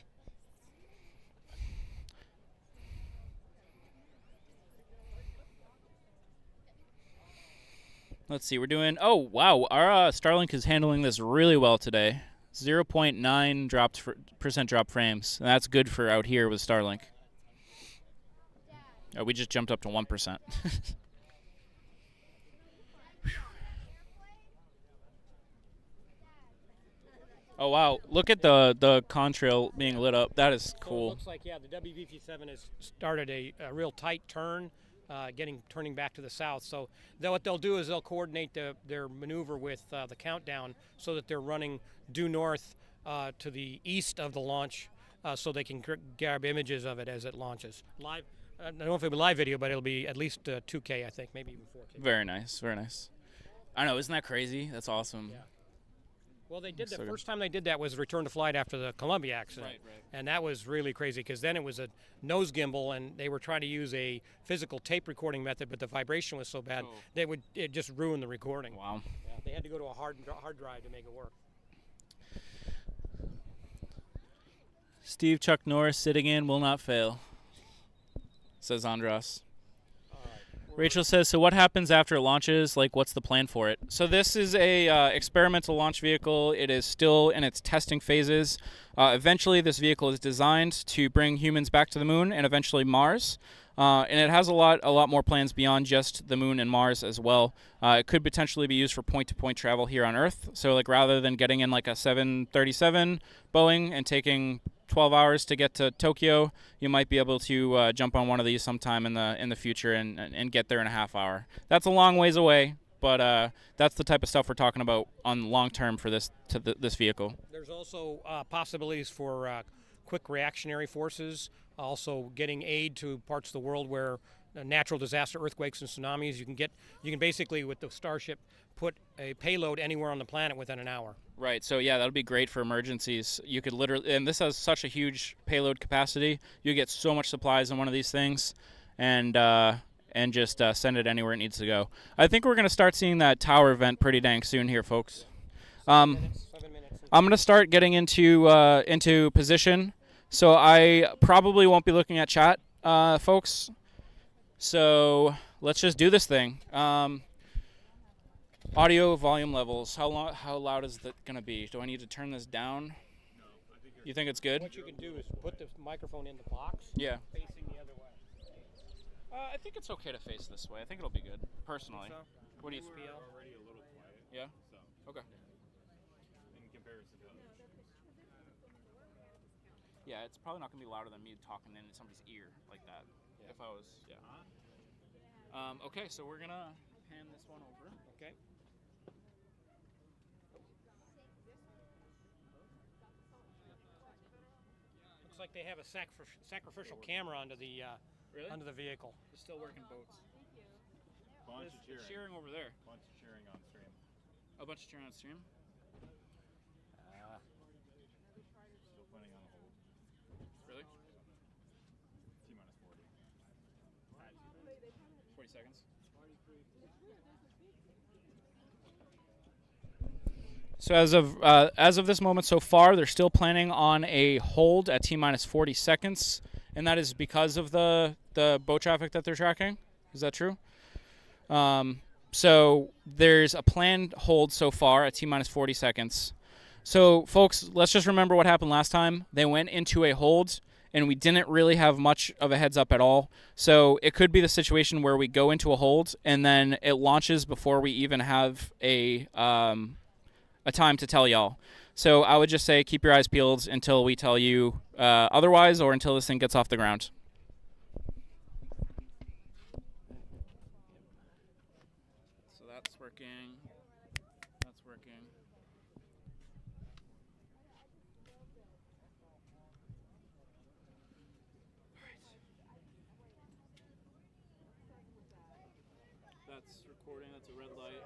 Let's see, we're doing, oh wow, our Starlink is handling this really well today. 0.9 percent drop frames. And that's good for out here with Starlink. We just jumped up to 1%. Oh wow, look at the contrail being lit up. That is cool. So it looks like, yeah, the WV-57 has started a real tight turn, turning back to the south. So what they'll do is they'll coordinate their maneuver with the countdown so that they're running due north to the east of the launch so they can grab images of it as it launches. Live, I don't know if it'll be live video, but it'll be at least 2K, I think, maybe even 4K. Very nice, very nice. I know, isn't that crazy? That's awesome. Yeah. Well, they did the first time they did that was return to flight after the Columbia accident. Right. And that was really crazy because then it was a nose gimbal and they were trying to use a physical tape recording method, but the vibration was so bad it just ruined the recording. Wow. Yeah, they had to go to a hard drive to make it work. Steve Chuck Norris sitting in will not fail, says Andras. Rachel says, so what happens after it launches? Like, what's the plan for it? So this is a experimental launch vehicle. It is still in its testing phases. Eventually, this vehicle is designed to bring humans back to the moon and eventually Mars. And it has a lot more plans beyond just the moon and Mars as well. It could potentially be used for point-to-point travel here on Earth. So, like, rather than getting in like a 737 Boeing and taking 12 hours to get to Tokyo, you might be able to jump on one of these sometime in the future and get there in a half hour. That's a long ways away, but that's the type of stuff we're talking about on long term for this vehicle. There's also possibilities for quick reactionary forces, also getting aid to parts of the world where natural disaster, earthquakes and tsunamis. You can basically, with the Starship, put a payload anywhere on the planet within an hour. Right. So yeah, that'll be great for emergencies. You could literally, and this has such a huge payload capacity. You get so much supplies in one of these things, and just send it anywhere it needs to go. I think we're gonna start seeing that tower event pretty dang soon here, folks. 7 minutes. I'm gonna start getting into position. So I probably won't be looking at chat, folks. So let's just do this thing. Audio volume levels. How loud is that gonna be? Do I need to turn this down? You think it's good? What you can do is put the microphone in the box. Yeah. Facing the other way. I think it's okay to face this way. I think it'll be good, personally. So? What do you? SPL? Already a little quiet. Yeah. So Okay. in comparison to others. Yeah, it's probably not gonna be louder than me talking in somebody's ear like that. Yeah. If I was, yeah. Okay, so we're gonna hand this one over. Okay. Looks like they have a sacrificial camera under the Really? under the vehicle. They're still working boats. Bunch of There's cheering. cheering over there. Bunch of cheering on stream. A bunch of cheering on stream. Still planning on hold. Really? T-minus 40. 40 seconds. So as of this moment so far, they're still planning on a hold at T-minus 40 seconds, and that is because of the boat traffic that they're tracking. Is that true? So there's a planned hold so far at T-minus 40 seconds. So folks, let's just remember what happened last time. They went into a hold, and we didn't really have much of a heads up at all. So it could be the situation where we go into a hold, and then it launches before we even have a time to tell y'all. So I would just say keep your eyes peeled until we tell you otherwise, or until this thing gets off the ground. So that's working. That's working. That's recording. That's a red light.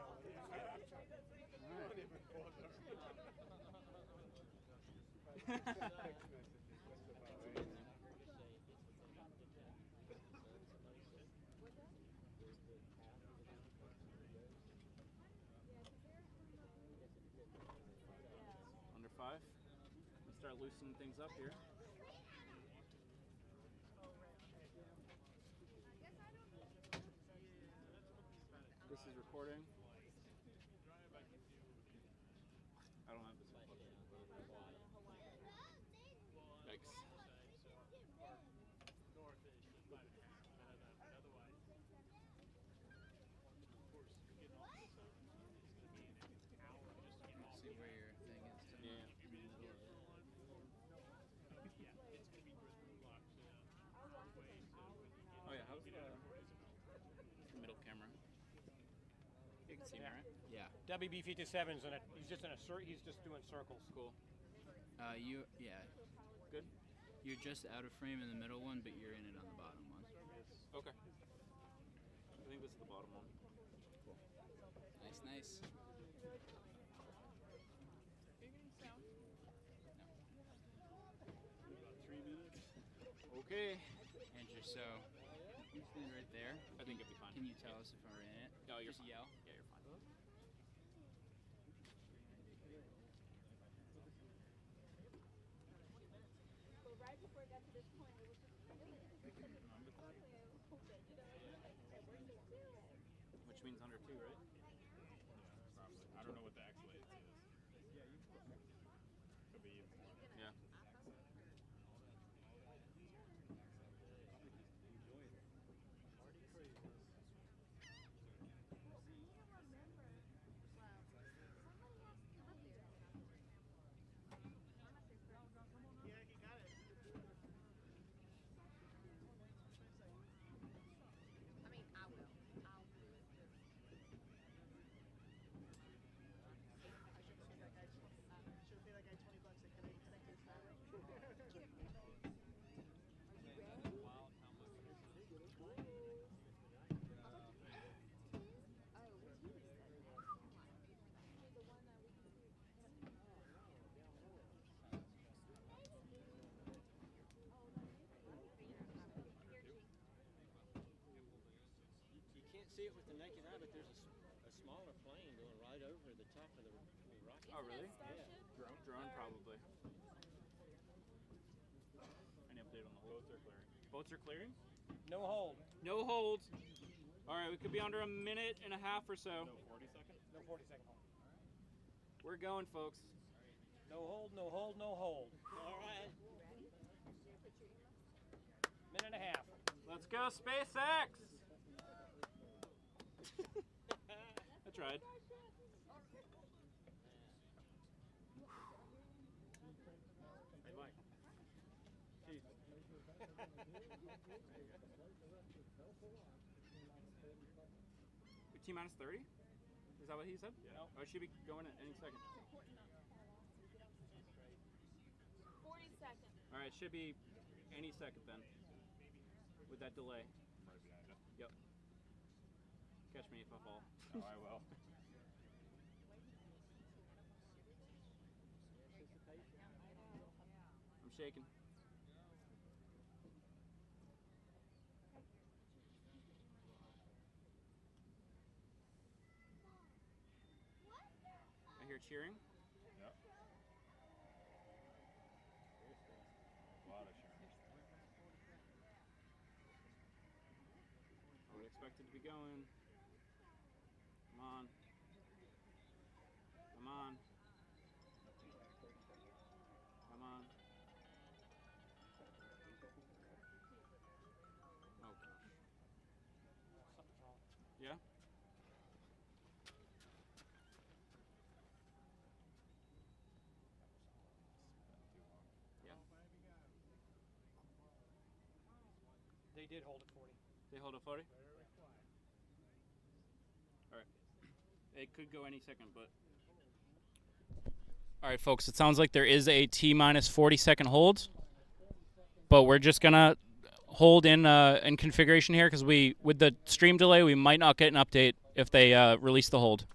Under 5. Let's start loosening things up here. This is recording. I don't have this one. Yikes. See where your thing is. Yeah. Oh yeah, how's the middle camera? You can see me, right? Yeah. WB-57's in it. He's just doing circles. Cool. Yeah. Good? You're just out of frame in the middle one, but you're in it on the bottom one. Okay. I think this is the bottom one. Cool. Nice. Okay. Andrew, so you stand right there. I think it'll be fine. Can you tell us if we're in it? Oh, you're Just fine. yell. Yeah, you're fine. Which means under 2, right? Probably. I don't know what the actual is. Could be even more. Yeah. smaller plane going right over the top of the rocket. Oh, really? Yeah. Drone probably. Any update on the hold? Boats are clearing. Boats are clearing? No hold. No holds. All right, we could be under a minute and a half or so. No 40 seconds? No 40-second hold. We're going, folks. No hold, no hold, no hold. All right. Minute and a half. Let's go, SpaceX! I tried. Hey, Mike. Keith. T-minus 30? Is that what he said? Yeah. No. Oh, it should be going at any second. 40 seconds. All right, should be any second then. With that delay. I'm right behind you. Yep. Catch me if I fall. Oh, I will. I'm shaking. I hear cheering. Yep. A lot of sharing. I would expect it to be going. Come on. Come on. Come on. Oh gosh. Something's wrong. Yeah? Yeah. They did hold at 40. They hold a 40? Alright. It could go any second, but. Alright, folks, it sounds like there is a T-minus 40-second hold. But we're just going to hold in configuration here because with the stream delay, we might not get an update if they release the hold.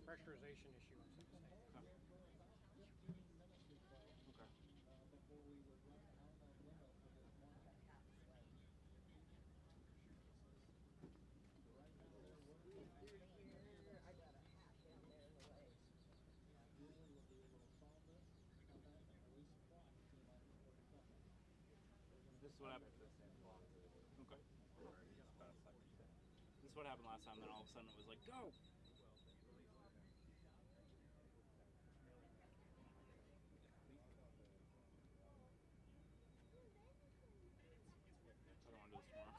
Pressurization issue. This is what happened. Okay. This is what happened last time. Then all of a sudden it was like, go. I don't want to do this tomorrow.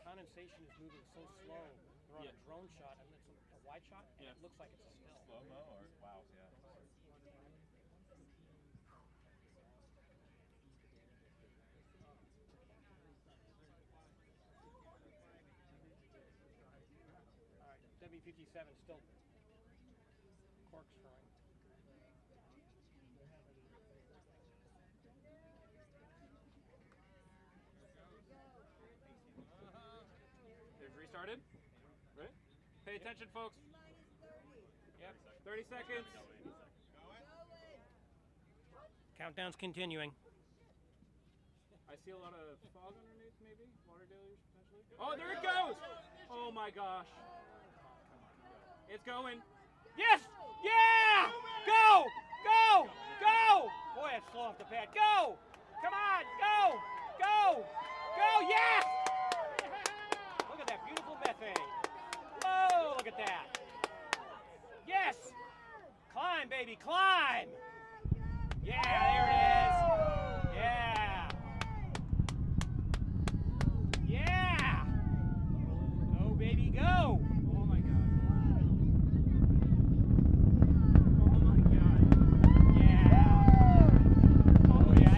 Condensation is moving so slow. They're on Yeah. a drone shot, and it's a wide shot, and Yeah. it looks like it's a still. Slow-mo or? Wow, yeah. All right, W57 still corkscrewing. They've restarted. Right? Pay attention, folks. Yep. 30 seconds. Countdown's continuing. I see a lot of fog underneath, maybe? Water deluge, potentially? Oh, there it goes! Oh my gosh. It's going. Yes! Yeah! Go! Go! Go! Boy, that's slow off the pad. Go! Come on! Go! Go! Go! Yes! Look at that beautiful methane. Whoa! Look at that. Yes! Climb, baby, climb! Yeah, there it is. Yeah. Yeah. Go, baby, go. Oh my god. Oh my god. Yeah. Oh, yeah.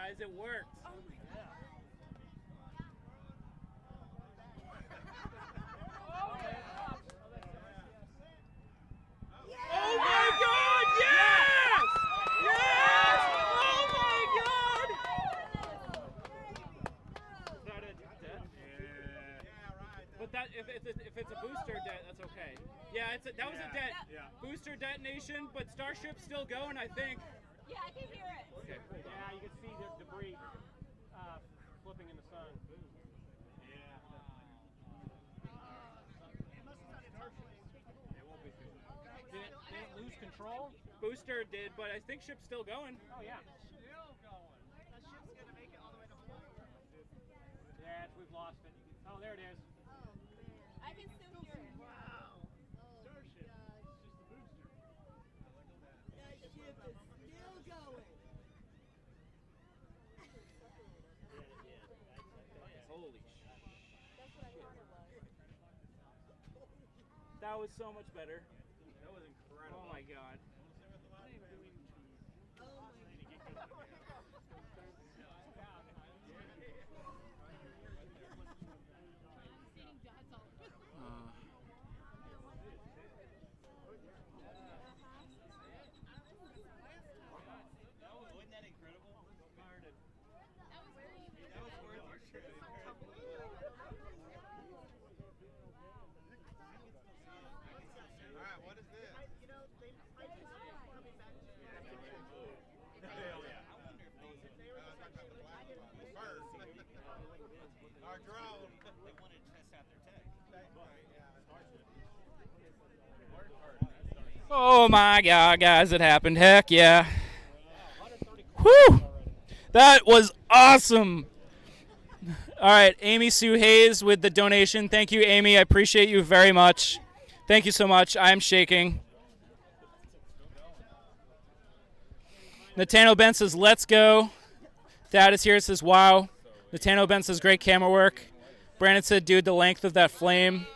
guys, it worked. Oh my God! Yes! Yes! Oh my God! Is that a debt? But that if it's a booster debt, that's okay. Yeah, that was a debt. Yeah. Booster detonation, but Starship's still going, I think. Yeah, I can hear it. Okay. Yeah, you can see the debris flipping in the sun. Did it lose control? Booster did, but I think ship's still going. Oh, yeah. Yeah, we've lost it. Oh, there it is. I can still hear it. Holy That was so much better. That was incredible. Oh my God. Wasn't that incredible? That was worth your trip. Alright, what is this? Our drone. They wanted to test out their tech. Oh my God, guys, it happened. Heck yeah. Whew! That was awesome. All right, Amy Sue Hayes with the donation. Thank you, Amy. I appreciate you very much. Thank you so much. I'm shaking. Natano Ben says, let's go. Dad is here. Says, wow. Natano Ben says, great camera work. Brandon said, dude, the length of that flame.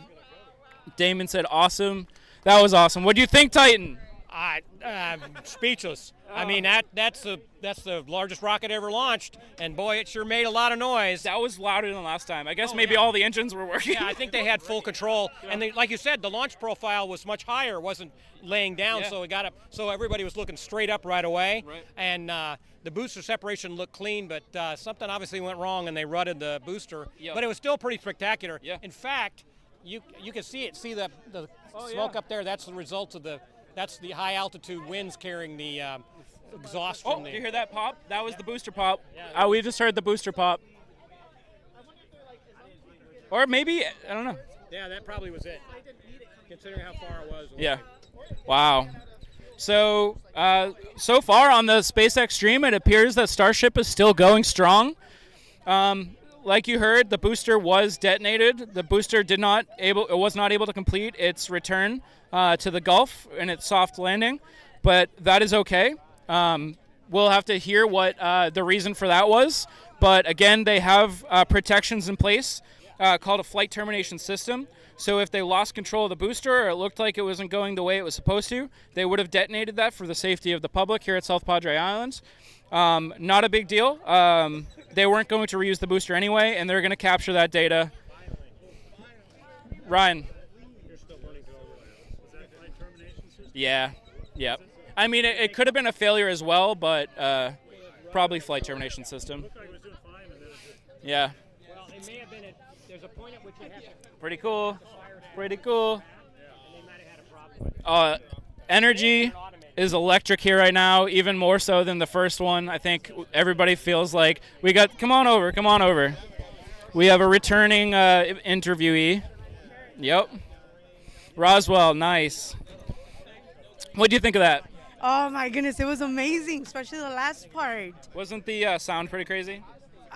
Damon said, awesome. That was awesome. What do you think, Titan? I'm speechless. I mean, that's the largest rocket ever launched, and boy, it sure made a lot of noise. That was louder than last time. I guess maybe all the engines were working. Yeah, I think they had full control, and they, like you said, the launch profile was much higher. It wasn't laying down, so it got up. So everybody was looking straight up right away, and the booster separation looked clean, but something obviously went wrong, and they rutted the booster. But it was still pretty spectacular. In fact, you can see it. See the smoke up there? That's the result of the. That's the high altitude winds carrying the exhaust from the. You hear that pop? That was the booster pop. We just heard the booster pop. Or maybe, I don't know. Yeah, that probably was it, considering how far it was away. Yeah. Wow. So, so far on the SpaceX stream, it appears that Starship is still going strong. Like you heard, the booster was detonated. The booster was not able to complete its return to the Gulf in its soft landing, but that is okay. We'll have to hear what the reason for that was. But again, they have protections in place called a flight termination system. So if they lost control of the booster or it looked like it wasn't going the way it was supposed to, they would have detonated that for the safety of the public here at South Padre Island. Not a big deal. They weren't going to reuse the booster anyway, and they're going to capture that data. Ryan. Yeah. Yep. I mean, it could have been a failure as well, but probably flight termination system. Yeah. Well, it may have been. There's a point at which you have to. Pretty cool. Pretty cool. Energy is electric here right now, even more so than the first one. I think everybody feels like we got. Come on over. Come on over. We have a returning interviewee. Yep. Roswell, nice. What do you think of that? Oh my goodness, it was amazing, especially the last part. Wasn't the sound pretty crazy?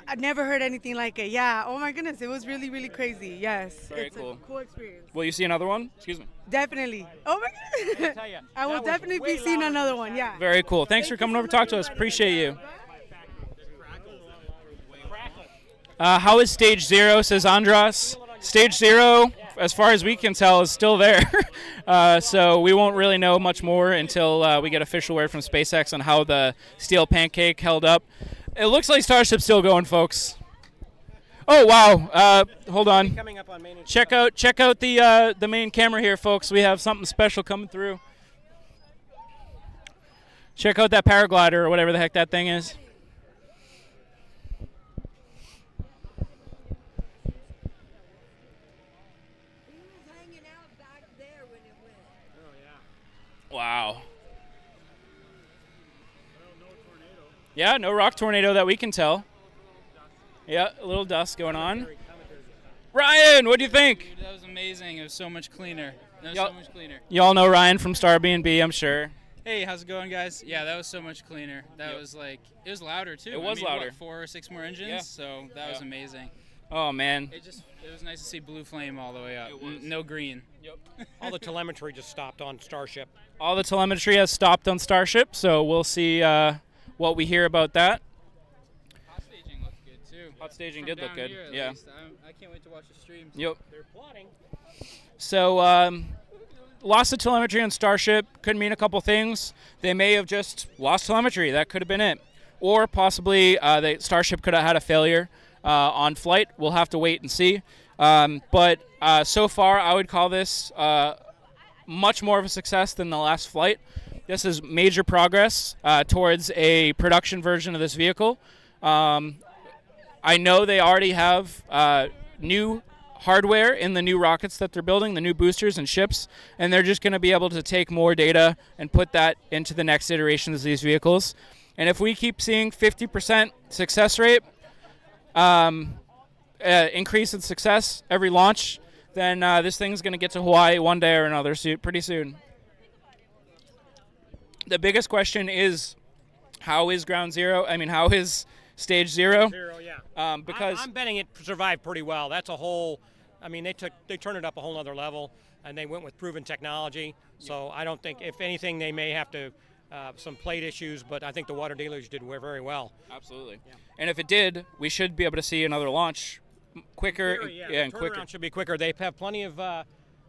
I've never heard anything like it. Yeah. Oh my goodness, it was really, really crazy. Yes. Very it's cool. a cool experience. Will you see another one? Excuse me. Definitely. Oh my goodness. I will definitely be seeing another one. Yeah. Very cool. Thanks for coming over to talk to us. Appreciate you. How is stage 0? Says Andras. Stage 0, as far as we can tell, is still there. So we won't really know much more until we get official word from SpaceX on how the steel pancake held up. It looks like Starship's still going, folks. Oh wow! Hold on. Coming up on main and Check out the main camera here, folks. We have something special coming through. Check out that paraglider or whatever the heck that thing is. Wow. Yeah, no rock tornado that we can tell. Yeah, a little dust going on. Ryan, what do you think? Dude, that was amazing. It was so much cleaner. So much cleaner. Y'all know Ryan from Starbase, I'm sure. Hey, how's it going, guys? Yeah, that was so much cleaner. That was like, it was louder too. It was louder. What, 4 or 6 more engines, Yeah. So that was amazing. Oh man. It was nice to see blue flame all the way up. It was. No green. Yep. all the telemetry just stopped on Starship. All the telemetry has stopped on Starship, so we'll see what we hear about that. Hot staging looked good too. Hot staging From did look down good. Here, at Yeah. least. I can't wait to watch the stream. Yep. They're plotting. So loss of telemetry on Starship could mean a couple things. They may have just lost telemetry. That could have been it. Or possibly the Starship could have had a failure on flight. We'll have to wait and see. But so far, I would call this much more of a success than the last flight. This is major progress towards a production version of this vehicle. I know they already have new hardware in the new rockets that they're building, the new boosters and ships, and they're just going to be able to take more data and put that into the next iterations of these vehicles. And if we keep seeing 50% success rate, increase in success every launch, then this thing's going to get to Hawaii one day or another pretty soon. The biggest question is, how is how is Stage 0? Because I'm betting it survived pretty well. That's a whole. I mean, they turned it up a whole other level, and they went with proven technology. So I don't think, if anything, they may have to some plate issues, but I think the water dealers did very well. Absolutely. Yeah. And if it did, we should be able to see another launch quicker. And quicker. Should be quicker. They have plenty of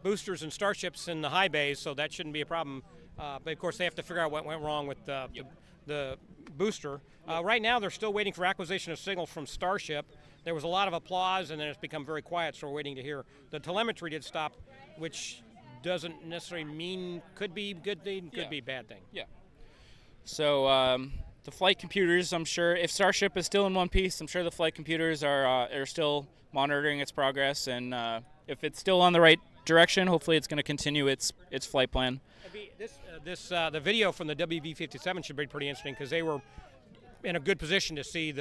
boosters and starships in the high bays, so that shouldn't be a problem. But of course, they have to figure out what went wrong with the booster. Right now, they're still waiting for acquisition of signals from Starship. There was a lot of applause, and then it's become very quiet, so we're waiting to hear. The telemetry did stop, which doesn't necessarily mean could be good thing, could be bad thing. Yeah. So the flight computers, I'm sure, if Starship is still in one piece, I'm sure the flight computers are still monitoring its progress, and if it's still on the right direction, hopefully it's going to continue its flight plan. The video from the WV-57 should be pretty interesting because they were in a good position to see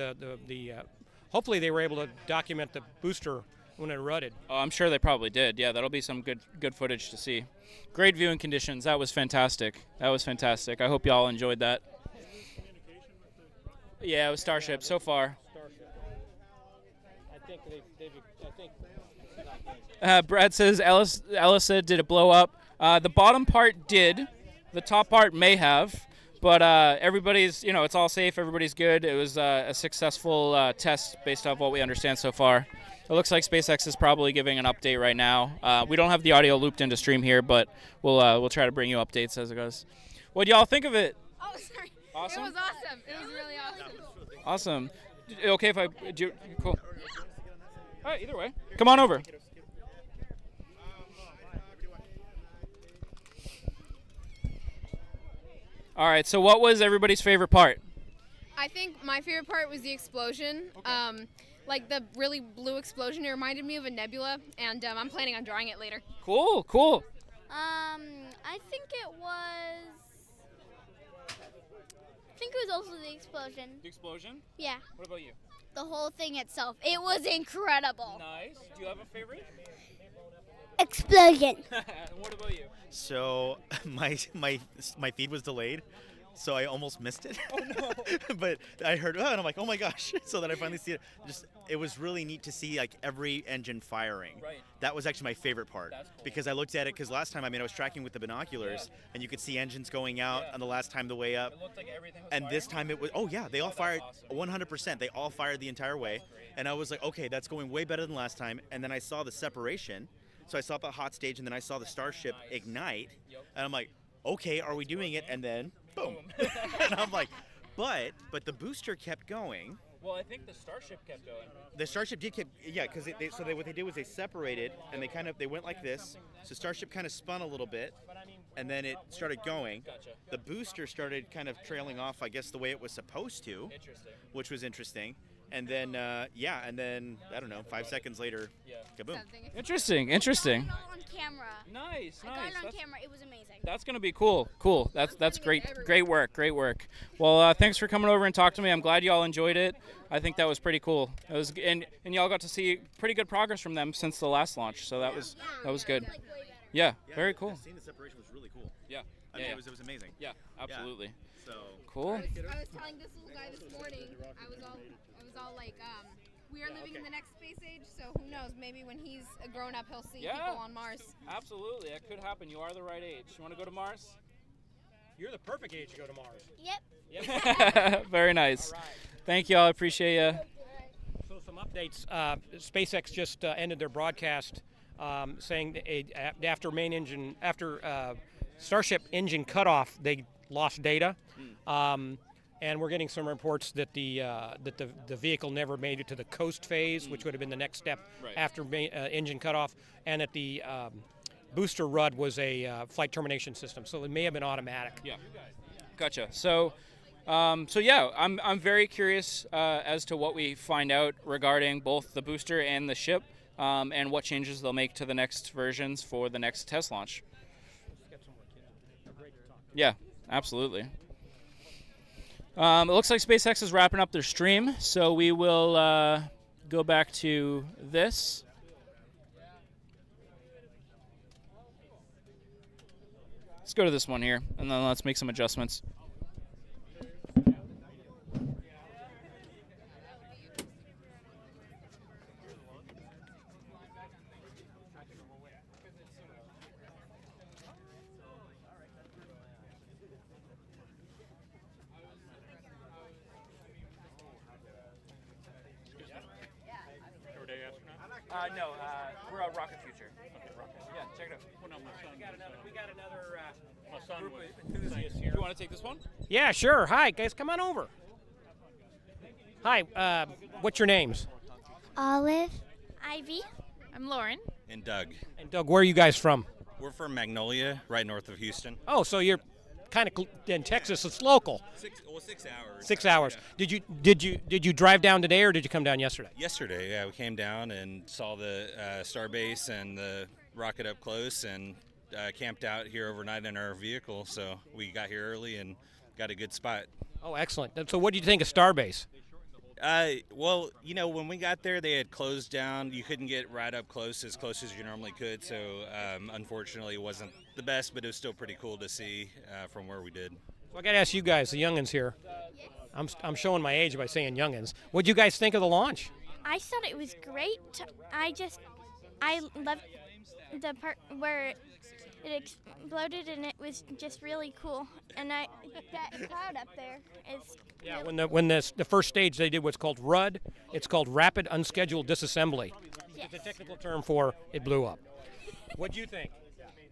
hopefully they were able to document the booster when it rutted. Oh, I'm sure they probably did. Yeah, that'll be some good footage to see. Great viewing conditions. That was fantastic. I hope y'all enjoyed that. Yeah, it was Starship so far. I think Brad says Elisa did it blow up. The bottom part did. The top part may have. But everybody's, it's all safe. Everybody's good. It was a successful test based off what we understand so far. It looks like SpaceX is probably giving an update right now. We don't have the audio looped into stream here, but we'll try to bring you updates as it goes. What do y'all think of it? Oh, sorry. Awesome? It was awesome. It was really awesome. Awesome. Okay if I do? Cool. All right, either way. Come on over. All right, so what was everybody's favorite part? I think my favorite part was the explosion. Okay. Like the really blue explosion. It reminded me of a nebula, and I'm planning on drawing it later. Cool. I think it was also the explosion. The explosion? Yeah. What about you? The whole thing itself. It was incredible. Nice. Do you have a favorite? Explosion. What about you? So my feed was delayed, so I almost missed it. Oh no! But I heard, and I'm like, oh my gosh! So then I finally see it. It was really neat to see like every engine firing. Right. That was actually my favorite part. That's cool. Because I looked at it because last time I was tracking with the binoculars, and you could see engines going out on the last time the way up. It looked like everything was And firing. this time it was, they all fired 100%. They all fired the entire way. And I was like, okay, that's going way better than last time. And then I saw the separation. So I saw the hot stage, and then I saw the Starship ignite. And I'm like, okay, are we doing it? And then, boom. And I'm like, but the booster kept going. Well, I think the Starship kept going. The Starship did keep, yeah, because what they did was they separated and they went like this. So Starship kind of spun a little bit, and then it started going. Gotcha. The booster started kind of trailing off, I guess, the way it was supposed to, which was interesting. And then, and then I don't know, 5 seconds later, kaboom. Interesting. I got it all on camera. Nice. I got it on camera. It was amazing. That's gonna be cool. That's great. Great work. Well, thanks for coming over and talking to me. I'm glad y'all enjoyed it. I think that was pretty cool. It was, and y'all got to see pretty good progress from them since the last launch. So that was good. Yeah, very cool. Seeing the separation was really cool. Yeah. I mean, it was amazing. Yeah, absolutely. So cool. I was telling this little guy this morning. I was all like, we are living in the next space age, so who knows? Maybe when he's a grown up, he'll see people on Mars. Absolutely, that could happen. You are the right age. You want to go to Mars? You're the perfect age to go to Mars. Yep. Very nice. All right. Thank you all. I appreciate you. So some updates. SpaceX just ended their broadcast saying that after Starship engine cutoff, they lost data. And we're getting some reports that the vehicle never made it to the coast phase, which would have been the next step after engine cutoff, and that the booster RUD was a flight termination system, so it may have been automatic. Yeah, gotcha. So I'm very curious as to what we find out regarding both the booster and the ship, and what changes they'll make to the next versions for the next test launch. Yeah, absolutely. It looks like SpaceX is wrapping up their stream, so we will go back to this. Let's go to this one here, and then let's make some adjustments. No, we're on Rocket Future. Okay, Rocket. Yeah, check it out. Well, no, we got another group of enthusiasts here. You want to take this one? Yeah, sure. Hi, guys, come on over. Hi, what's your names? Olive. Ivy. I'm Lauren. And Doug. And Doug, where are you guys from? We're from Magnolia, right north of Houston. Oh, so you're kind of in Texas. It's local. 6 hours. 6 hours. Yeah. Did you drive down today, or did you come down yesterday? Yesterday, yeah, we came down and saw the Starbase and the rocket up close, and camped out here overnight in our vehicle. So we got here early and got a good spot. Oh, excellent. So what do you think of Starbase? Well, when we got there, they had closed down. You couldn't get right up close as you normally could. So unfortunately, it wasn't the best, but it was still pretty cool to see from where we did. So I got to ask you guys, the youngins here. I'm showing my age by saying youngins. What'd you guys think of the launch? I thought it was great. I loved the part where it exploded, and it was just really cool. And that cloud up there is when the first stage they did what's called RUD. It's called Rapid Unscheduled Disassembly. Yes. It's a technical term for it blew up. What'd you think?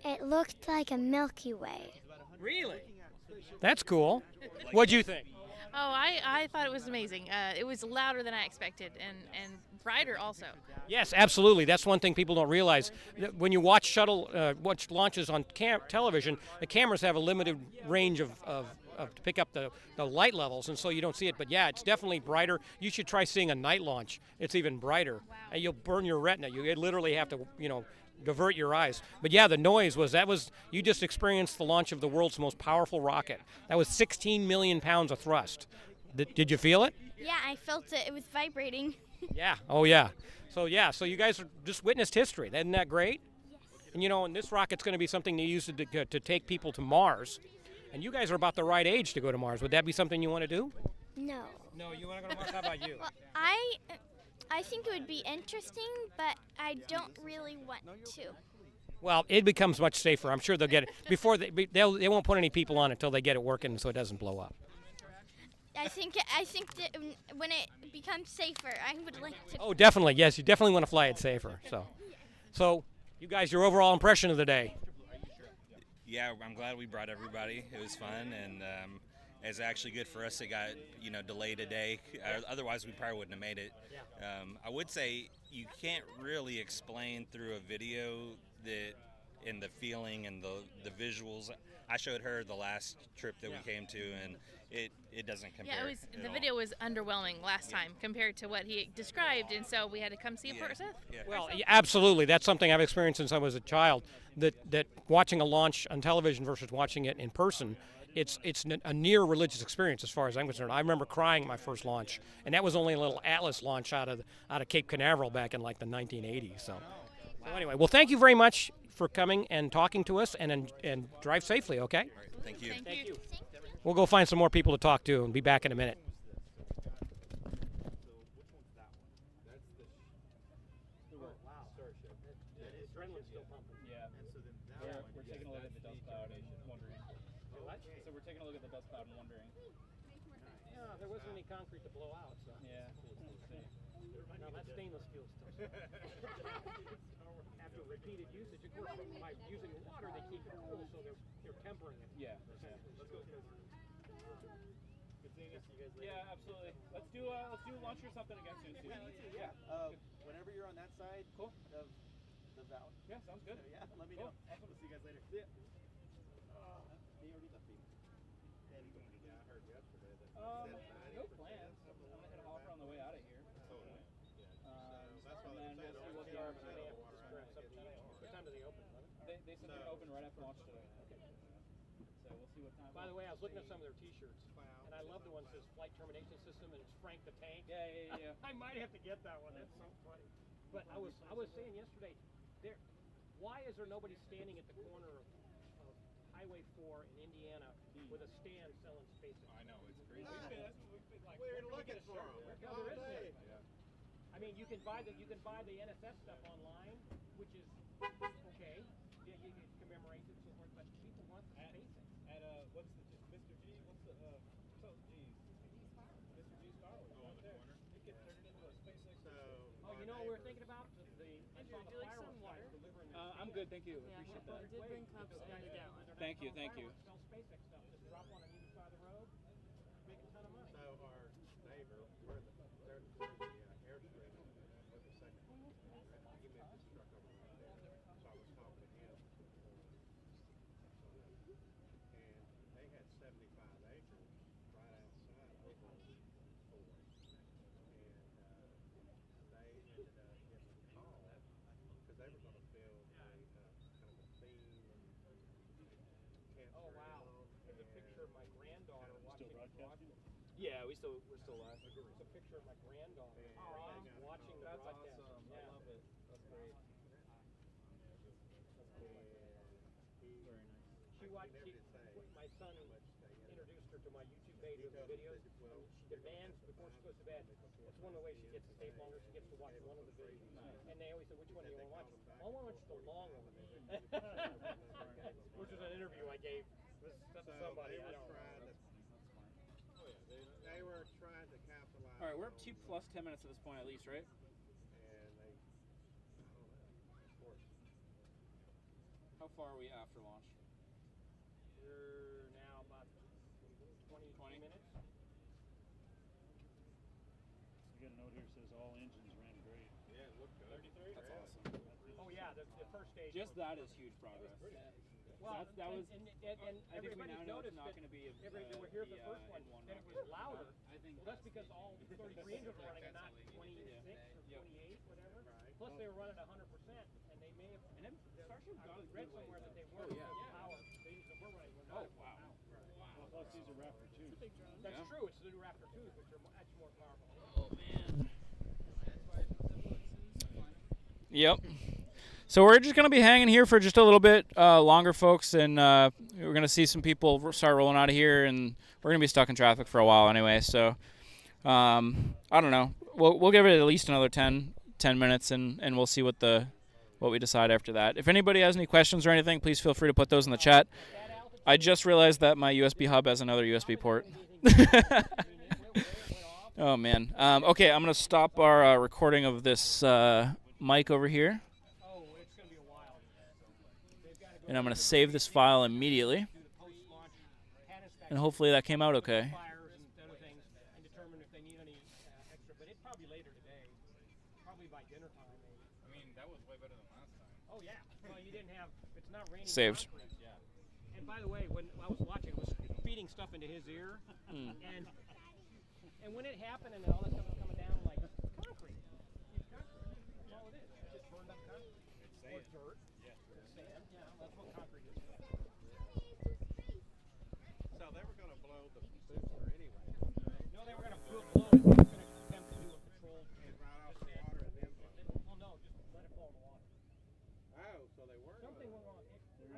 It looked like a Milky Way. Really? That's cool. What'd you think? Oh, I thought it was amazing. It was louder than I expected, and brighter also. Yes, absolutely. That's one thing people don't realize. When you watch watch launches on television, the cameras have a limited range of to pick up the light levels, and so you don't see it. But yeah, it's definitely brighter. You should try seeing a night launch. It's even brighter. Wow. And you'll burn your retina. You literally have to, divert your eyes. But yeah, the noise you just experienced the launch of the world's most powerful rocket. That was 16 million pounds of thrust. Did you feel it? Yeah, I felt it. It was vibrating. Yeah. Oh yeah. So you guys just witnessed history. Isn't that great? Yes. And this rocket's going to be something they use to take people to Mars. And you guys are about the right age to go to Mars. Would that be something you want to do? No. No, you want to go to Mars? How about you? Well, I think it would be interesting, but I don't really want to. Well, it becomes much safer. I'm sure they'll get it before they won't put any people on it until they get it working, so it doesn't blow up. I think that when it becomes safer, I would like to. Oh, definitely. Yes, you definitely want to fly it safer. So you guys, your overall impression of the day? Yeah, I'm glad we brought everybody. It was fun, and It's actually good for us. It got delayed a day. Otherwise, we probably wouldn't have made it. I would say you can't really explain through a video that and the feeling and the visuals. I showed her the last trip that we came to, and it doesn't compare. Yeah, the video was underwhelming last time compared to what he described, and so we had to come see it for ourselves. Well, yeah, absolutely. That's something I've experienced since I was a child. That watching a launch on television versus watching it in person, it's a near religious experience as far as I'm concerned. I remember crying at my first launch, and that was only a little Atlas launch out of Cape Canaveral back in like the 1980s. So anyway, well, thank you very much for coming and talking to us, and drive safely. Okay. Thank you. Thank you. We'll go find some more people to talk to and be back in a minute. Starship. Adrenaline's still pumping. Yeah. And so then we're taking a look at the dust cloud and wondering. What? So we're taking a look at the dust cloud and wondering. Yeah, there wasn't any concrete to blow out, so. Yeah. No, that's stainless steel stuff. After repeated usage, of course, by using water, they keep it cool, so they're tempering it. Yeah. Let's go. Good seeing you guys later. Yeah, absolutely. Let's do lunch or something again soon. Yeah. Whenever you're on that side, Cool. of the valley. Yeah, sounds good. Yeah, let me Cool. know. Awesome. We'll see you guys later. See ya. No plans. I'm gonna hit a hopper on the way out of here. And then we'll see what the hours are. What time do they open? They said they're gonna open right after lunch today. Okay. So we'll see what time. By the way, I was looking at some of their T-shirts, and I love the one that says Flight Termination System, and it's Frank the Tank. Yeah. I might have to get that one. That's so funny. But I was saying yesterday, why is there nobody standing at the corner of Highway 4 in Indiana with a stand selling SpaceX? I know, it's crazy. We're looking for them. No, there isn't. I mean, you can buy the NSS stuff online, which is okay. Yeah, you can commemorate it and so forth, but people want the SpaceX. At what's the Mr. G? What's the Mr. G's car? Right there. You can turn it into a SpaceX. Oh, you know what we were thinking about? I saw the fireworks guys delivering. I'm good, thank you. Appreciate that. I did bring cups and a gallon. Thank you. Sell SpaceX stuff. Just drop one on either side of the road. Make a ton of money. So our neighbor, they're the airstream with the second. He moved his truck over right there. So I was talking to him. And they had 75 acres right outside over 4. And they ended up getting a call because they were going to build a kind of a theme Oh wow! There's a picture of my granddaughter watching. Yeah, we're still live. It's a picture of my granddaughter watching the That's broadcast. awesome. Yeah. I love it. That's great. She watched. My son introduced her to my YouTube page with the videos. She demands before she goes to bed. It's one of the ways she gets to stay longer. She gets to watch one of the videos. And they always say, "Which one do you want to watch?" I want to watch the long one. Which was an interview I gave with somebody. I don't know. They were trying to capitalize. All right, we're up to plus 10 minutes at this point, at least, right? And they, I don't know, of course. How far are we after launch? We're now about 20 minutes. We got a note here that says all engines ran great. Yeah, it looked good. 33. That's awesome. Oh yeah, the first stage. Just that is huge progress. Well, that was. and I think we now know it's not going to be. They were here for the first one, and it was louder. Well, that's because all 33 engines were running at not 26 or 28, whatever. Plus they were running 100%, and they may have. And then Starship got I read somewhere that they weren't running power. They were running. Oh wow. Well, plus these are Raptor 2s. That's true. It's the new Raptor 2s, which are much more powerful. Oh man. Yep. So we're just going to be hanging here for just a little bit longer, folks, and we're going to see some people start rolling out of here, and we're going to be stuck in traffic for a while anyway. So I don't know. We'll give it at least another 10 minutes, and we'll see what we decide after that. If anybody has any questions or anything, please feel free to put those in the chat. I just realized that my USB hub has another USB port. Oh man. Okay, I'm going to stop our recording of this mic over here. And I'm going to save this file immediately. and hopefully that came out okay. Fires and other things, and determine if they need any extra. But it's probably later today, probably by dinner time. Maybe. I mean, that was way better than last time. Oh yeah. Well, you didn't have. It's not raining. Saved. Yeah. And by the way, when I was watching, it was feeding stuff into his ear, and when it happened, and all that stuff was coming down like concrete. It's concrete. That's all it is. It's just burned up concrete. Or dirt. Yeah. Sand. Yeah. That's what concrete is. So they were going to blow the booster anyway. No, they were going to blow it. They were going to attempt to do a patrol. Get right off the water and then blow. Well, no, just let it fall in the water. Oh, so they weren't. Something went wrong. I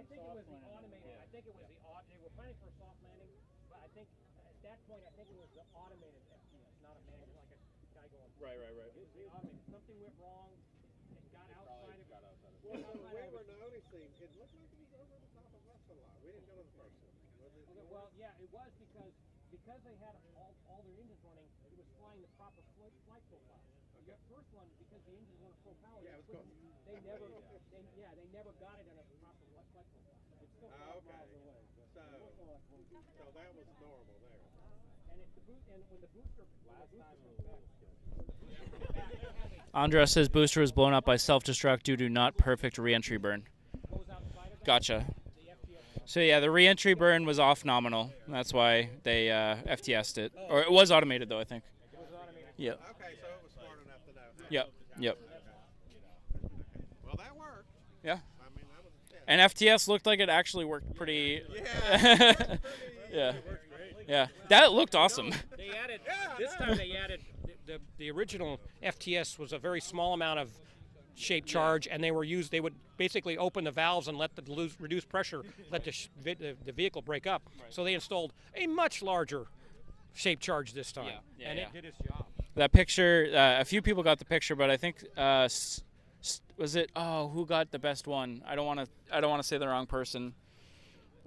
think it was the automated. I think it was the They were planning for a soft landing, but I think at that point, I think it was the automated FPS, not a manual, like a guy going. Right. It was the automated. Something went wrong. It got outside of. Well, we were noticing, it looked like it was over the top of us a lot. We didn't go to the first one. Well, yeah, it was because they had all their engines running. It was flying the proper flight profile. The first one, because the engines weren't full power, they never got it in a proper flight profile. It's still 5 miles away. So that was normal there. And when the booster Andra says booster was blown up by self-destruct due to not perfect re-entry burn. Gotcha. So yeah, the re-entry burn was off nominal. That's why they FTS'd it. Or it was automated though, I think. Yep. Okay, so it was smart enough to know. Yep. Well, that worked. Yeah. I mean, that was And FTS looked like it actually worked pretty. Yeah. Yeah. That looked awesome. They added this time. They added the original FTS was a very small amount of shape charge, and they would basically open the valves and let the reduce pressure, let the vehicle break up. So they installed a much larger shape charge this time, and it did its job. That picture, a few people got the picture, but I think was it? Oh, who got the best one? I don't want to say the wrong person.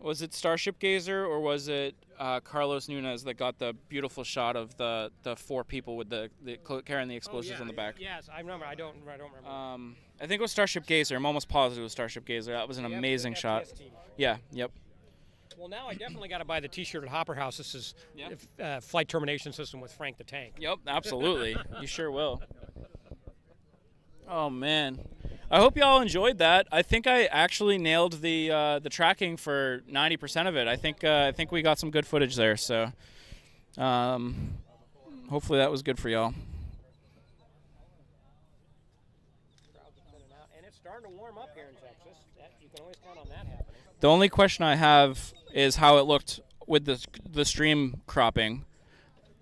Was it Starship Gazer or was it Carlos Nunez that got the beautiful shot of the 4 people with the carrying the explosives on the back? Yes, I remember. I don't remember. I think it was Starship Gazer. I'm almost positive it was Starship Gazer. That was an amazing shot. Yeah. Yep. Well, now I definitely got to buy the T-shirt at Hopper House. This is flight termination system with Frank the Tank. Yep, absolutely. You sure will. Oh man, I hope y'all enjoyed that. I think I actually nailed the tracking for 90% of it. I think we got some good footage there. So hopefully that was good for y'all. And it's starting to warm up here in Texas. You can always count on that happening. The only question I have is how it looked with the stream cropping.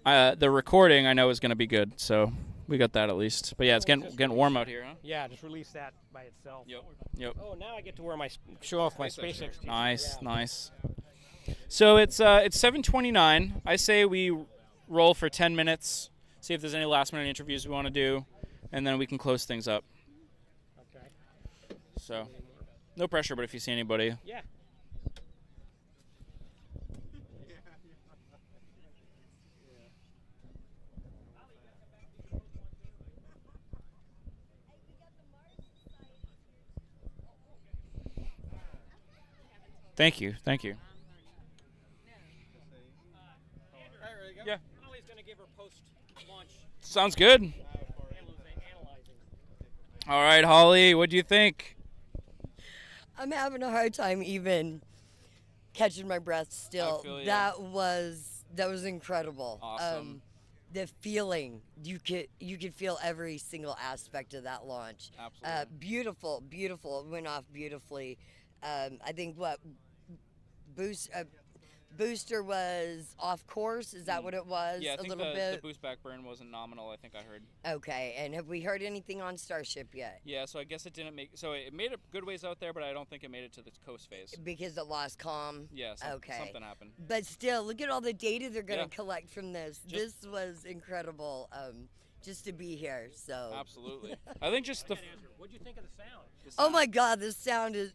The recording I know is going to be good, so we got that at least. But yeah, it's getting warm out here, huh? Yeah, just release that by itself. Yep. Oh, now I get to wear show off my SpaceX t-shirt. Nice. So it's 7:29. I say we roll for 10 minutes, see if there's any last-minute interviews we want to do, and then we can close things up. Okay. So, no pressure, but if you see anybody. Yeah. Thank you. Yeah. Holly's going to give her post-launch. Sounds good. All right, Holly, what do you think? I'm having a hard time even catching my breath still. I feel you. That was incredible. Awesome. The feeling, you could feel every single aspect of that launch. Absolutely. Beautiful. It went off beautifully. I think booster was off course. Is that what it was? Yeah, I think bit. the boost back burn wasn't nominal. I think I heard. Okay, and have we heard anything on Starship yet? Yeah, so I guess it didn't make. So it made it good ways out there, but I don't think it made it to the coast phase. Because it lost comm. Yeah. Okay. Something happened. But still, look at all the data they're going to collect from this. This was incredible. Just to be here. So. Absolutely. I think just the. What do you think of the sound? Oh my God, the sound is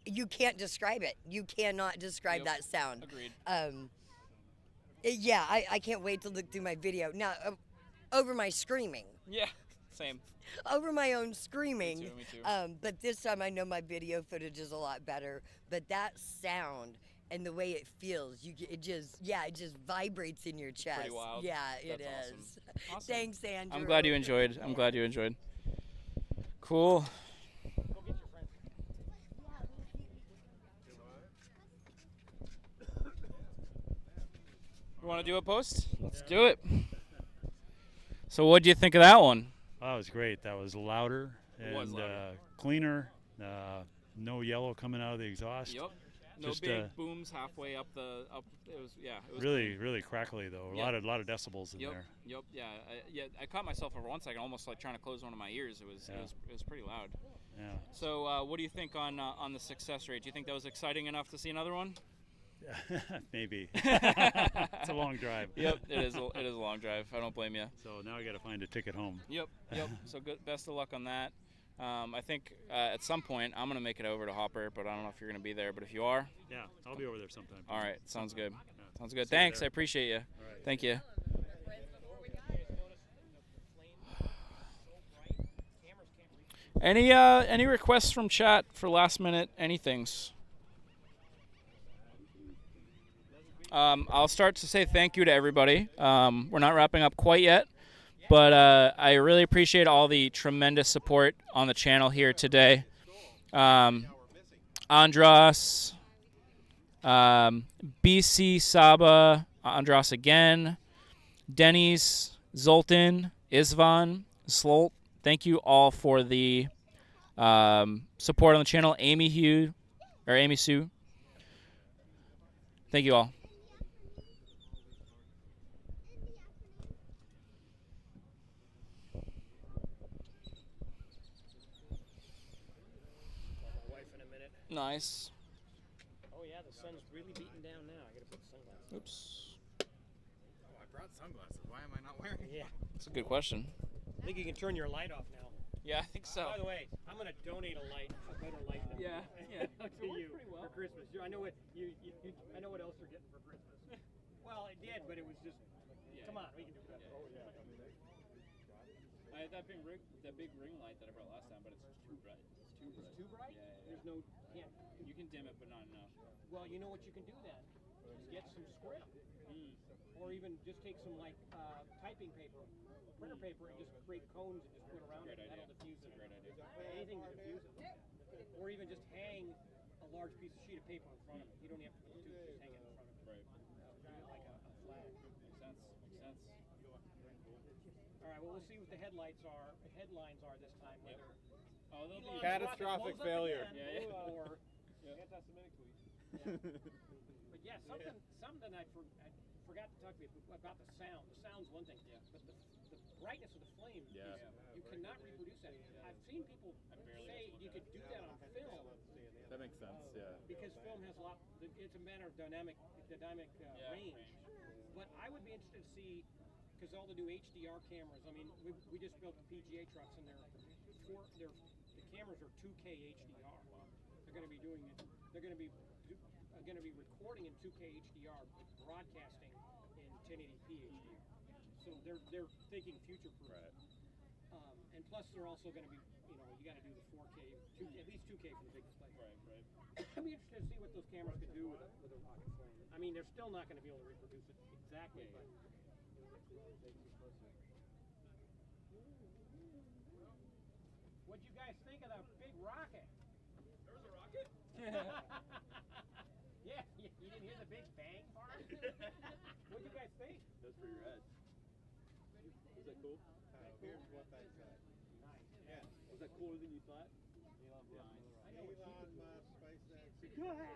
you can't describe it. You cannot describe that sound. Agreed. I can't wait to look through my video. Now, over my screaming. Yeah, same. Over my own screaming. Me too. But this time I know my video footage is a lot better. But that sound and the way it feels, it just vibrates in your chest. Pretty wild. Yeah, it That's is. Awesome. Thanks, Andrew. I'm glad you enjoyed. I'm glad you enjoyed. Cool. You want to do a post? Let's do it. So what do you think of that one? Oh, it was great. That was louder and louder. cleaner. No yellow coming out of the exhaust. Yep. No Just, big booms halfway up the up. It was It was really really crackly though. Yep. A lot of decibels in there. Yep. Yeah. I caught myself for 1 second, almost like trying to close one of my ears. It was pretty loud. Yeah. So what do you think on the success rate? Do you think that was exciting enough to see another one? Maybe. It's a long drive. Yep, it is. It is a long drive. I don't blame you. So now I got to find a ticket home. Yep. So good. Best of luck on that. I think at some point I'm gonna make it over to Hopper, but I don't know if you're gonna be there. But if you are, yeah, I'll be over there sometime. All right, sounds good. Yeah. Sounds good. See you Thanks. there. I appreciate you. All right. Thank you. Any requests from chat for last minute anythings? I'll start to say thank you to everybody. We're not wrapping up quite yet, but I really appreciate all the tremendous support on the channel here today. Andras, BC Saba, Andras again, Denny's, Zoltan, Isvan, Slolt. Thank you all for the support on the channel. Amy Sue. Thank you all. Nice. Oh yeah, the sun's really beating down now. I gotta put sunglasses. Oops. Oh, I brought sunglasses. Why am I not wearing them? Yeah. That's a good question. I think you can turn your light off now. Yeah, I think so. By the way, I'm gonna donate a better light than Yeah. to you for Christmas. I know what I know what else you're getting for Christmas. Well, it did, but it was just. Come on, we can do better. Oh yeah. I had that big ring light that I brought last time, but it's too bright. It's too bright. There's no. You can dim it, but not enough. Well, you know what you can do then? Is get some script, or even just take some typing paper, printer paper, and just create cones and just put around it. That'll diffuse it. Great idea. Anything to diffuse it. Or even just hang a large piece of sheet of paper in front of it. You don't have to put two, just hang it in front of it. Right. Like a flag. Makes sense. All right. Well, we'll see what the headlines are this time. Whether they'll be catastrophic failure. Or anti-Semitic tweet. But yeah, something I forgot to talk to you about the sound. The sound's one thing, but the brightness of the flame, you cannot reproduce that. I've seen people say you could do that on film. That makes sense, yeah. Because film has it's a matter of dynamic range. But I would be interested to see, because all the new HDR cameras, I mean, we just built the PGA trucks, and the cameras are 2K HDR. They're going to be doing it. They're going to be recording in 2K HDR, but broadcasting in 1080p HDR. So they're thinking future proof. Right. And plus, they're also going to be, you got to do the 4K, at least 2K for the big display. Right. I'd be interested to see what those cameras could do with a rocket flame. I mean, they're still not going to be able to reproduce it exactly, but. What'd you guys think of the big rocket? There was a rocket? Yeah, you didn't hear the big bang part? What'd you guys think? That's pretty rad. Was that cool? Here's what they say. Nice. Yeah. Was that cooler than you thought? Elon Musk, SpaceX, launched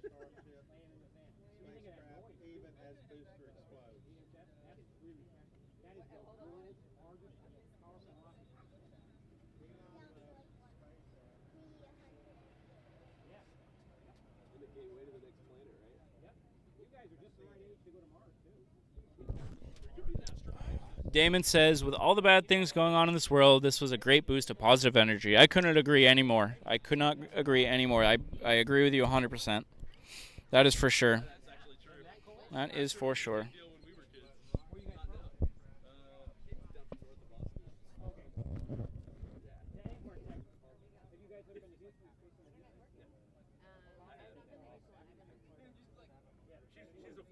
the Starship spacecraft even as booster explodes. That is the world's largest powerful rocket. And the gateway to the next planet, right? Yep. You guys are just the right age to go to Mars, too. Damon says, with all the bad things going on in this world, this was a great boost of positive energy. I couldn't agree anymore. I could not agree anymore. I agree with you 100%. That is for sure. That is for sure.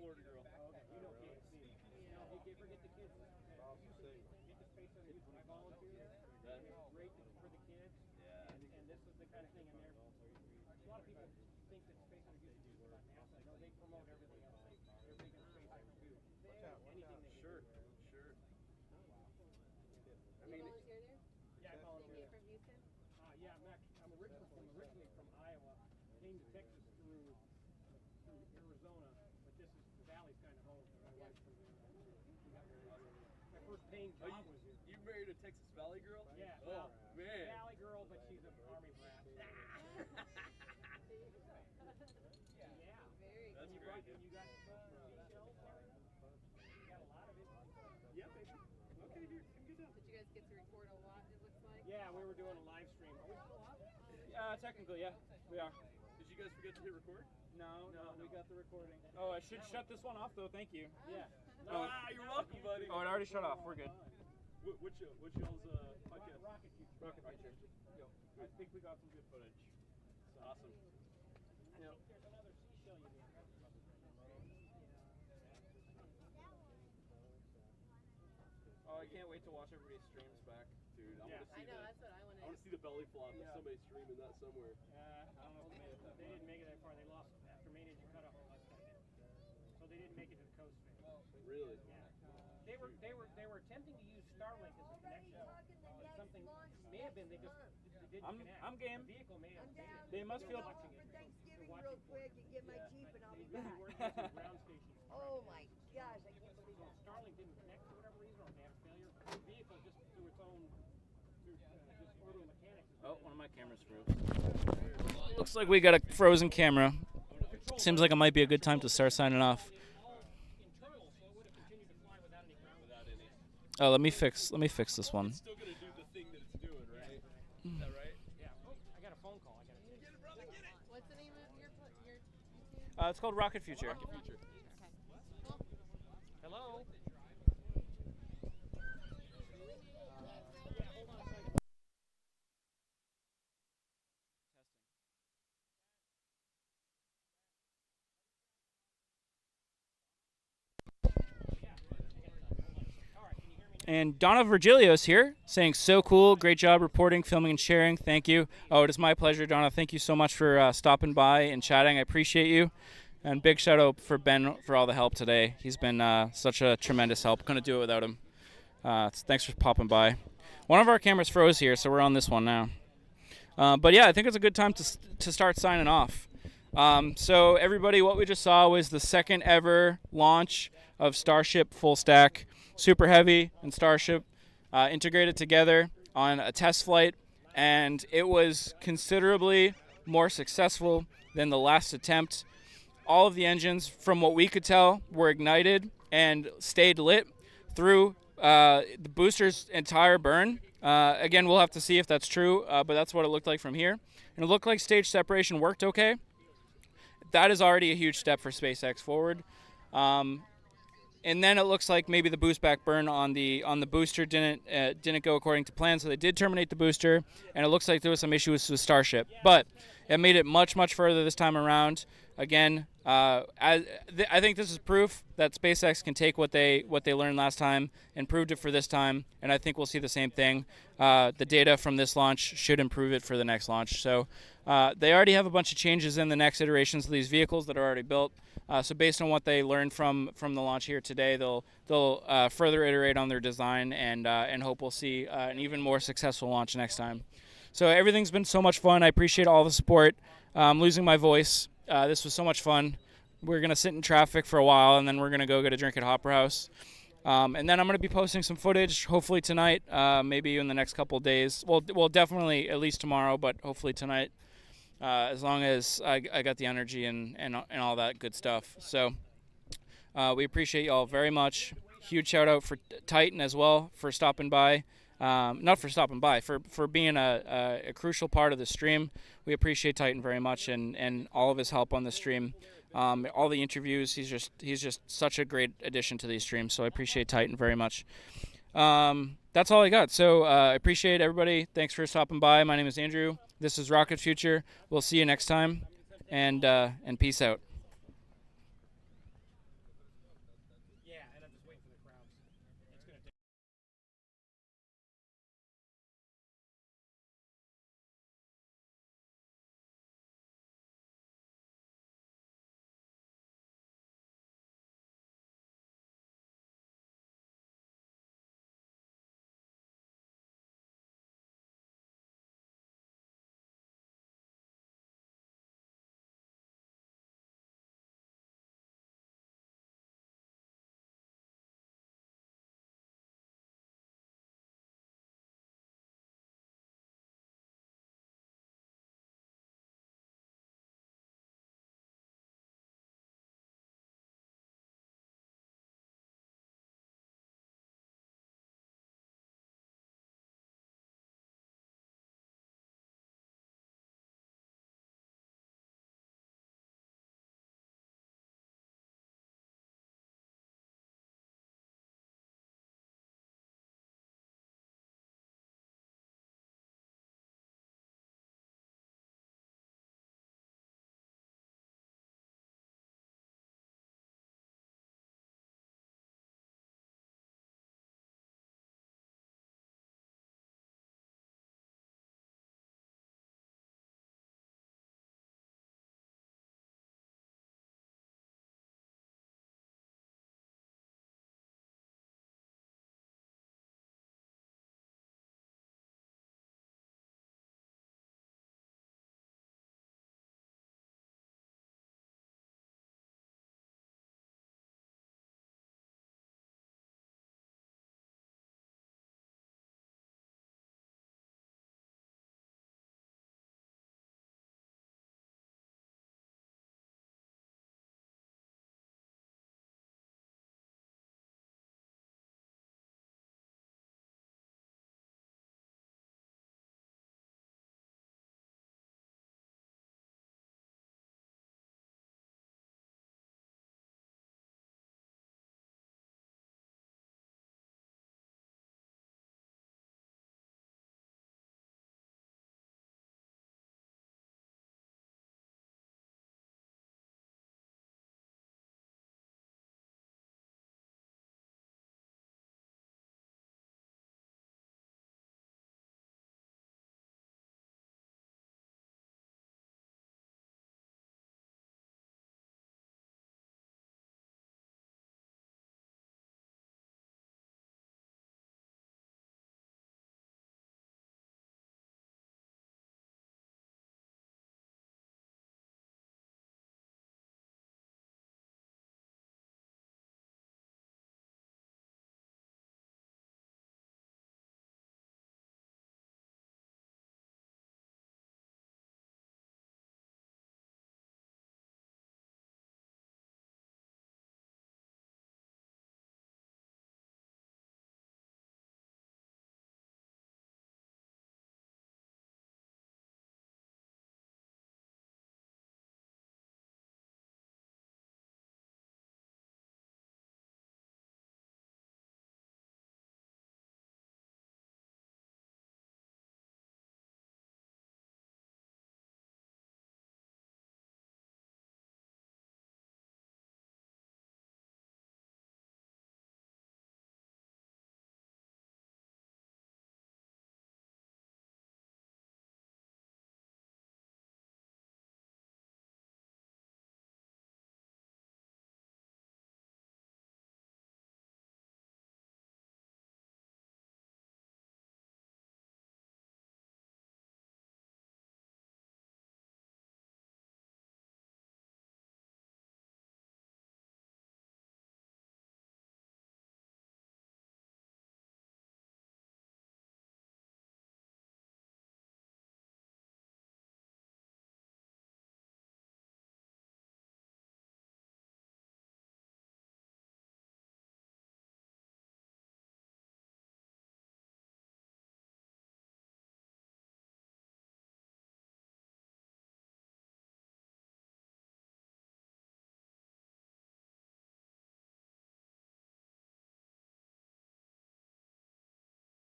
Florida girl. You know KFC. Now, if you ever get the kids, get the Space Center youth. I volunteer there. And it's great for the kids. And this is the kind of thing in there. A lot of people think that Space Center youth is just about NASA. No, they promote everything else. They're big on SpaceX too. Anything they can do. Sure. I mean, yeah, I volunteer there. Yeah, I'm originally from Iowa. Came to Texas through Arizona, but this is the valley's kind of home. My wife's from there. My first paying job was here. You married a Texas Valley girl? Yeah. Oh, man. Valley girl, but she's an Army brat. Yeah. That's You great. got seashells there? You got a lot of it. Yeah, baby. Okay, here, come get down. Did you guys get to record a lot, it looks like? Yeah, we were doing a live stream. Are we still up? Technically, yeah, we are. Did you guys forget to hit record? No, we got the recording. Oh, I should shut this one off though. Thank you. Yeah. Oh. You're welcome, buddy. Oh, it already shut off. We're good. What's y'all's podcast? Rocket Future. Rocket Future. I think we got some good footage. Awesome. I think there's another seashell you need. Oh, I can't wait to watch everybody's streams back. Dude, I want to see I know, that's what I want to I want to see the belly flop of somebody streaming that somewhere. I don't know if they made it that. They didn't make it that far. They lost after Mania cutoff last second, so they didn't make it to the coast phase. Really? Yeah. They were attempting to use Starlink as a connection, but something may have been they didn't connect. I'm game. The vehicle may have failed. They must feel. Watching it. Thanksgiving They're real watching quick and get my Jeep and I'll be They're back. working with some ground stations. Oh my gosh, I can't believe So that. Starlink didn't connect for whatever reason, or they had a failure. The vehicle just through its own, just orbital mechanics. Oh, one of my cameras froze. Looks like we got a frozen camera. Seems like it might be a good time to start signing off. Oh, let me fix this one. It's still going to do the thing that it's doing, right? Is that right? Yeah. Oh, I got a phone call. I got to Get it, brother, get it! What's the name of your YouTube? It's called Rocket Future. Rocket Future. Hello? And Donna Virgilio's here saying, so cool. Great job reporting, filming, and sharing. Thank you. Oh, it is my pleasure, Donna. Thank you so much for stopping by and chatting. I appreciate you. And big shout out for Ben for all the help today. He's been such a tremendous help. Couldn't do it without him. Thanks for popping by. One of our cameras froze here, so we're on this one now. But yeah, I think it's a good time to start signing off. So everybody, what we just saw was the second ever launch of Starship full stack. Super Heavy and Starship integrated together on a test flight, and it was considerably more successful than the last attempt. All of the engines, from what we could tell, were ignited and stayed lit through the booster's entire burn. Again, we'll have to see if that's true, but that's what it looked like from here. And it looked like stage separation worked okay. That is already a huge step for SpaceX forward. And then it looks like maybe the boost back burn on the booster didn't go according to plan, so they did terminate the booster, and it looks like there was some issues with Starship. But it made it much further this time around. Again, I think this is proof that SpaceX can take what they learned last time and proved it for this time, and I think we'll see the same thing. The data from this launch should improve it for the next launch. So they already have a bunch of changes in the next iterations of these vehicles that are already built. So based on what they learned from the launch here today, they'll further iterate on their design and hope we'll see an even more successful launch next time. So everything's been so much fun. I appreciate all the support. I'm losing my voice. This was so much fun. We're going to sit in traffic for a while, and then we're going to go get a drink at Hopper House. And then I'm going to be posting some footage, hopefully tonight, maybe in the next couple of days. Well, definitely at least tomorrow, but hopefully tonight, as long as I got the energy and all that good stuff. So we appreciate you all very much. Huge shout out for Titan as well for stopping by. Not for stopping by, for being a crucial part of the stream. We appreciate Titan very much and all of his help on the stream. All the interviews, he's just such a great addition to these streams. So I appreciate Titan very much. That's all I got. So I appreciate everybody. Thanks for stopping by. My name is Andrew. This is Rocket Future. We'll see you next time, and peace out.